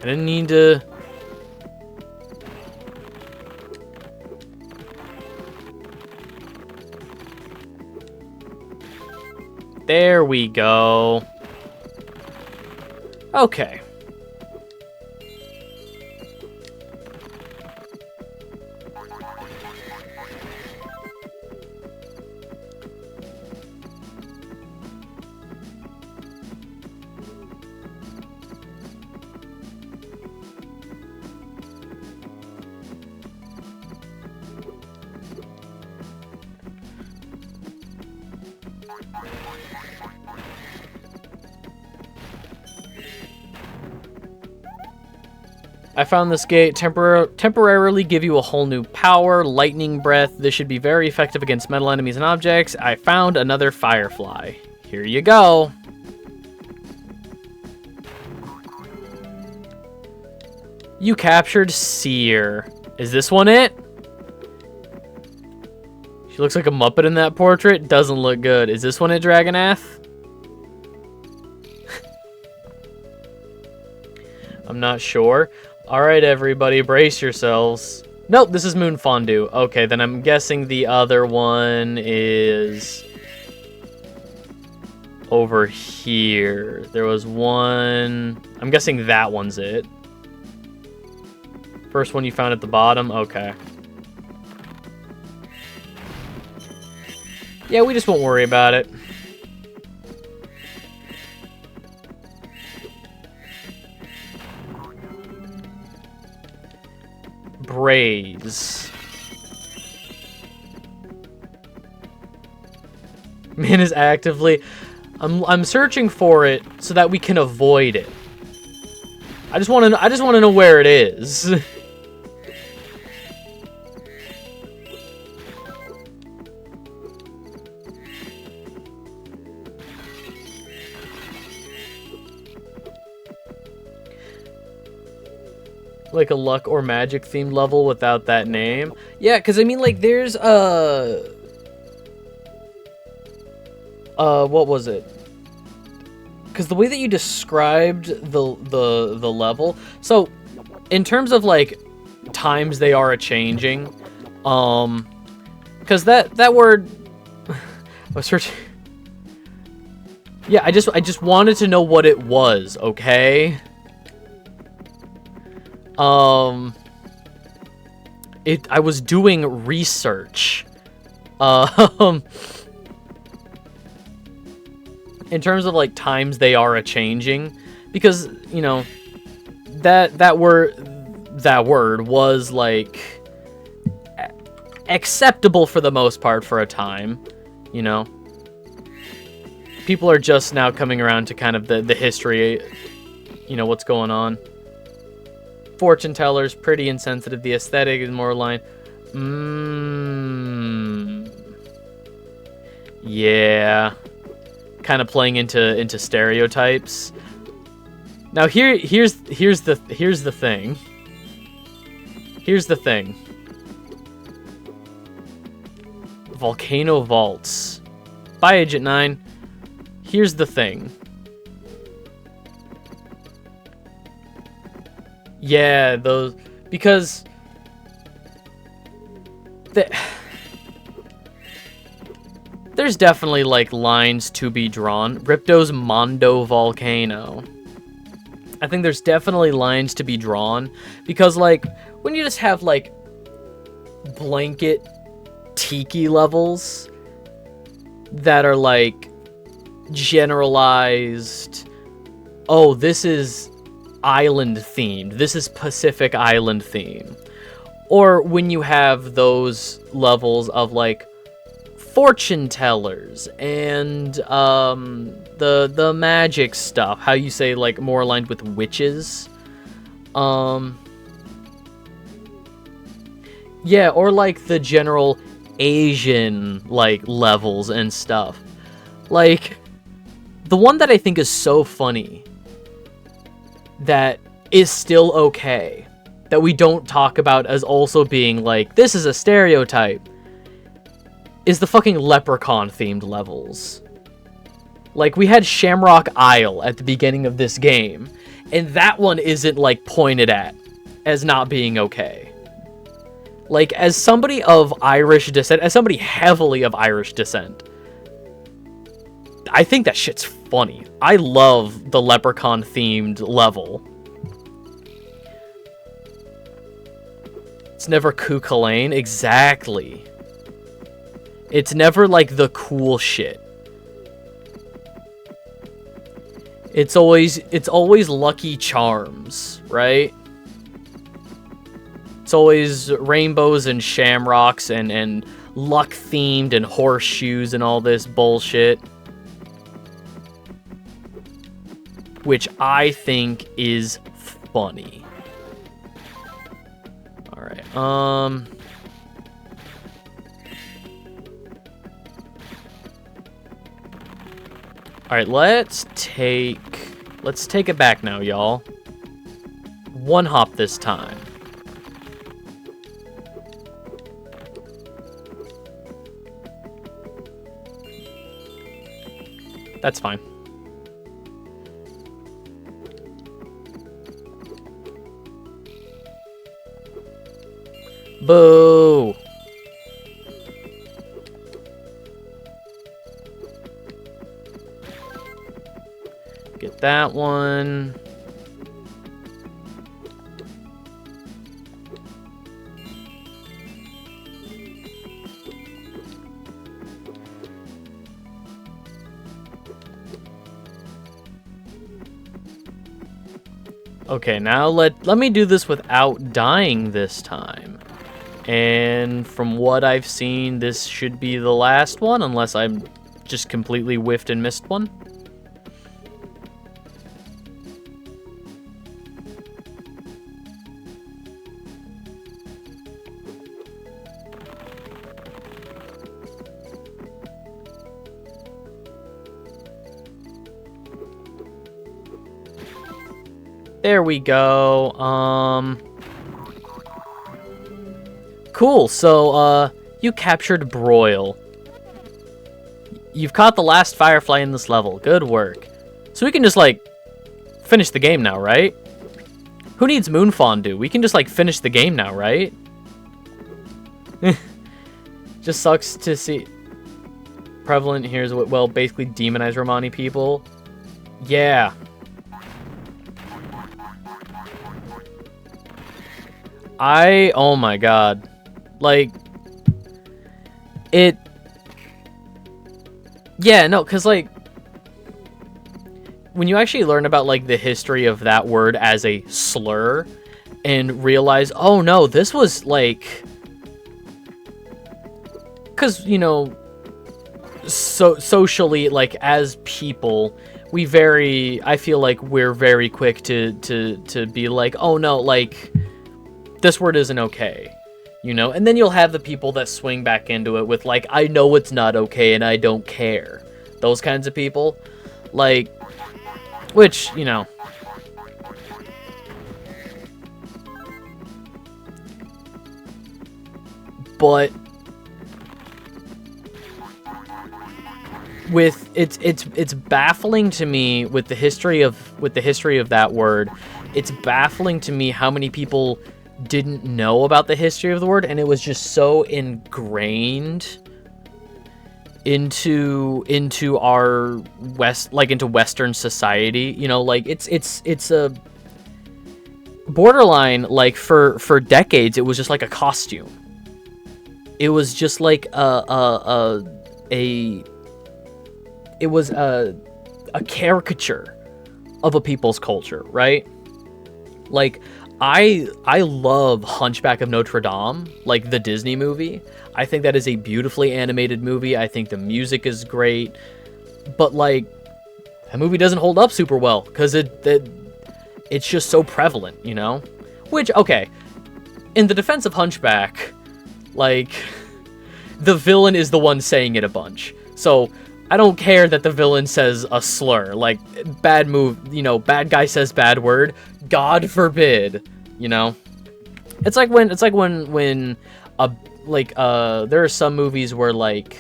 [SPEAKER 1] I didn't need to... There we go. Okay. I found this gate temporarily give you a whole new power, lightning breath. This should be very effective against metal enemies and objects. I found another firefly. Here you go. You captured Seer. Is this one it? She looks like a Muppet in that portrait. Doesn't look good. Is this one it, Dragonath? I'm not sure. Alright, everybody, brace yourselves. Nope, this is Moon Fondue. Okay, then I'm guessing the other one is over here. There was one... I'm guessing that one's it. First one you found at the bottom? Okay. Yeah, we just won't worry about it. Braze. Man is actively... I'm searching for it so that we can avoid it. I just want to know where it is. Like a luck or magic themed level without that name. Yeah, because I mean, like, there's what was it? Because the way that you described the level, so in terms of like times they are a changing, because that word I was searching. Yeah, I just wanted to know what it was, okay? I was doing research. In terms of like times they are a changing, because you know that word was like acceptable for the most part for a time, you know. People are just now coming around to kind of the history, you know, what's going on. Fortune tellers, pretty insensitive. The aesthetic is more aligned. Yeah. Kind of playing into stereotypes. Now here's the thing. Here's the thing. Volcano Vaults. Bye, Agent 9. Here's the thing. Yeah, those... Because... There's definitely, like, lines to be drawn. Ripto's Mondo Volcano. I think there's definitely lines to be drawn. Because, like, when you just have, like, blanket tiki levels that are, like, generalized... Oh, this is... island themed. This is Pacific Island theme. Or when you have those levels of like fortune tellers and the magic stuff, how you say like more aligned with witches. Yeah, or like the general Asian like levels and stuff. Like the one that I think is so funny that is still okay, that we don't talk about as also being like, this is a stereotype, is the fucking leprechaun themed levels. Like, we had Shamrock Isle at the beginning of this game, and that one isn't like pointed at as not being okay. Like, as somebody of Irish descent, as somebody heavily of Irish descent, I think that shit's funny. I love the leprechaun themed level. It's never Ku Lane. Exactly. It's never like the cool shit. It's always Lucky Charms, right? It's always rainbows and shamrocks and luck themed and horseshoes and all this bullshit. Which I think is funny. Alright, Alright, let's take it back now, y'all. One hop this time. That's fine. Boo! Get that one. Okay, now let me do this without dying this time. And from what I've seen, this should be the last one, unless I'm just completely whiffed and missed one. There we go. Cool, so, you captured Broil. You've caught the last Firefly in this level. Good work. So we can just, like, finish the game now, right? Who needs Moon Fondue? We can just, like, finish the game now, right? Just sucks to see. Prevalent here is what, well, basically demonize Romani people. Yeah. Oh my god. Like, yeah, no, because, like, when you actually learn about, like, the history of that word as a slur and realize, oh no, this was, like, because, you know, socially, like, as people, I feel like we're very quick to be like, oh no, like, this word isn't okay, you know? And then you'll have the people that swing back into it with, like, I know it's not okay and I don't care. Those kinds of people. Like, which, you know. But with it's baffling to me with the history of that word. It's baffling to me how many people didn't know about the history of the word, and it was just so ingrained into our into Western society, you know, like it's a borderline, like for decades it was just like a costume. It was just like a caricature of a people's culture, right? Like, I love Hunchback of Notre Dame, like the Disney movie. I think that is a beautifully animated movie. I think the music is great. But, like, that movie doesn't hold up super well because it's just so prevalent, you know? Which, okay, in the defense of Hunchback, like, the villain is the one saying it a bunch. So, I don't care that the villain says a slur, like, bad move, you know, bad guy says bad word, God forbid, you know? It's like when there are some movies where, like,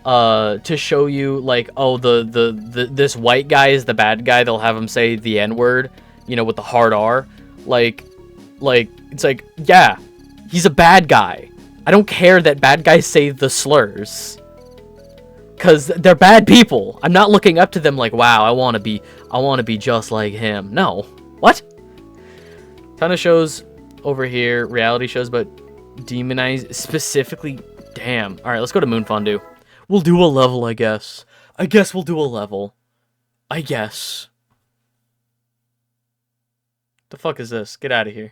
[SPEAKER 1] to show you, like, oh, this white guy is the bad guy, they'll have him say the N-word, you know, with the hard R, like, it's like, yeah, he's a bad guy. I don't care that bad guys say the slurs. Because they're bad people. I'm not looking up to them like, wow, I want to be just like him. No. What? Ton of shows over here, reality shows, but demonize specifically. Damn. All right, let's go to Moon Fondue. We'll do a level, I guess. I guess we'll do a level. I guess. The fuck is this? Get out of here.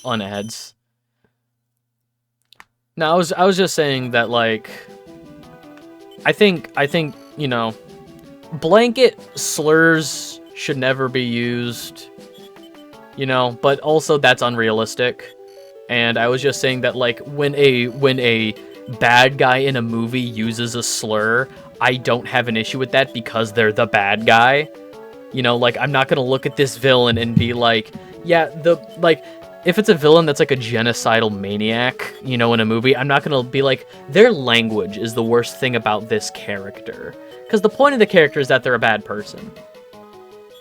[SPEAKER 1] On ads. No, I was just saying that, like, I think, you know, blanket slurs should never be used, you know, but also that's unrealistic. And I was just saying that, like, when a bad guy in a movie uses a slur, I don't have an issue with that because they're the bad guy. You know, like, I'm not gonna look at this villain and be like, yeah, if it's a villain that's like a genocidal maniac, you know, in a movie, I'm not gonna be like, their language is the worst thing about this character. Because the point of the character is that they're a bad person.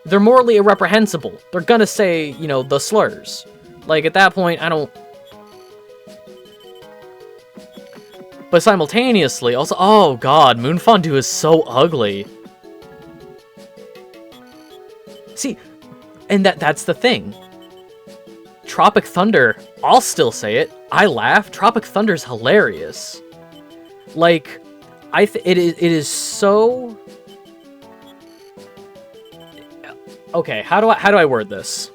[SPEAKER 1] They're morally irreprehensible. They're gonna say, you know, the slurs. Like, at that point, I don't... But simultaneously, also... Oh, God, Moon Fondue is so ugly. See, and that's the thing. Tropic Thunder, I'll still say it. I laugh. Tropic Thunder's hilarious. Like, it is so... Okay, how do I word this?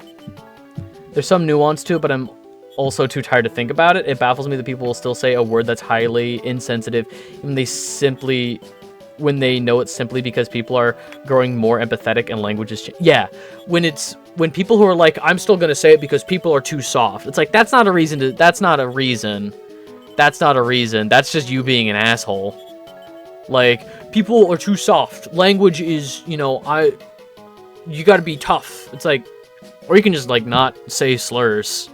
[SPEAKER 1] There's some nuance to it, but I'm also too tired to think about it. It baffles me that people will still say a word that's highly insensitive when they know it's simply because people are growing more empathetic and languages change. Yeah, when people who are like, I'm still gonna say it because people are too soft. It's like, that's not a reason. That's not a reason. That's just you being an asshole. Like, people are too soft. Language is, you know, you gotta be tough. It's like, or you can just, like, not say slurs,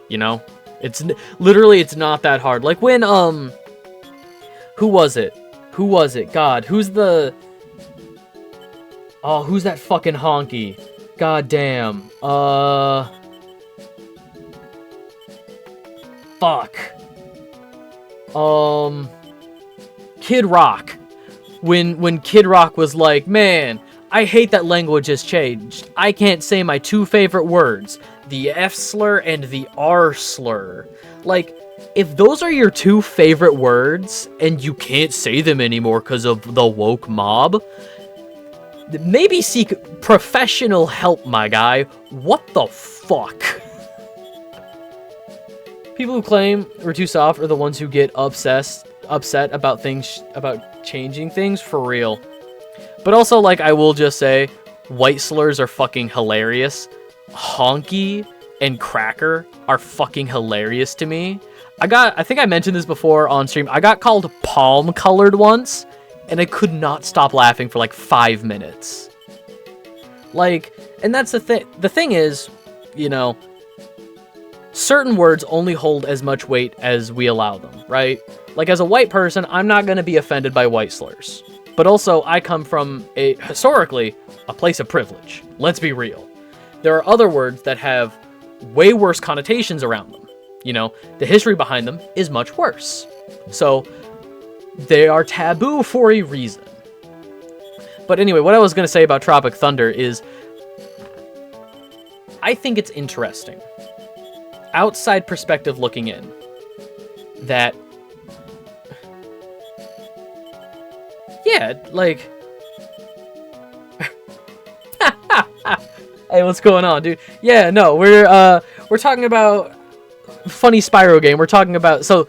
[SPEAKER 1] you know? It's not that hard. Like, when, who was it? God, who's that fucking honky? God damn. Fuck. Kid Rock. When Kid Rock was like, man, I hate that language has changed. I can't say my two favorite words, the F slur and the R slur. Like, if those are your two favorite words and you can't say them anymore because of the woke mob, maybe seek professional help, my guy. What the fuck? People who claim we're too soft are the ones who get upset about changing things, for real. But also, like, I will just say, white slurs are fucking hilarious. Honky and cracker are fucking hilarious to me. I think I mentioned this before on stream. I got called palm colored once, and I could not stop laughing for like 5 minutes. Like, and that's the thing. The thing is, you know, certain words only hold as much weight as we allow them, right? Like, as a white person, I'm not going to be offended by white slurs. But also, I come from historically, a place of privilege. Let's be real. There are other words that have way worse connotations around them. You know, the history behind them is much worse. So, they are taboo for a reason. But anyway, what I was going to say about Tropic Thunder is, I think it's interesting, outside perspective looking in, that, yeah, like, hey, what's going on, dude? Yeah, no, we're talking about funny Spyro game. We're talking about, so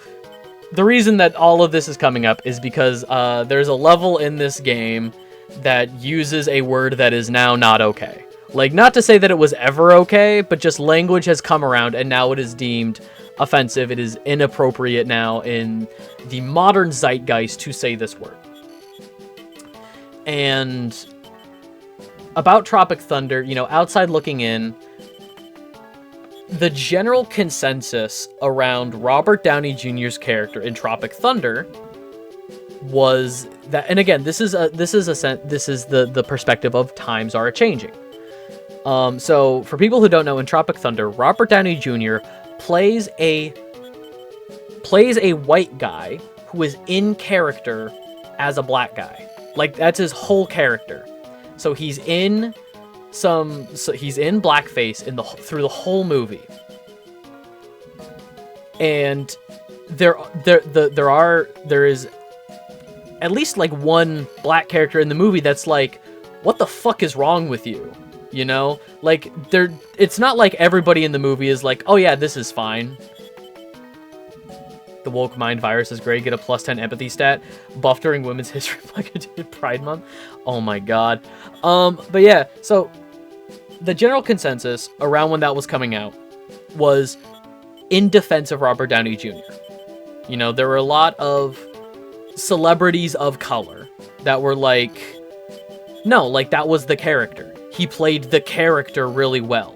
[SPEAKER 1] the reason that all of this is coming up is because there's a level in this game that uses a word that is now not okay. Like, not to say that it was ever okay, but just language has come around and now it is deemed offensive. It is inappropriate now in the modern zeitgeist to say this word. And about Tropic Thunder, you know, outside looking in, the general consensus around Robert Downey Jr.'s character in Tropic Thunder was that, and again, this is the perspective of times are changing. So for people who don't know, in Tropic Thunder, Robert Downey Jr. plays a white guy who is in character as a black guy. Like, that's his whole character. So he's in blackface through the whole movie. And there is at least like one black character in the movie that's like, what the fuck is wrong with you? You know? Like, it's not like everybody in the movie is like, oh yeah, this is fine. The woke mind virus is great. Get a +10 empathy stat. Buff during Women's History Pride Month. Oh my god. But yeah, so the general consensus around when that was coming out was in defense of Robert Downey Jr. You know, there were a lot of celebrities of color that were like, no, like that was the character. He played the character really well.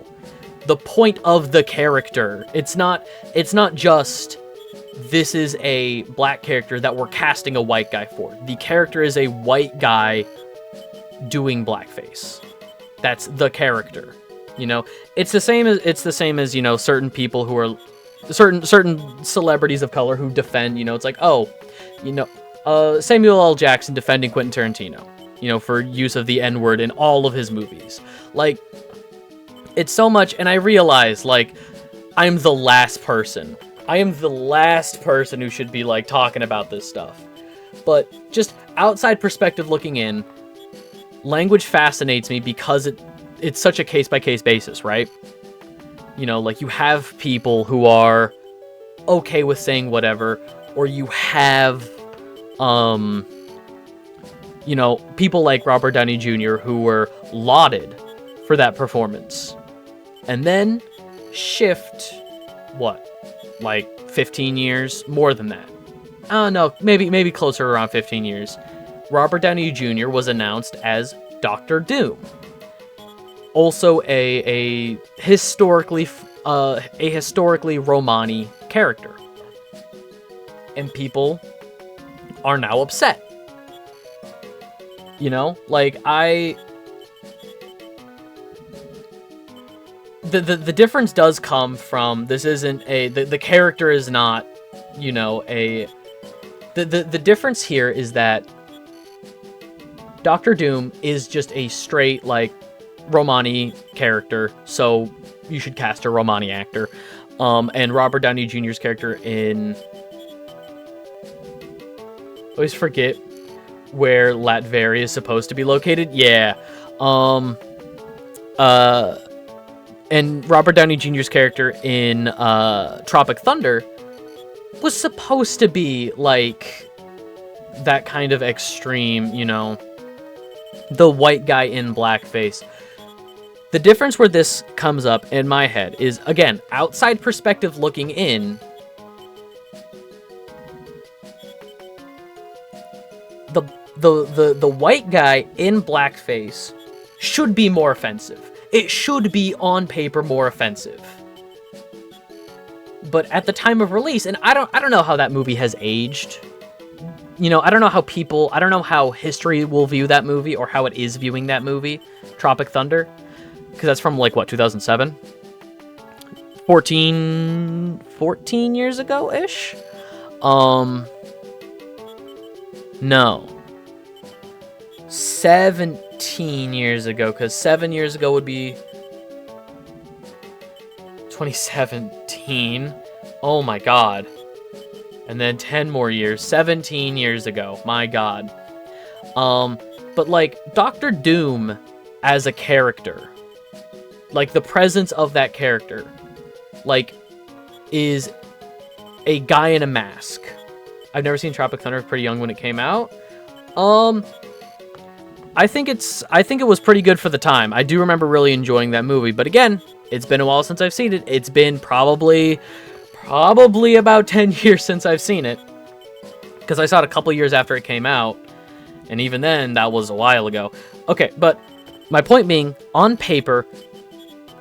[SPEAKER 1] The point of the character, it's not just this is a black character that we're casting a white guy for. The character is a white guy doing blackface. That's the character. You know, it's the same as, you know, certain people who are certain celebrities of color who defend, you know, it's like, oh, you know, Samuel L. Jackson defending Quentin Tarantino, you know, for use of the N-word in all of his movies. Like, it's so much, and I realize, like, I am the last person who should be, like, talking about this stuff. But just outside perspective looking in, language fascinates me because it's such a case-by-case basis, right? You know, like, you have people who are okay with saying whatever, or you have, you know, people like Robert Downey Jr. who were lauded for that performance. And then shift, what, like 15 years? More than that. I don't know, maybe closer around 15 years. Robert Downey Jr. was announced as Dr. Doom. Also a historically Romani character. And people are now upset. You know, like the difference does come from, this isn't the character is not, you know, the difference here is that Dr. Doom is just a straight, like, Romani character, so you should cast a Romani actor. And Robert Downey Jr.'s character in, I always forget where Latveria is supposed to be located. Yeah. And Robert Downey Jr.'s character in Tropic Thunder was supposed to be like that kind of extreme, you know, the white guy in blackface. The difference where this comes up in my head is, again, outside perspective looking in, the white guy in blackface should be more offensive. It should be on paper more offensive. But at the time of release, and I don't know how that movie has aged. You know, I don't know how history will view that movie or how it is viewing that movie, Tropic Thunder, because that's from, like, what, 2007? 14 years ago-ish? No. 17 years ago, because 7 years ago would be 2017. Oh my god. And then 10 more years, 17 years ago. My god. But, like, Dr. Doom as a character, like, the presence of that character, like, is a guy in a mask. I've never seen Tropic Thunder. I was pretty young when it came out. I think it was pretty good for the time. I do remember really enjoying that movie, but again, it's been a while since I've seen it. It's been probably about 10 years since I've seen it, because I saw it a couple years after it came out, and even then, that was a while ago. Okay, but my point being, on paper,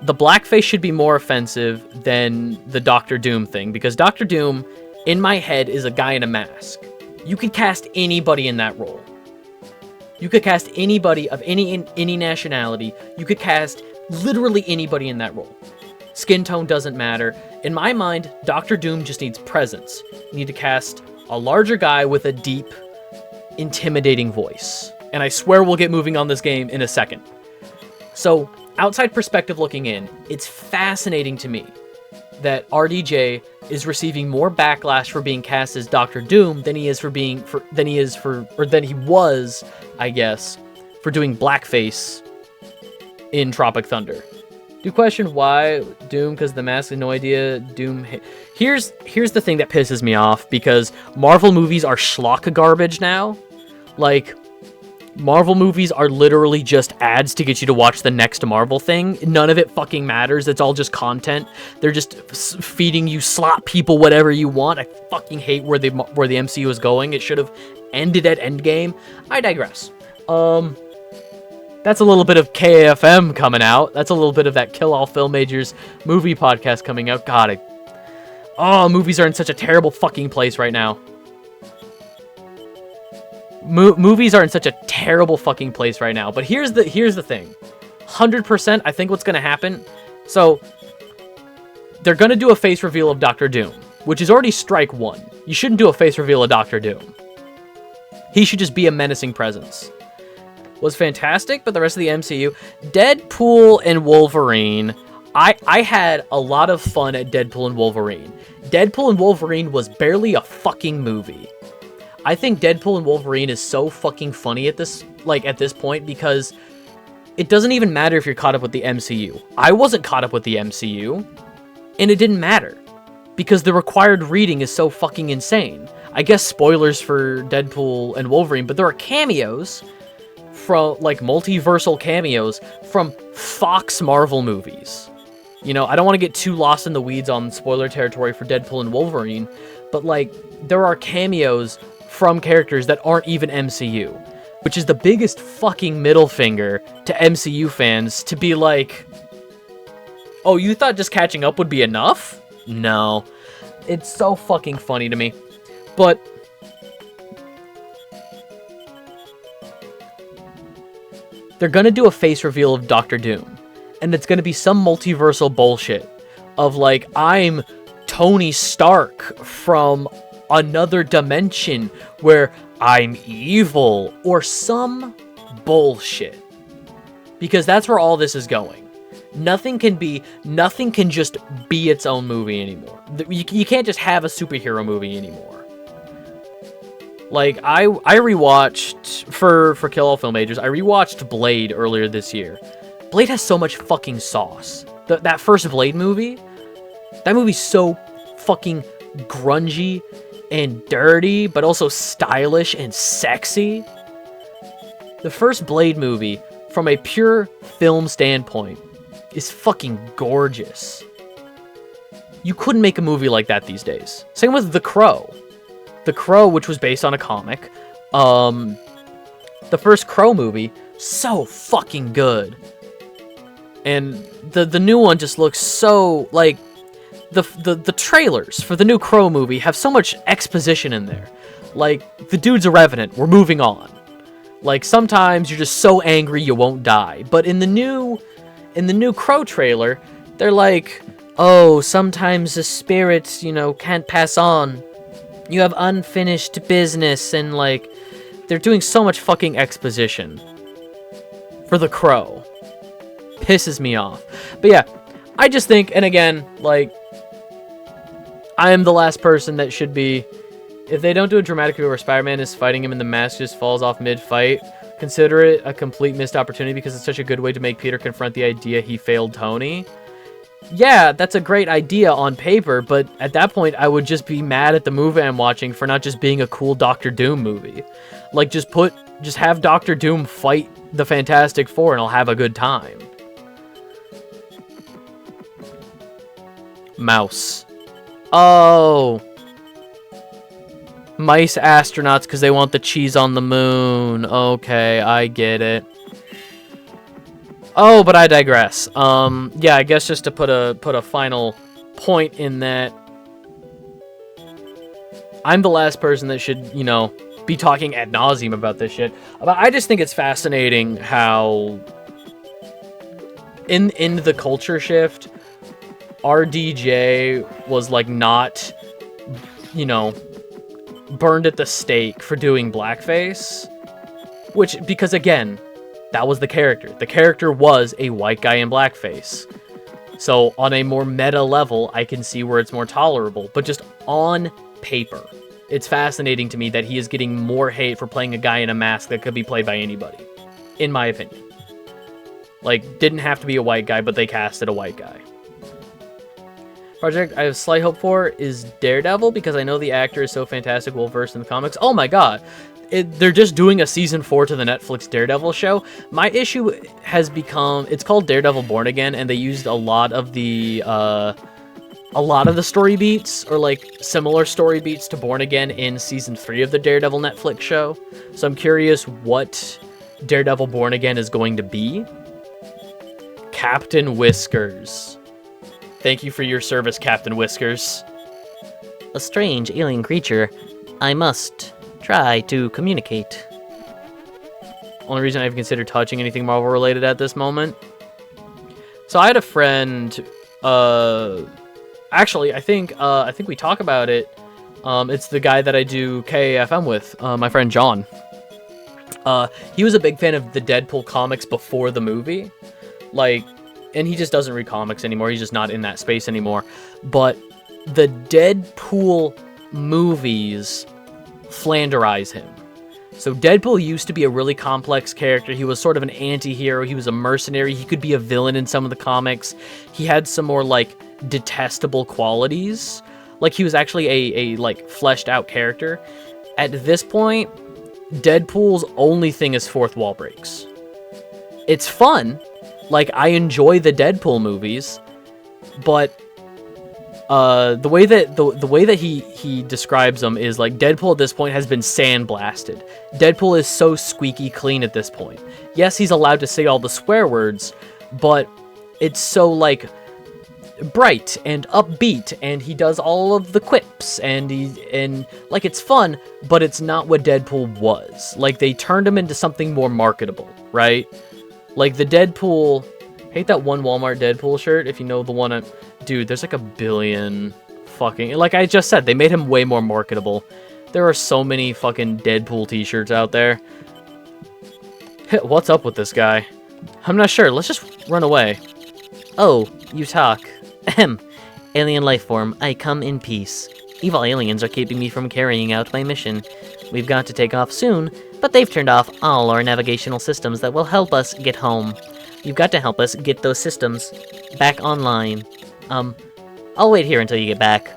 [SPEAKER 1] the blackface should be more offensive than the Dr. Doom thing, because Dr. Doom, in my head, is a guy in a mask. You could cast anybody in that role. You could cast anybody of any nationality. You could cast literally anybody in that role. Skin tone doesn't matter. In my mind, Dr. Doom just needs presence. You need to cast a larger guy with a deep, intimidating voice. And I swear we'll get moving on this game in a second. So, outside perspective looking in, it's fascinating to me that RDJ is receiving more backlash for being cast as Dr. Doom than he was, I guess, for doing blackface in Tropic Thunder. Do question why Doom, because the mask has no idea Doom... Here's the thing that pisses me off, because Marvel movies are schlock garbage now. Like, Marvel movies are literally just ads to get you to watch the next Marvel thing. None of it fucking matters. It's all just content. They're just feeding you slot people whatever you want. I fucking hate where the MCU is going. It should have ended at Endgame. I digress. That's a little bit of KAFM coming out. That's a little bit of that Kill All Film Majors movie podcast coming out. God, movies are in such a terrible fucking place right now. Movies are in such a terrible fucking place right now. But here's the thing. 100% I think what's going to happen. So, they're going to do a face reveal of Doctor Doom, which is already strike one. You shouldn't do a face reveal of Doctor Doom. He should just be a menacing presence. Was fantastic, but the rest of the MCU, Deadpool and Wolverine, I had a lot of fun at Deadpool and Wolverine. Deadpool and Wolverine was barely a fucking movie. I think Deadpool and Wolverine is so fucking funny at this point, because it doesn't even matter if you're caught up with the MCU. I wasn't caught up with the MCU, and it didn't matter, because the required reading is so fucking insane. I guess spoilers for Deadpool and Wolverine, but there are cameos from, like, multiversal cameos from Fox Marvel movies. You know, I don't want to get too lost in the weeds on spoiler territory for Deadpool and Wolverine, but, like, there are cameos from characters that aren't even MCU, which is the biggest fucking middle finger to MCU fans, to be like, oh, you thought just catching up would be enough? No. It's so fucking funny to me. But they're gonna do a face reveal of Doctor Doom, and it's gonna be some multiversal bullshit of, like, I'm Tony Stark from another dimension where I'm evil, or some bullshit. Because that's where all this is going. Nothing can just be its own movie anymore. You can't just have a superhero movie anymore. Like, I rewatched, for Kill All Film Majors, I rewatched Blade earlier this year. Blade has so much fucking sauce. That first Blade movie, that movie's so fucking grungy and dirty, but also stylish and sexy. The first Blade movie, from a pure film standpoint, is fucking gorgeous. You couldn't make a movie like that these days. Same with The Crow. The Crow, which was based on a comic. The first Crow movie, so fucking good. And the new one just looks so, like, the trailers for the new Crow movie have so much exposition in there. Like, the dude's a revenant, we're moving on. Like, sometimes you're just so angry you won't die. But in the new Crow trailer, they're like, oh, sometimes the spirits, can't pass on. You have unfinished business, and, like, they're doing so much fucking exposition for The Crow. Pisses me off. But yeah, I just think, and again, like, I am the last person that should be, if they don't do a dramatic view where Spider-Man is fighting him and the mask just falls off mid-fight, consider it a complete missed opportunity, because it's such a good way to make Peter confront the idea he failed Tony. Yeah, that's a great idea on paper, but at that point, I would just be mad at the movie I'm watching for not just being a cool Doctor Doom movie. Like, just have Doctor Doom fight the Fantastic Four and I'll have a good time. Mouse. Oh. Mice astronauts because they want the cheese on the moon. Okay, I get it. Oh, but I digress. Yeah, I guess just to put a final point in that, I'm the last person that should, be talking ad nauseum about this shit. But I just think it's fascinating how in the culture shift, RDJ was, like, not, burned at the stake for doing blackface. Because again, that was the character. The character was a white guy in blackface. So on a more meta level, I can see where it's more tolerable. But just on paper, it's fascinating to me that he is getting more hate for playing a guy in a mask that could be played by anybody, in my opinion. Like, didn't have to be a white guy, but they casted a white guy. Project I have slight hope for is Daredevil, because I know the actor is so fantastic, well versed in the comics. Oh my god, they're just doing a season 4 to the Netflix Daredevil show. My issue has become, it's called Daredevil Born Again, and they used a lot of the story beats, or like similar story beats to Born Again in season 3 of the Daredevil Netflix show. So I'm curious what Daredevil Born Again is going to be. Captain Whiskers. Thank you for your service, Captain Whiskers.
[SPEAKER 2] A strange alien creature. I must try to communicate.
[SPEAKER 1] Only reason I've considered touching anything Marvel related at this moment. So I had a friend, actually, I think we talk about it. It's the guy that I do KAFM with, my friend John. He was a big fan of the Deadpool comics before the movie. Like, and he just doesn't read comics anymore. He's just not in that space anymore. But the Deadpool movies flanderize him. So Deadpool used to be a really complex character. He was sort of an anti-hero. He was a mercenary. He could be a villain in some of the comics. He had some more, like, detestable qualities. Like, he was actually a like, fleshed out character. At this point, Deadpool's only thing is fourth wall breaks. It's fun. Like, I enjoy the Deadpool movies, but the way that he describes them is like Deadpool at this point has been sandblasted. Deadpool is so squeaky clean at this point. Yes, he's allowed to say all the swear words, but it's so like bright and upbeat, and he does all of the quips, and like it's fun, but it's not what Deadpool was. Like, they turned him into something more marketable, right? Like, the Deadpool... Hate that one Walmart Deadpool shirt, if you know the one... Dude, there's like a billion fucking... Like I just said, they made him way more marketable. There are so many fucking Deadpool t-shirts out there. What's up with this guy? I'm not sure. Let's just run away.
[SPEAKER 2] Oh, you talk. Ahem. Alien life form, I come in peace. Evil aliens are keeping me from carrying out my mission. We've got to take off soon, but they've turned off all our navigational systems that will help us get home. You've got to help us get those systems back online. I'll wait here until you get back.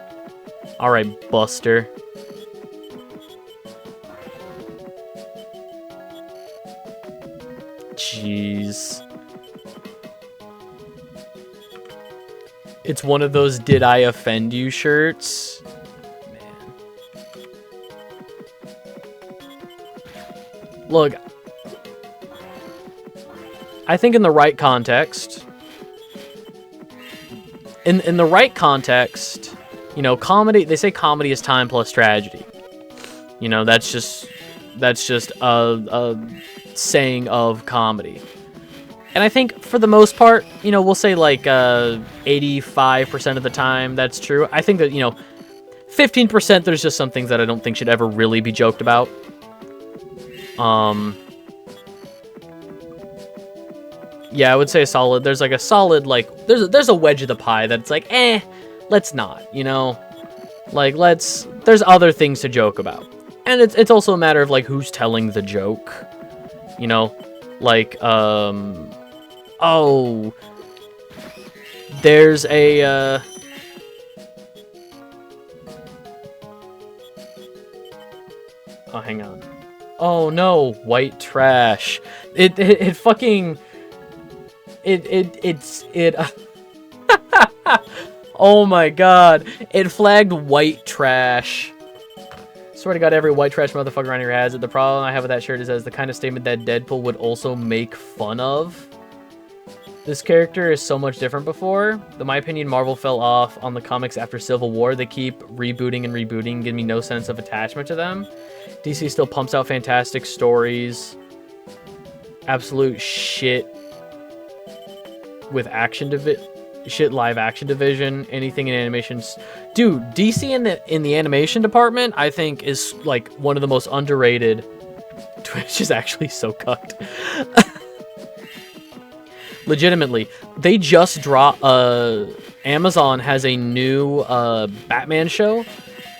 [SPEAKER 1] Alright, Buster. Jeez. It's one of those "Did I offend you" shirts. Man. Look, I think in the right context, in the right context, you know, comedy, they say comedy is time plus tragedy. You know, that's just a saying of comedy. And I think for the most part, you know, we'll say like 85% of the time that's true. I think that, you know, 15% there's just some things that I don't think should ever really be joked about. Yeah, I would say solid. There's like a solid, like, there's a wedge of the pie that's like, let's not, you know? Like, there's other things to joke about. And it's also a matter of, like, who's telling the joke, you know? Like, oh, there's a, oh, hang on. Oh, no, white trash. It fucking... Oh my god. It flagged white trash. Swear to god, every white trash motherfucker around here has it. The problem I have with that shirt is as the kind of statement that Deadpool would also make fun of. This character is so much different before. In my opinion, Marvel fell off on the comics after Civil War. They keep rebooting and rebooting, give me no sense of attachment to them. DC still pumps out fantastic stories. Absolute shit with live action division, anything in animations. Dude, DC in the animation department, I think, is like one of the most underrated. Twitch is actually so cucked. Legitimately, they just dropped. Amazon has a new Batman show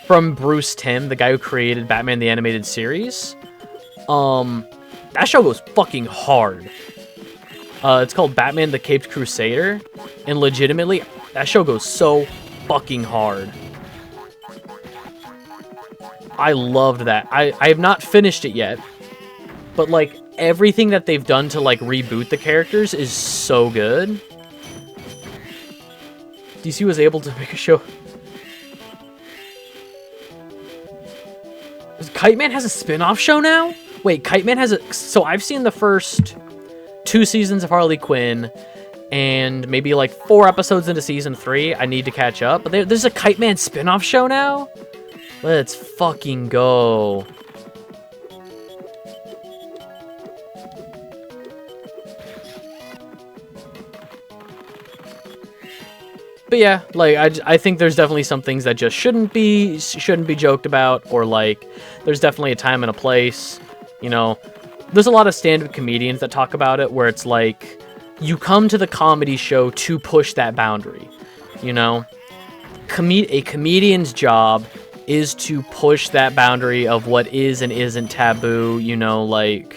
[SPEAKER 1] from Bruce Timm, the guy who created Batman the Animated Series. That show goes fucking hard. It's called Batman the Caped Crusader, and legitimately, that show goes so fucking hard. I loved that. I have not finished it yet, but like everything that they've done to like reboot the characters is so good. DC was able to make a show. Kite Man has a spin-off show now? Wait, Kite Man has a... So I've seen the first 2 seasons of Harley Quinn, and maybe like 4 episodes into season 3. I need to catch up. But there's a Kite Man spin-off show now? Let's fucking go. But yeah, like I think there's definitely some things that just shouldn't be joked about, or like there's definitely a time and a place. You know, there's a lot of stand-up comedians that talk about it where it's like you come to the comedy show to push that boundary. You know, a comedian's job is to push that boundary of what is and isn't taboo. You know, like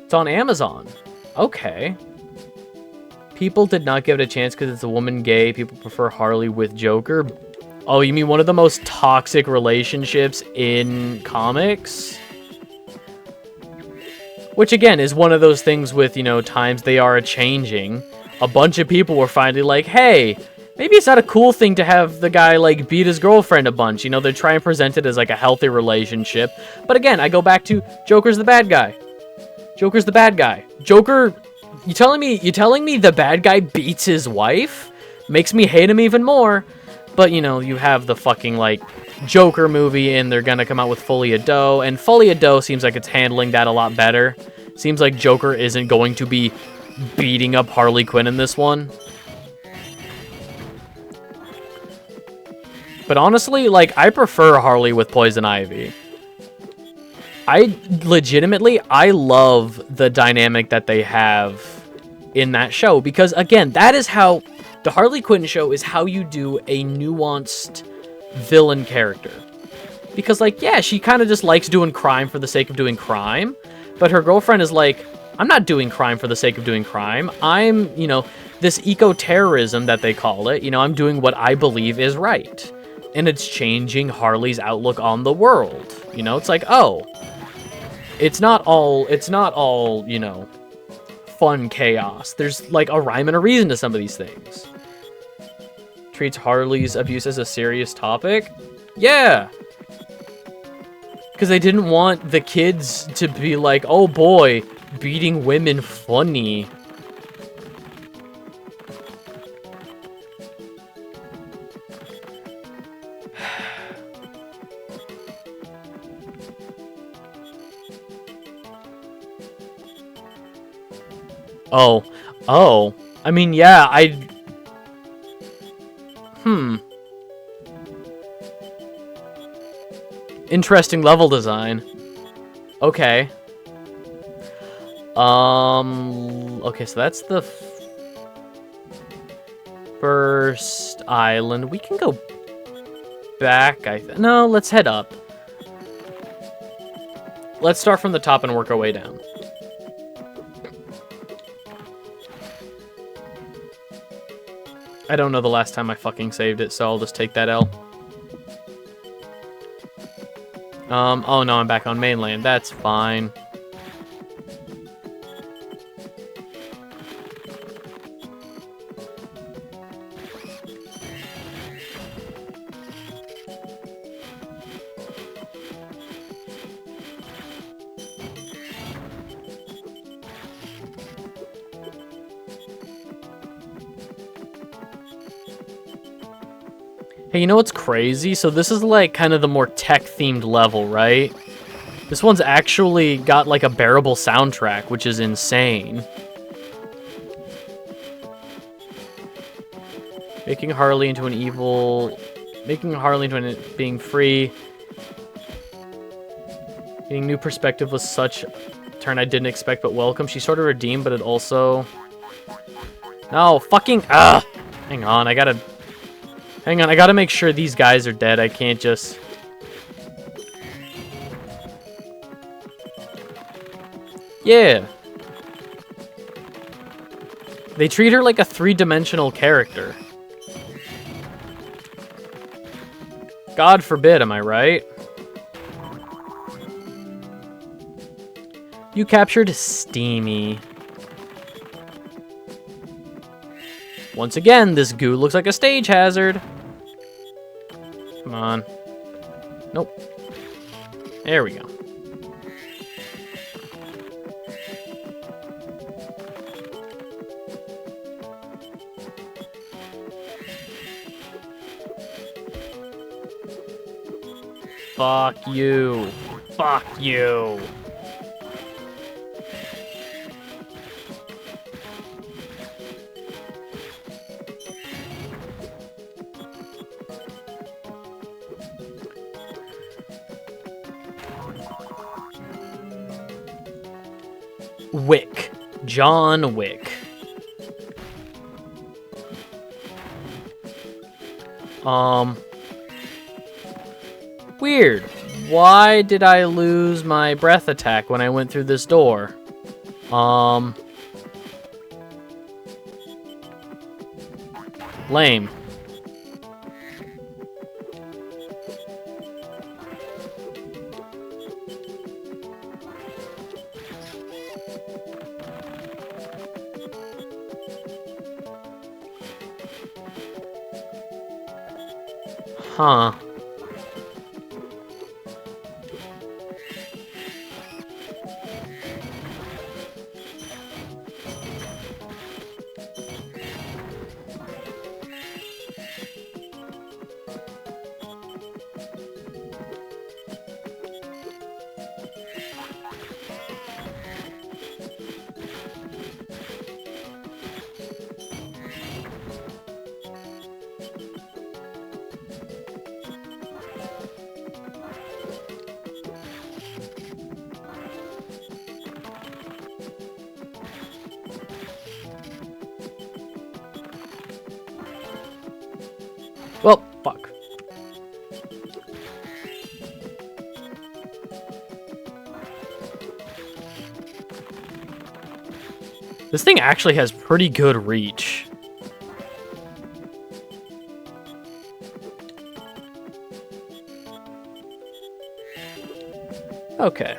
[SPEAKER 1] it's on Amazon. Okay. People did not give it a chance because it's a woman gay. People prefer Harley with Joker. Oh, you mean one of the most toxic relationships in comics? Which, again, is one of those things with, you know, times they are a-changing. A bunch of people were finally like, hey, maybe it's not a cool thing to have the guy, like, beat his girlfriend a bunch. You know, they try and present it as, like, a healthy relationship. But again, I go back to Joker's the bad guy. Joker's the bad guy. Joker... You telling me the bad guy beats his wife? Makes me hate him even more. But, you know, you have the fucking, like, Joker movie, and they're gonna come out with Folia Doe, and Folia Doe seems like it's handling that a lot better. Seems like Joker isn't going to be beating up Harley Quinn in this one. But honestly, like, I prefer Harley with Poison Ivy. I love the dynamic that they have in that show, because again, that is how the Harley Quinn show is how you do a nuanced villain character. Because like, yeah, she kind of just likes doing crime for the sake of doing crime, but her girlfriend is like, I'm not doing crime for the sake of doing crime. I'm, you know, this eco-terrorism that they call it, you know, I'm doing what I believe is right. And it's changing Harley's outlook on the world. You know, it's like, oh, it's not all, you know, fun chaos. There's like a rhyme and a reason to some of these things. Treats Harley's abuse as a serious topic? Yeah. Because they didn't want the kids to be like, oh boy, beating women funny. Oh, I mean, yeah, interesting level design. Okay. Okay, so that's the first island. We can go back, no, let's head up. Let's start from the top and work our way down. I don't know the last time I fucking saved it, so I'll just take that L. Oh no, I'm back on mainland. That's fine. Hey, you know what's crazy? So this is like kind of the more tech-themed level, right? This one's actually got like a bearable soundtrack, which is insane. Making Harley into being free. Getting new perspective was such a turn I didn't expect but welcome. She sort of redeemed, but it also... No, fucking... Hang on, I gotta make sure these guys are dead. I can't just... Yeah,
[SPEAKER 3] They treat her like a three-dimensional character. God forbid, am I right? You captured Steamy. Once again, this goo looks like a stage hazard. Come on. Nope. There we go. Fuck you. Fuck you. Wick. John Wick. Weird. Why did I lose my breath attack when I went through this door? Lame. Huh. Well, fuck. This thing actually has pretty good reach. Okay.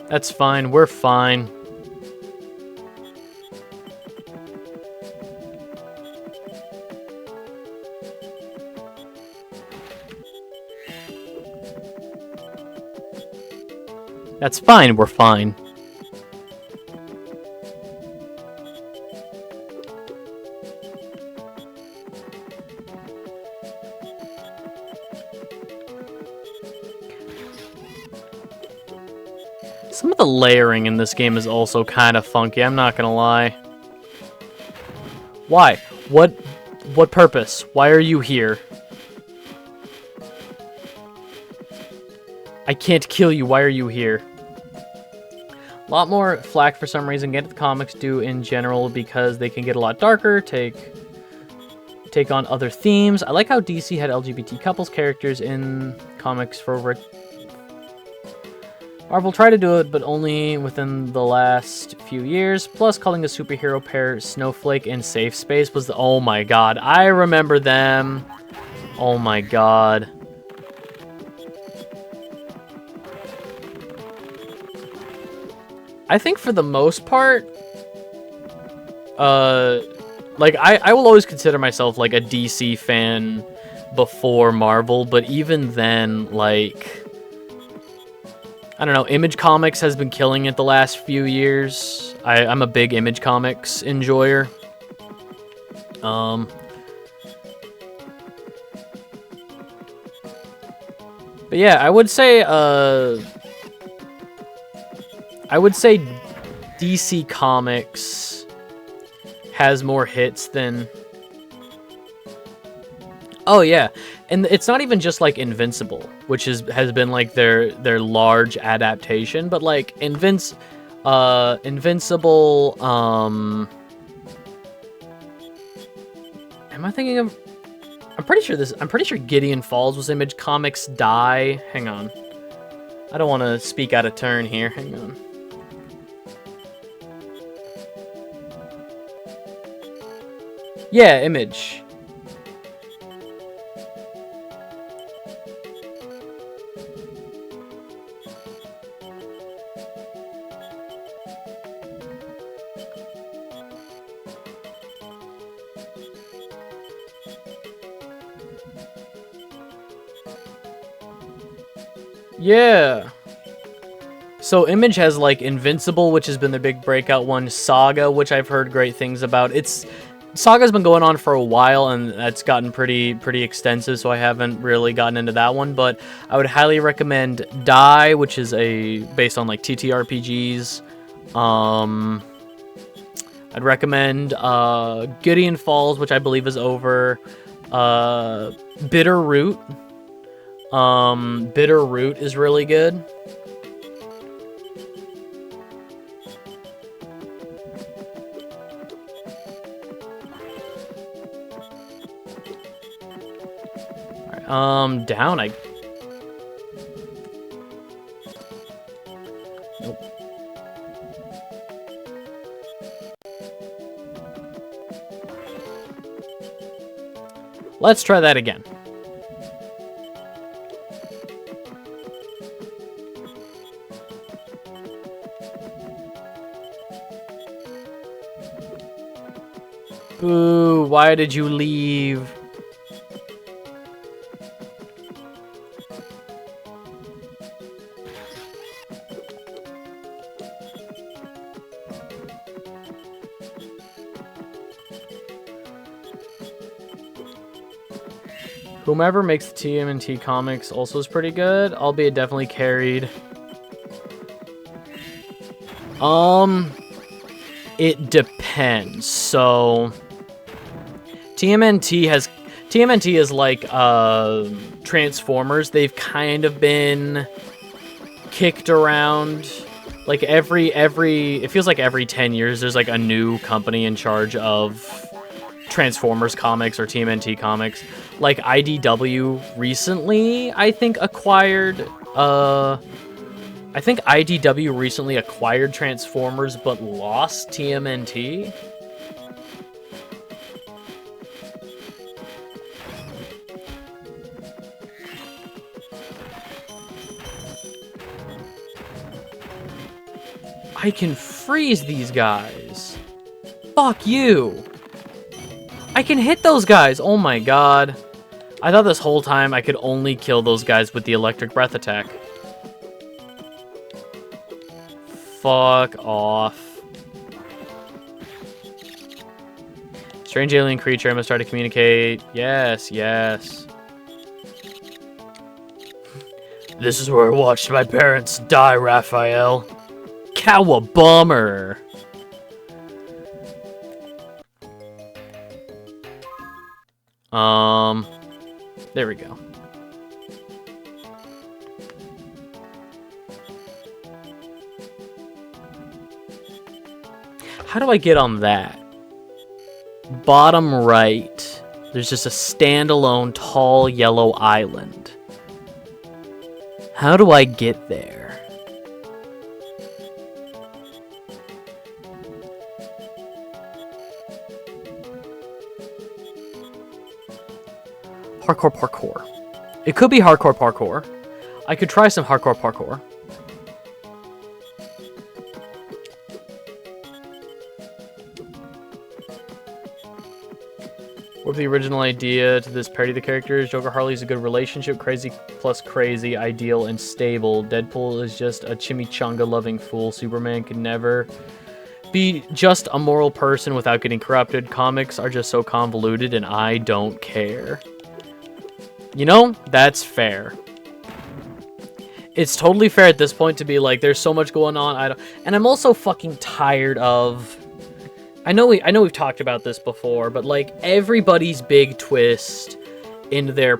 [SPEAKER 3] That's fine. We're fine. That's fine. We're fine. Some of the layering in this game is also kind of funky, I'm not gonna lie. Why? What purpose? Why are you here? I can't kill you, why are you here? A lot more flack for some reason get the comics do in general because they can get a lot darker, take on other themes. I like how DC had LGBT couples characters in comics for over. Marvel tried to do it, but only within the last few years. Plus, calling a superhero pair Snowflake and Safe Space was the... Oh my god, I remember them. Oh my god. I think for the most part, like, I will always consider myself, like, a DC fan before Marvel, but even then, like... I don't know, Image Comics has been killing it the last few years. I'm a big Image Comics enjoyer. But yeah, I would say DC Comics has more hits than Oh yeah, and it's not even just like Invincible, which has been like their large adaptation, but like Invincible. Am I thinking of? I'm pretty sure Gideon Falls was Image Comics. Die. Hang on. I don't want to speak out of turn here. Hang on. Yeah, Image. Yeah. So Image has like Invincible, which has been the big breakout one, Saga, which I've heard great things about. Saga's been going on for a while, and that's gotten pretty extensive, so I haven't really gotten into that one, but I would highly recommend Die, which is based on like TTRPGs. I'd recommend Gideon Falls, which I believe is over. Bitter Root. Bitter Root is really good. Alright, down, Nope. Let's try that again. Boo, why did you leave? Whomever makes the TMNT comics also is pretty good, albeit definitely carried. It depends. So TMNT is like Transformers. They've kind of been kicked around. Like it feels like every 10 years there's like a new company in charge of Transformers comics or TMNT comics. Like IDW recently, I think IDW recently acquired Transformers but lost TMNT. I can freeze these guys. Fuck you. I can hit those guys. Oh my god. I thought this whole time I could only kill those guys with the electric breath attack. Fuck off. Strange alien creature, I must try to communicate. Yes, yes. This is where I watched my parents die, Raphael. Cowabummer. There we go. How do I get on that? Bottom right, there's just a standalone tall yellow island. How do I get there? Hardcore parkour. It could be hardcore parkour. I could try some hardcore parkour. What the original idea to this parody of the characters? Joker Harley's a good relationship, crazy plus crazy, ideal and stable. Deadpool is just a chimichanga-loving fool. Superman can never be just a moral person without getting corrupted. Comics are just so convoluted, and I don't care. You know, that's fair. It's totally fair at this point to be like, there's so much going on. And I'm also fucking tired of. I know we've talked about this before, but like everybody's big twist in their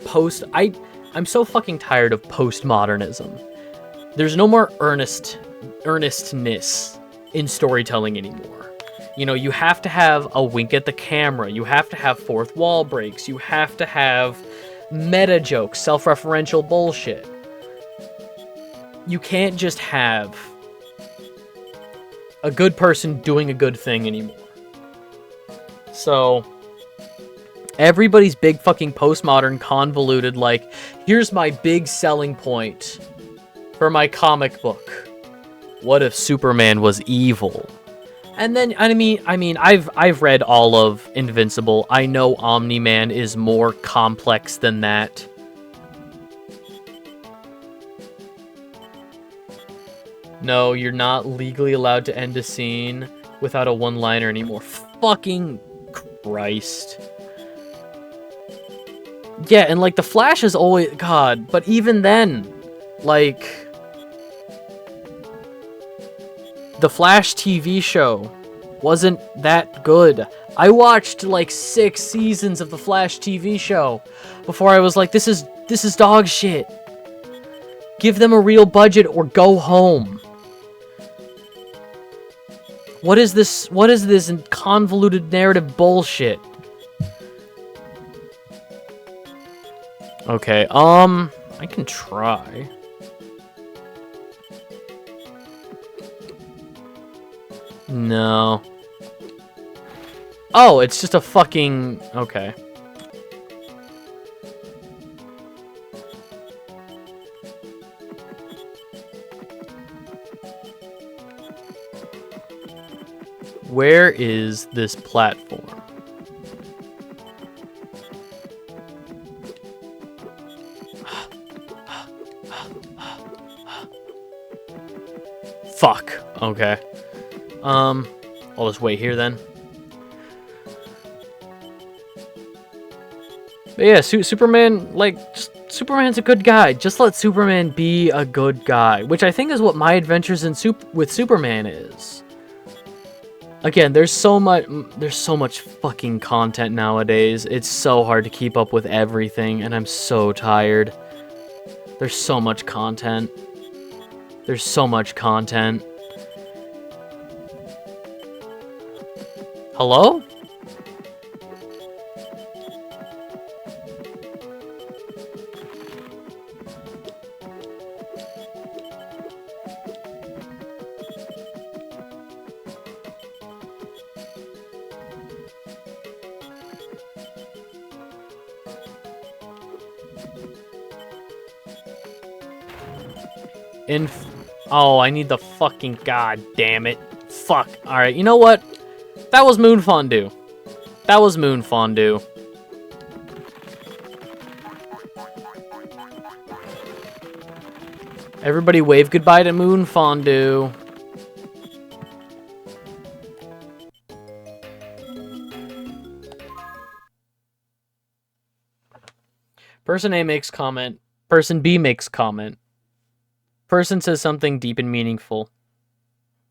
[SPEAKER 3] I'm so fucking tired of postmodernism. There's no more earnestness in storytelling anymore. You know, you have to have a wink at the camera. You have to have fourth wall breaks. You have to have meta jokes, self-referential bullshit. You can't just have a good person doing a good thing anymore. So everybody's big fucking postmodern convoluted, like, here's my big selling point for my comic book. What if Superman was evil? And then, I mean, I've read all of Invincible. I know Omni-Man is more complex than that. No, you're not legally allowed to end a scene without a one-liner anymore. Fucking Christ. Yeah, and like the Flash is always God, but even then, like the Flash TV show wasn't that good. I watched like 6 seasons of the Flash TV show before I was like, this is dog shit. Give them a real budget or go home. What is this convoluted narrative bullshit? Okay, I can try. No. Oh, it's just a fucking... Okay. Where is this platform? Fuck. Okay. I'll just wait here then. But yeah, Superman, like, Superman's a good guy. Just let Superman be a good guy, which I think is what My Adventures with Superman is. Again, there's so much fucking content nowadays. It's so hard to keep up with everything, and I'm so tired. There's so much content. There's so much content. Hello? Oh, I need the fucking... God damn it. Fuck. Alright, you know what? That was Moon Fondue. That was Moon Fondue. Everybody wave goodbye to Moon Fondue. Person A makes comment. Person B makes comment. Person says something deep and meaningful.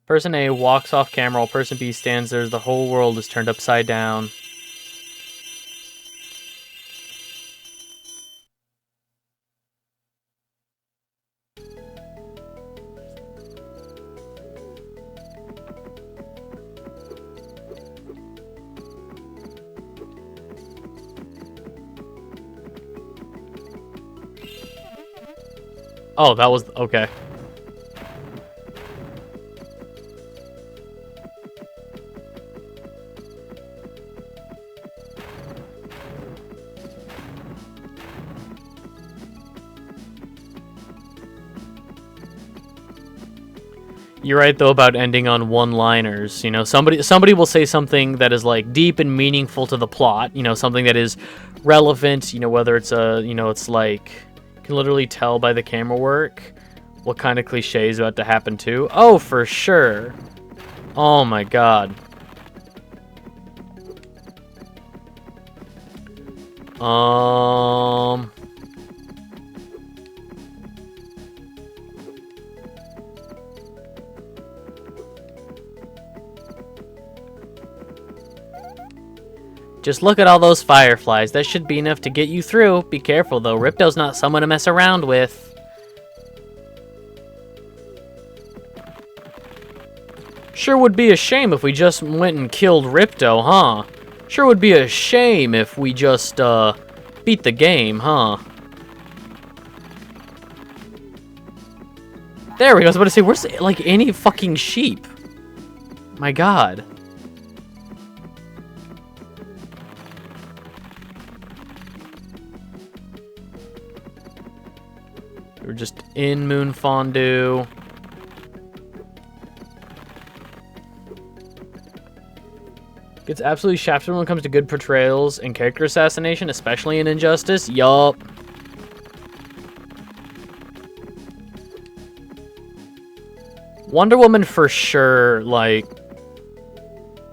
[SPEAKER 3] Person A walks off camera while person B stands there as the whole world is turned upside down. Oh, that was... Okay. You're right, though, about ending on one-liners. You know, somebody will say something that is, like, deep and meaningful to the plot. You know, something that is relevant. You know, whether it's a... You know, it's like... Can literally tell by the camera work what kind of cliche is about to happen too. Oh, for sure. Oh my god. Just look at all those fireflies. That should be enough to get you through. Be careful, though. Ripto's not someone to mess around with. Sure would be a shame if we just went and killed Ripto, huh? Sure would be a shame if we just, beat the game, huh? There we go. I was about to say, where's, like, any fucking sheep? My god. We're just in Moon Fondue. Gets absolutely shafted when it comes to good portrayals and character assassination, especially in Injustice. Yup. Wonder Woman for sure, like...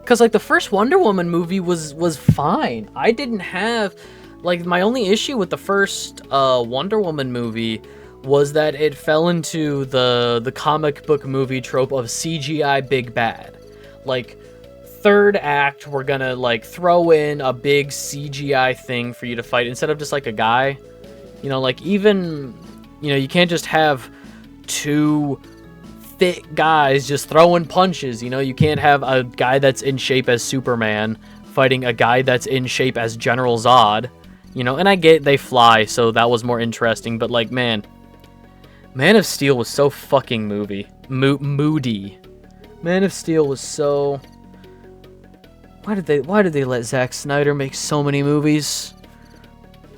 [SPEAKER 3] Because, like, the first Wonder Woman movie was fine. I didn't have... Like, my only issue with the first Wonder Woman movie was that it fell into the comic book movie trope of CGI big bad. Like, third act, we're gonna, like, throw in a big CGI thing for you to fight instead of just, like, a guy. You know, like, even... You know, you can't just have two fit guys just throwing punches. You know, you can't have a guy that's in shape as Superman fighting a guy that's in shape as General Zod. You know, and I get they fly, so that was more interesting. But, like, man, Man of Steel was so fucking moody. Man of Steel was so... Why did they let Zack Snyder make so many movies?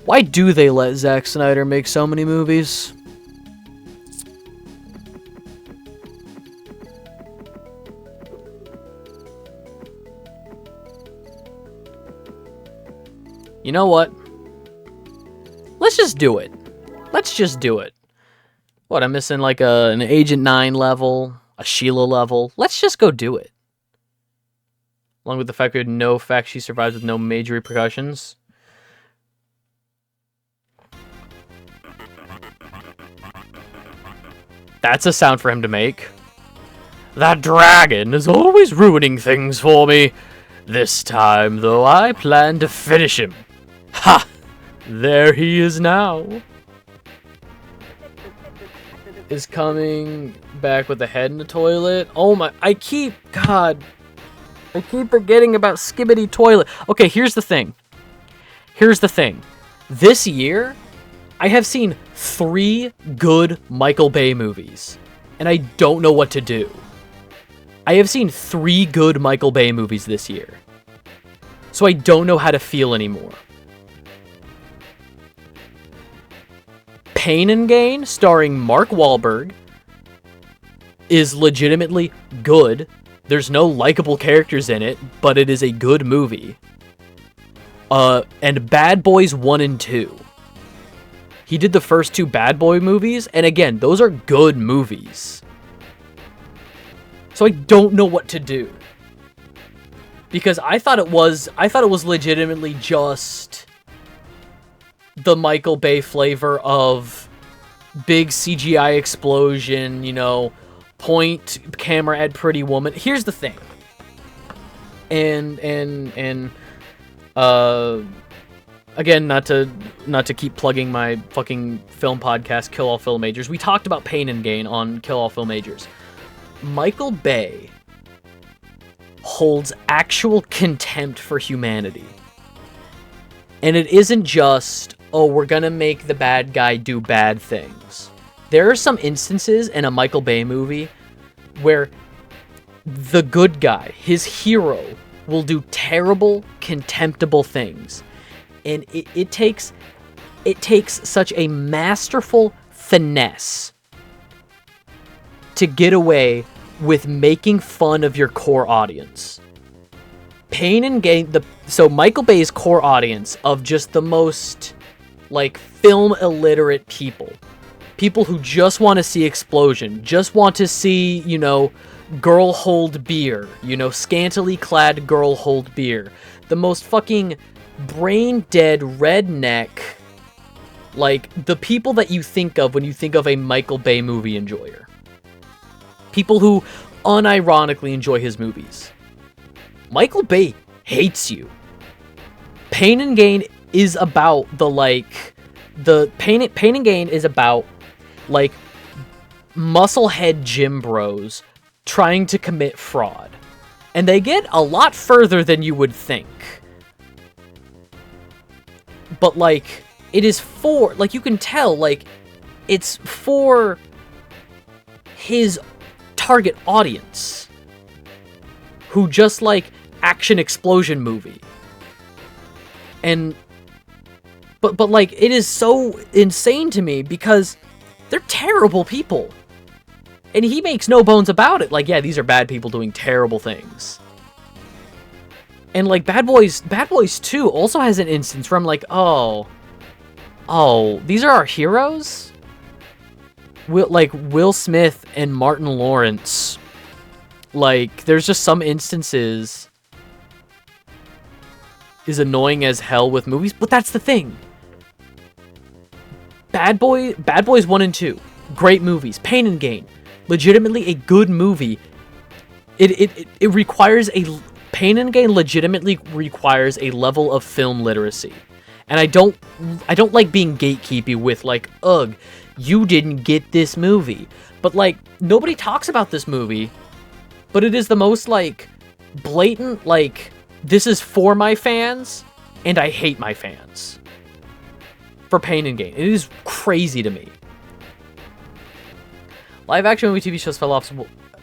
[SPEAKER 3] Why do they let Zack Snyder make so many movies? You know what? Let's just do it. Let's just do it. What, I'm missing like an Agent 9 level, a Sheila level. Let's just go do it. Along with the fact we had no fact she survives with no major repercussions. That's a sound for him to make. That dragon is always ruining things for me. This time, though, I plan to finish him. Ha! There he is now. Is coming back with a head in the toilet. Oh my, I keep forgetting about Skibbity Toilet. Okay, here's the thing. This year, I have seen 3 good Michael Bay movies, and I don't know what to do. I have seen 3 good Michael Bay movies this year, so I don't know how to feel anymore. Pain and Gain, starring Mark Wahlberg, is legitimately good. There's no likable characters in it, but it is a good movie. And Bad Boys 1 and 2. He did the first 2 Bad Boy movies, and again, those are good movies. So I don't know what to do. Because I thought it was legitimately just the Michael Bay flavor of big CGI explosion, you know, point camera at Pretty Woman. Here's the thing. And again, not to keep plugging my fucking film podcast, Kill All Film Majors. We talked about Pain and Gain on Kill All Film Majors. Michael Bay holds actual contempt for humanity. And it isn't just, oh, we're gonna make the bad guy do bad things. There are some instances in a Michael Bay movie where the good guy, his hero, will do terrible, contemptible things. And it takes such a masterful finesse to get away with making fun of your core audience. Pain and Gain, so Michael Bay's core audience of just the most, like, film illiterate people who just want to see explosion, just want to see, you know, girl hold beer, you know, scantily clad girl hold beer, the most fucking brain dead redneck, like, the people that you think of when you think of a Michael Bay movie enjoyer. People who unironically enjoy his movies. Michael Bay hates you. Pain and Gain is about Pain and Gain is about like musclehead gym bros trying to commit fraud. And they get a lot further than you would think. But like it is for, like, you can tell, like, it's for his target audience who just like action explosion movie. And but like, it is so insane to me because they're terrible people. And he makes no bones about it. Like, yeah, these are bad people doing terrible things. And like Bad Boys 2 also has an instance where I'm like, oh, these are our heroes? Will Smith and Martin Lawrence, like, there's just some instances is annoying as hell with movies, but that's the thing. Bad Boys 1 and 2, great movies. Pain and Gain, legitimately a good movie. It requires Pain and Gain legitimately requires a level of film literacy. And I don't like being gatekeepy with like, ugh, you didn't get this movie. But like, nobody talks about this movie, but it is the most like blatant, like, this is for my fans and I hate my fans. For Pain and Gain. It is crazy to me. Live action movie TV shows fell off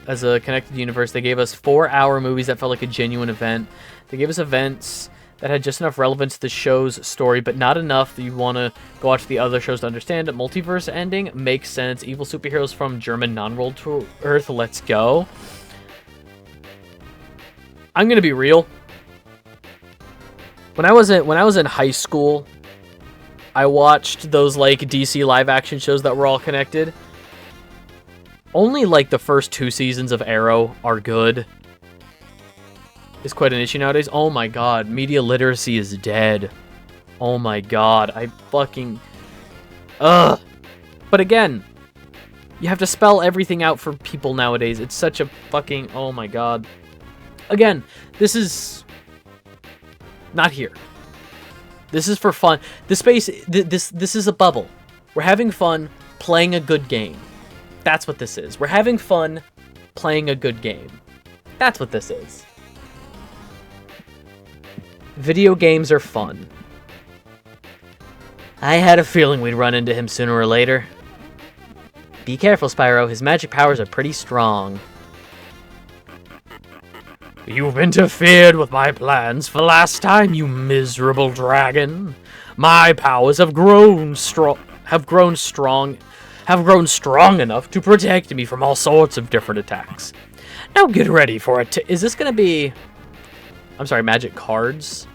[SPEAKER 3] as a connected universe. They gave us 4-hour movies that felt like a genuine event. They gave us events that had just enough relevance to the show's story, but not enough that you want to go watch the other shows to understand it. Multiverse ending makes sense. Evil superheroes from German non-world to Earth. Let's go. I'm gonna be real. When I was in high school, I watched those like DC live action shows that were all connected. Only like the first 2 seasons of Arrow are good. It's quite an issue nowadays. Oh my god, media literacy is dead. Oh my god, I fucking... Ugh. But again, you have to spell everything out for people nowadays. It's such a fucking... Oh my god. Again, this is... not here. This is for fun. This space... This is a bubble. We're having fun playing a good game. That's what this is. We're having fun playing a good game. That's what this is. Video games are fun. I had a feeling we'd run into him sooner or later. Be careful, Spyro. His magic powers are pretty strong. You've interfered with my plans for last time, you miserable dragon. My powers have grown strong enough to protect me from all sorts of different attacks. Now get ready for it. Is this gonna be... I'm sorry, magic cards?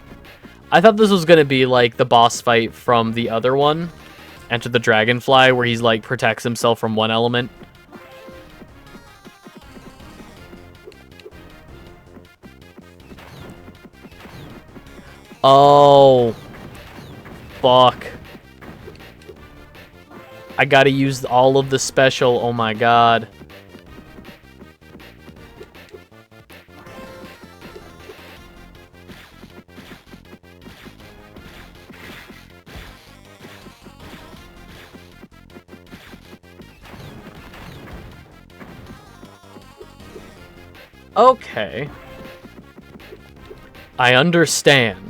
[SPEAKER 3] I thought this was gonna be like the boss fight from the other one, Enter the Dragonfly, where he's like protects himself from one element. Oh, fuck. I gotta use all of the special. Oh my god. Okay. I understand.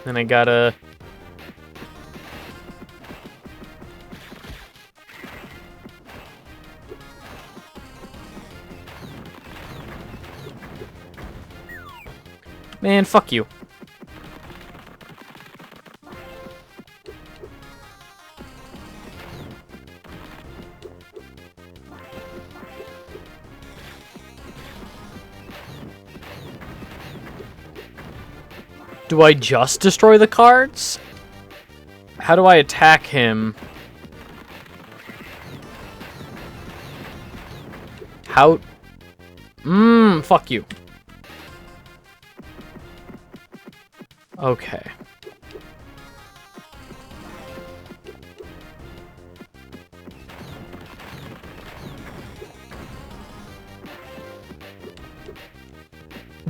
[SPEAKER 3] Then I gotta... Man, fuck you. Do I just destroy the cards? How do I attack him? How? Fuck you. Okay.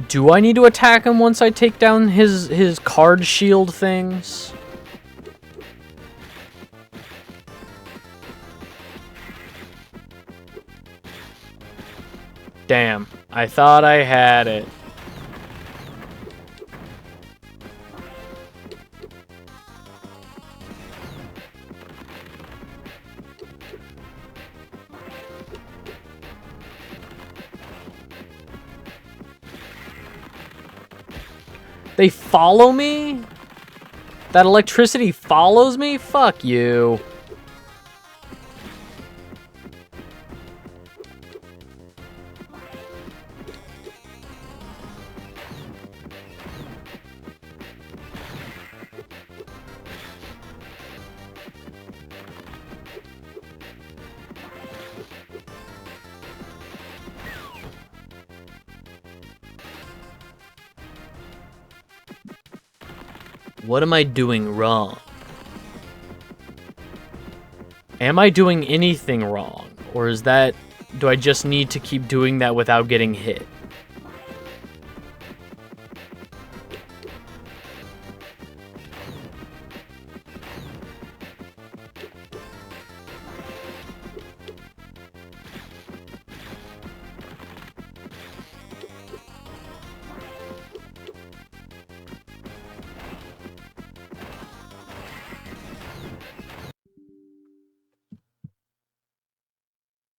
[SPEAKER 3] Do I need to attack him once I take down his card shield things? Damn, I thought I had it. They follow me? That electricity follows me? Fuck you. What am I doing wrong? Am I doing anything wrong? Or is that... do I just need to keep doing that without getting hit?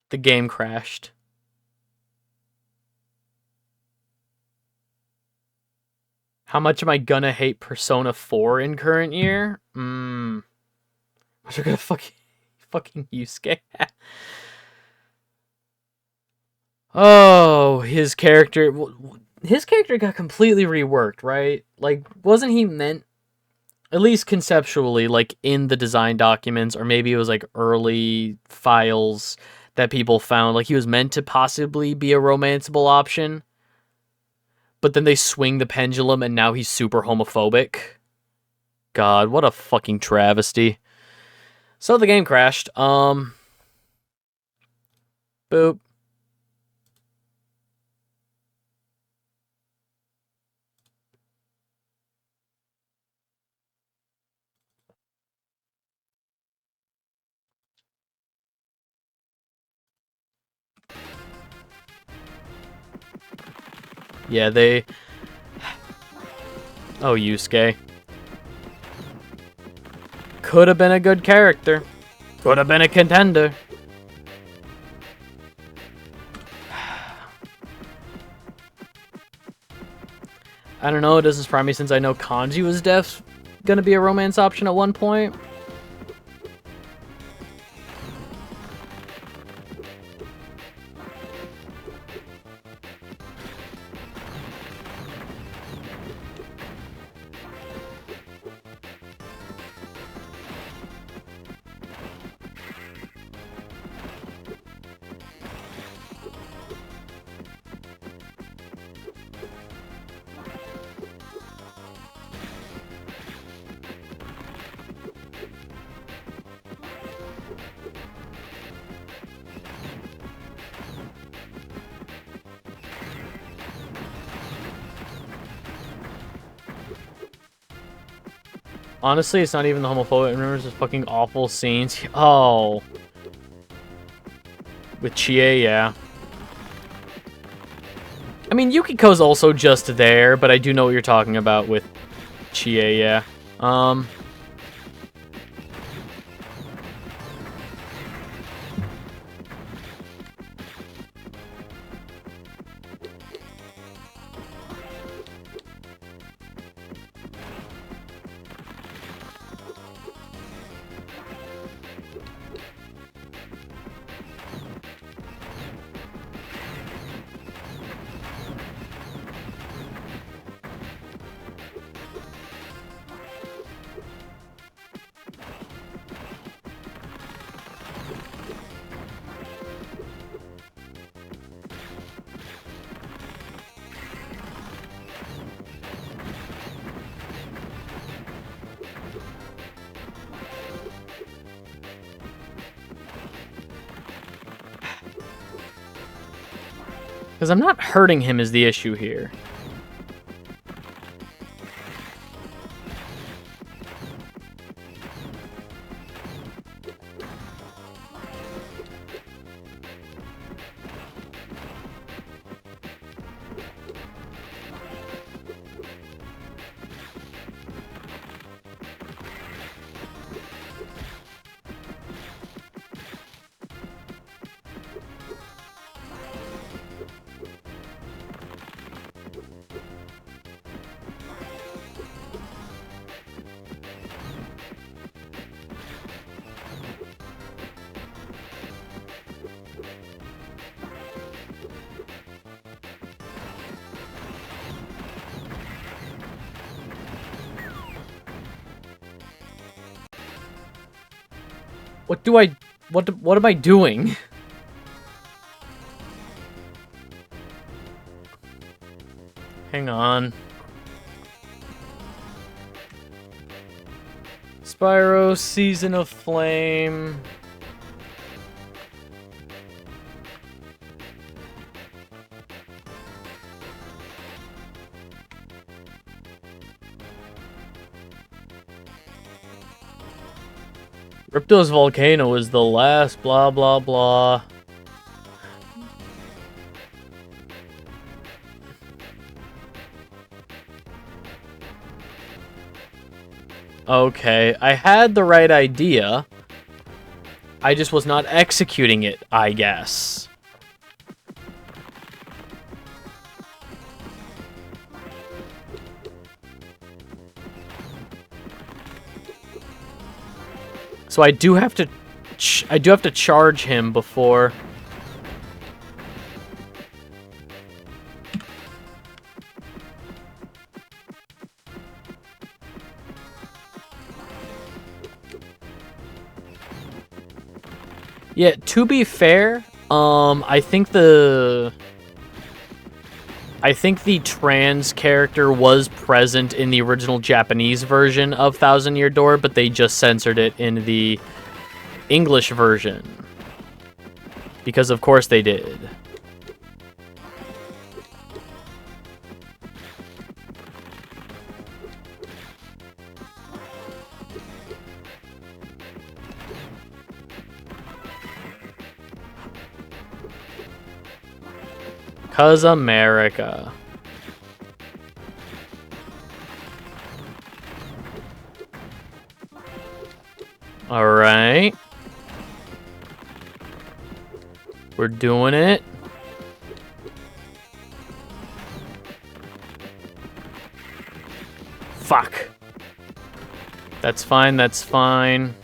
[SPEAKER 3] The game crashed. How much am I gonna hate Persona 4 in current year? I'm gonna fucking Yusuke. Oh, his character got completely reworked, right? Like, wasn't he meant, at least conceptually, like in the design documents, or maybe it was like early files that people found, like he was meant to possibly be a romanceable option, but then they swing the pendulum and now he's super homophobic. God, what a fucking travesty. So the game crashed. Boop. Yeah, they... Oh, Yusuke. Could have been a good character. Could have been a contender. I don't know, it doesn't surprise me since I know Kanji was gonna be a romance option at one point. Honestly, it's not even the homophobic. Remember those fucking awful scenes? Oh. With Chie, yeah. I mean, Yukiko's also just there, but I do know what you're talking about with Chie, yeah. Because I'm not hurting him is the issue here. What am I doing? Hang on. Spyro, Season of Flame. Ripto's volcano is the last blah blah blah. Okay, I had the right idea. I just was not executing it, I guess. So I do have to charge him before. Yeah, to be fair, I think the trans character was present in the original Japanese version of Thousand Year Door, but they just censored it in the English version. Because of course they did. Cause America. Alright. We're doing it. Fuck. That's fine, that's fine.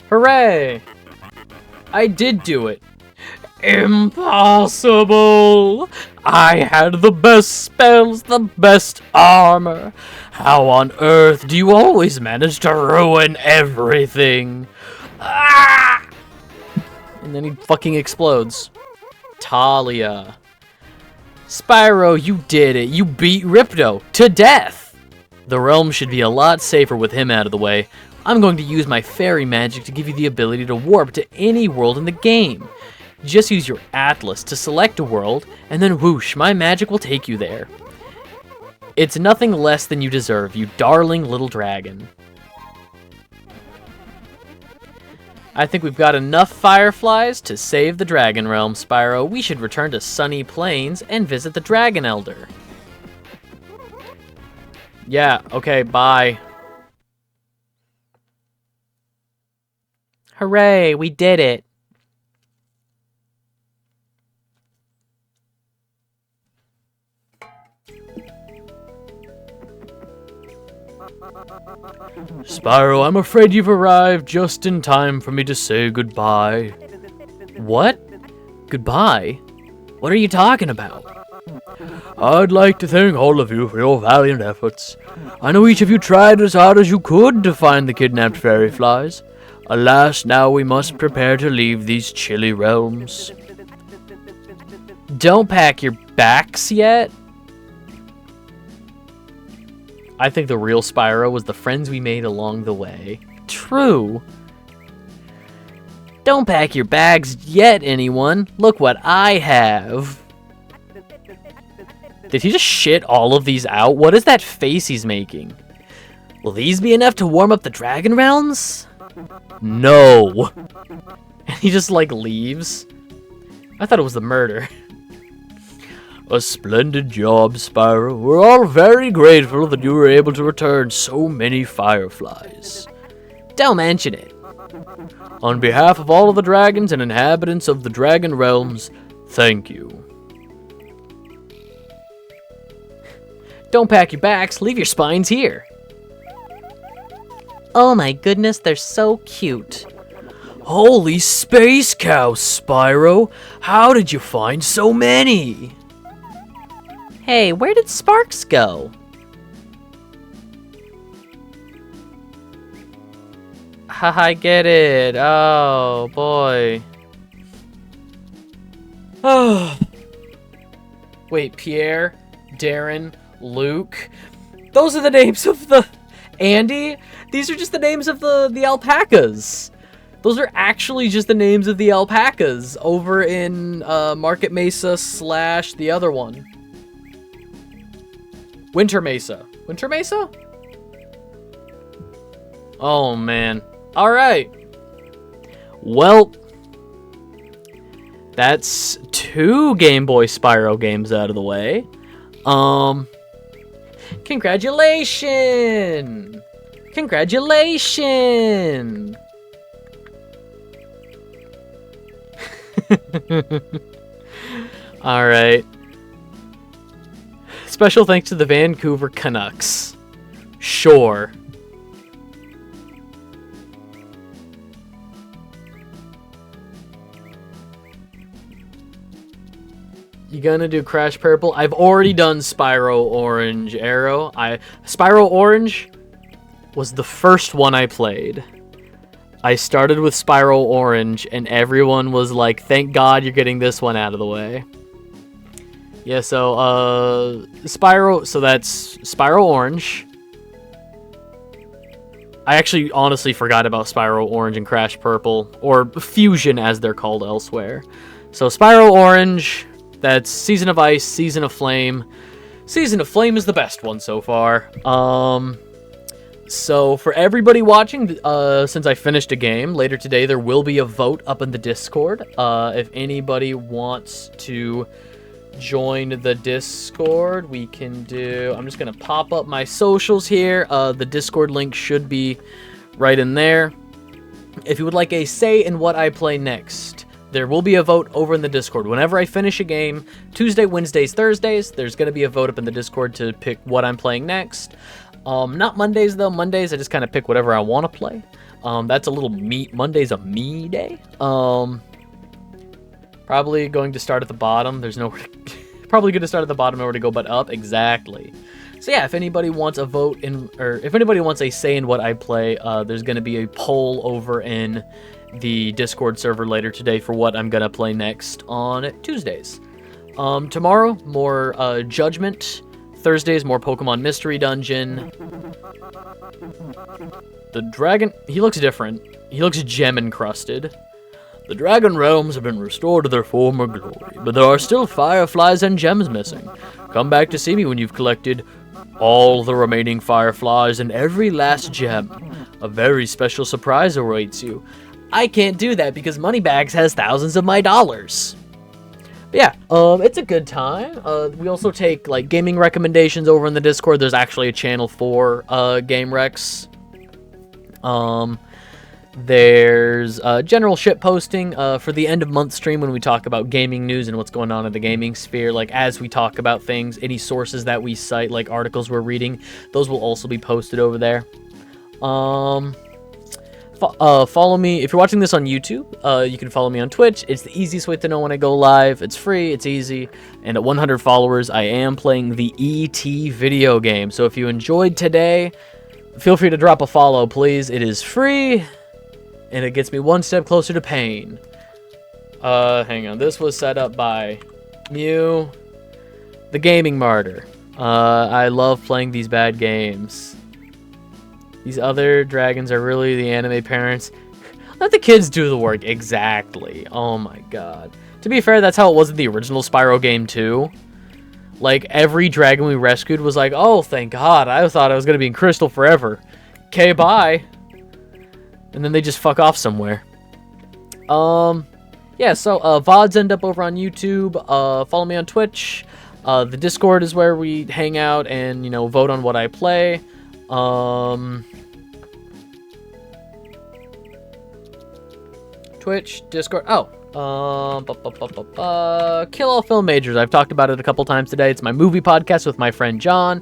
[SPEAKER 3] Hooray! I did do it. Impossible! I had the best spells, the best armor. How on earth do you always manage to ruin everything? Ah! And then he fucking explodes. Talia. Spyro, you did it. You beat Ripto to death. The realm should be a lot safer with him out of the way. I'm going to use my fairy magic to give you the ability to warp to any world in the game. Just use your atlas to select a world, and then whoosh, my magic will take you there. It's nothing less than you deserve, you darling little dragon. I think we've got enough fireflies to save the Dragon Realm, Spyro. We should return to Sunny Plains and visit the Dragon Elder. Yeah, okay, bye. Hooray, we did it. Spyro, I'm afraid you've arrived just in time for me to say goodbye. What? Goodbye? What are you talking about? I'd like to thank all of you for your valiant efforts. I know each of you tried as hard as you could to find the kidnapped fairy flies. Alas, now we must prepare to leave these chilly realms. Don't pack your backs yet? I think the real Spyro was the friends we made along the way. True. Don't pack your bags yet, anyone. Look what I have. Did he just shit all of these out? What is that face he's making? Will these be enough to warm up the Dragon Realms? No. And he just, like, leaves. I thought it was the murder. A splendid job, Spyro. We're all very grateful that you were able to return so many fireflies. Don't mention it. On behalf of all of the dragons and inhabitants of the Dragon Realms, thank you. Don't pack your backs, leave your spines here. Oh my goodness, they're so cute. Holy space cows, Spyro! How did you find so many?
[SPEAKER 2] Hey, where did Sparks go?
[SPEAKER 3] I get it. Oh, boy. Oh. Wait, Pierre, Darren, Luke. Those are the names of the... Andy? These are just the names of the alpacas. Those are actually just the names of the alpacas over in Market Mesa / the other one. Winter Mesa. Winter Mesa? Oh, man. All right. Well, that's 2 Game Boy Spyro games out of the way. Congratulations! Congratulations! All right. Special thanks to the Vancouver Canucks. Sure. You gonna do Crash Purple? I've already done Spyro Orange Arrow. Spyro Orange was the first one I played. I started with Spyro Orange, and everyone was like, thank God you're getting this one out of the way. Yeah, so, Spyro, so that's Spyro Orange. I actually honestly forgot about Spyro Orange and Crash Purple, or Fusion as they're called elsewhere. So Spyro Orange, that's Season of Ice, Season of Flame. Season of Flame is the best one so far. So for everybody watching, since I finished a game, later today there will be a vote up in the Discord. If anybody wants to join the Discord, we can do... I'm just going to pop up my socials here. The Discord link should be right in there. If you would like a say in what I play next, there will be a vote over in the Discord. Whenever I finish a game, Tuesday, Wednesdays, Thursdays, there's going to be a vote up in the Discord to pick what I'm playing next. Not Mondays, though. Mondays, I just kind of pick whatever I want to play. That's a little me... Monday's a me day. Probably going to start at the bottom. There's nowhere to... Probably going to start at the bottom, nowhere to go but up. Exactly. So yeah, if anybody wants a vote in... Or if anybody wants a say in what I play, there's going to be a poll over in the Discord server later today for what I'm going to play next on Tuesdays. Tomorrow, more Judgment. Thursdays, more Pokemon Mystery Dungeon. The dragon... He looks different. He looks gem-encrusted. The Dragon Realms have been restored to their former glory, but there are still fireflies and gems missing. Come back to see me when you've collected all the remaining fireflies and every last gem. A very special surprise awaits you. I can't do that because Moneybags has thousands of my dollars. But yeah, it's a good time. We also take like gaming recommendations over in the Discord. There's actually a channel for game recs. There's general shit posting for the end of month stream when we talk about gaming news and what's going on in the gaming sphere. Like as we talk about things, any sources that we cite, like articles we're reading, those will also be posted over there. Follow me if you're watching this on YouTube. You can follow me on Twitch. It's the easiest way to know when I go live. It's free, it's easy, and at 100 followers, I am playing the ET video game. So if you enjoyed today, feel free to drop a follow, please. It is free, and it gets me one step closer to pain. Hang on. This was set up by Mew, the Gaming Martyr. I love playing these bad games. These other dragons are really the anime parents. Let the kids do the work. Exactly. Oh my god. To be fair, that's how it was in the original Spyro game too. Like, every dragon we rescued was like, oh, thank god. I thought I was going to be in Crystal forever. Okay, bye. And then they just fuck off somewhere. Yeah, so, VODs end up over on YouTube. Follow me on Twitch. The Discord is where we hang out and, you know, vote on what I play. Twitch, Discord, Kill All Film Majors. I've talked about it a couple times today. It's my movie podcast with my friend John.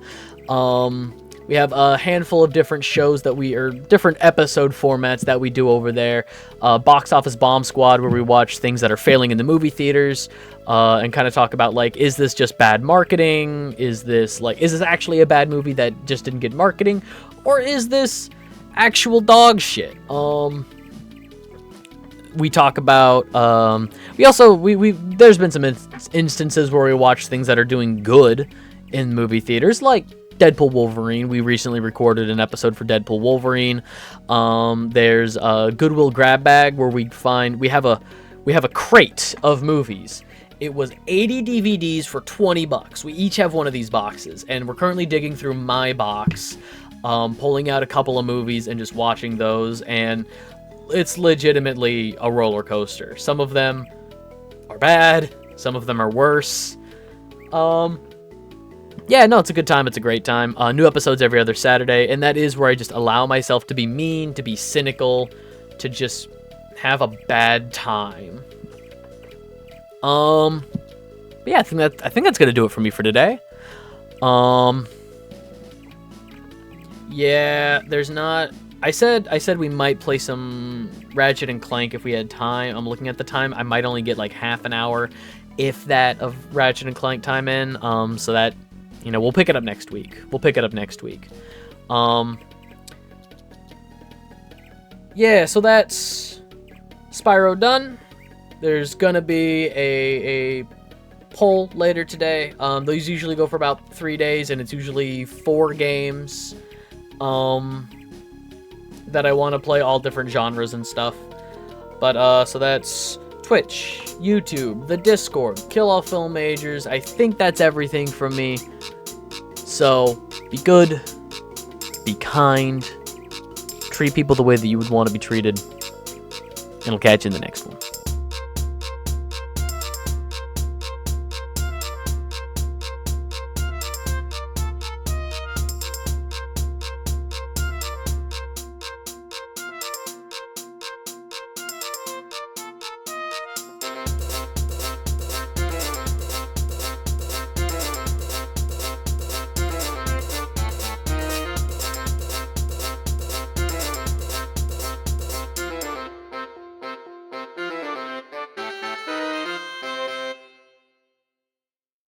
[SPEAKER 3] We have a handful of different shows different episode formats that we do over there. Box Office Bomb Squad, where we watch things that are failing in the movie theaters, and kind of talk about, like, is this just bad marketing? Is this actually a bad movie that just didn't get marketing? Or is this actual dog shit? We talk about, there's been some instances where we watch things that are doing good in movie theaters, like Deadpool Wolverine. We recently recorded an episode for Deadpool Wolverine. There's a Goodwill grab bag where we have a crate of movies. It was 80 DVDs for $20. We each have one of these boxes, and we're currently digging through my box, pulling out a couple of movies and just watching those, and it's legitimately a roller coaster. Some of them are bad, some of them are worse. Yeah, no, it's a good time. It's a great time. New episodes every other Saturday, and that is where I just allow myself to be mean, to be cynical, to just have a bad time. Yeah, I think that's gonna do it for me for today. Yeah, there's not. I said we might play some Ratchet and Clank if we had time. I'm looking at the time. I might only get like half an hour, if that, of Ratchet and Clank time in. So that. We'll pick it up next week. Yeah, so that's Spyro done. There's gonna be a poll later today. Those usually go for about 3 days, and it's usually 4 games that I want to play, all different genres and stuff. But so that's Twitch, YouTube, the Discord, Kill All Film Majors. I think that's everything from me. So, be good, be kind, treat people the way that you would want to be treated, and I'll catch you in the next one.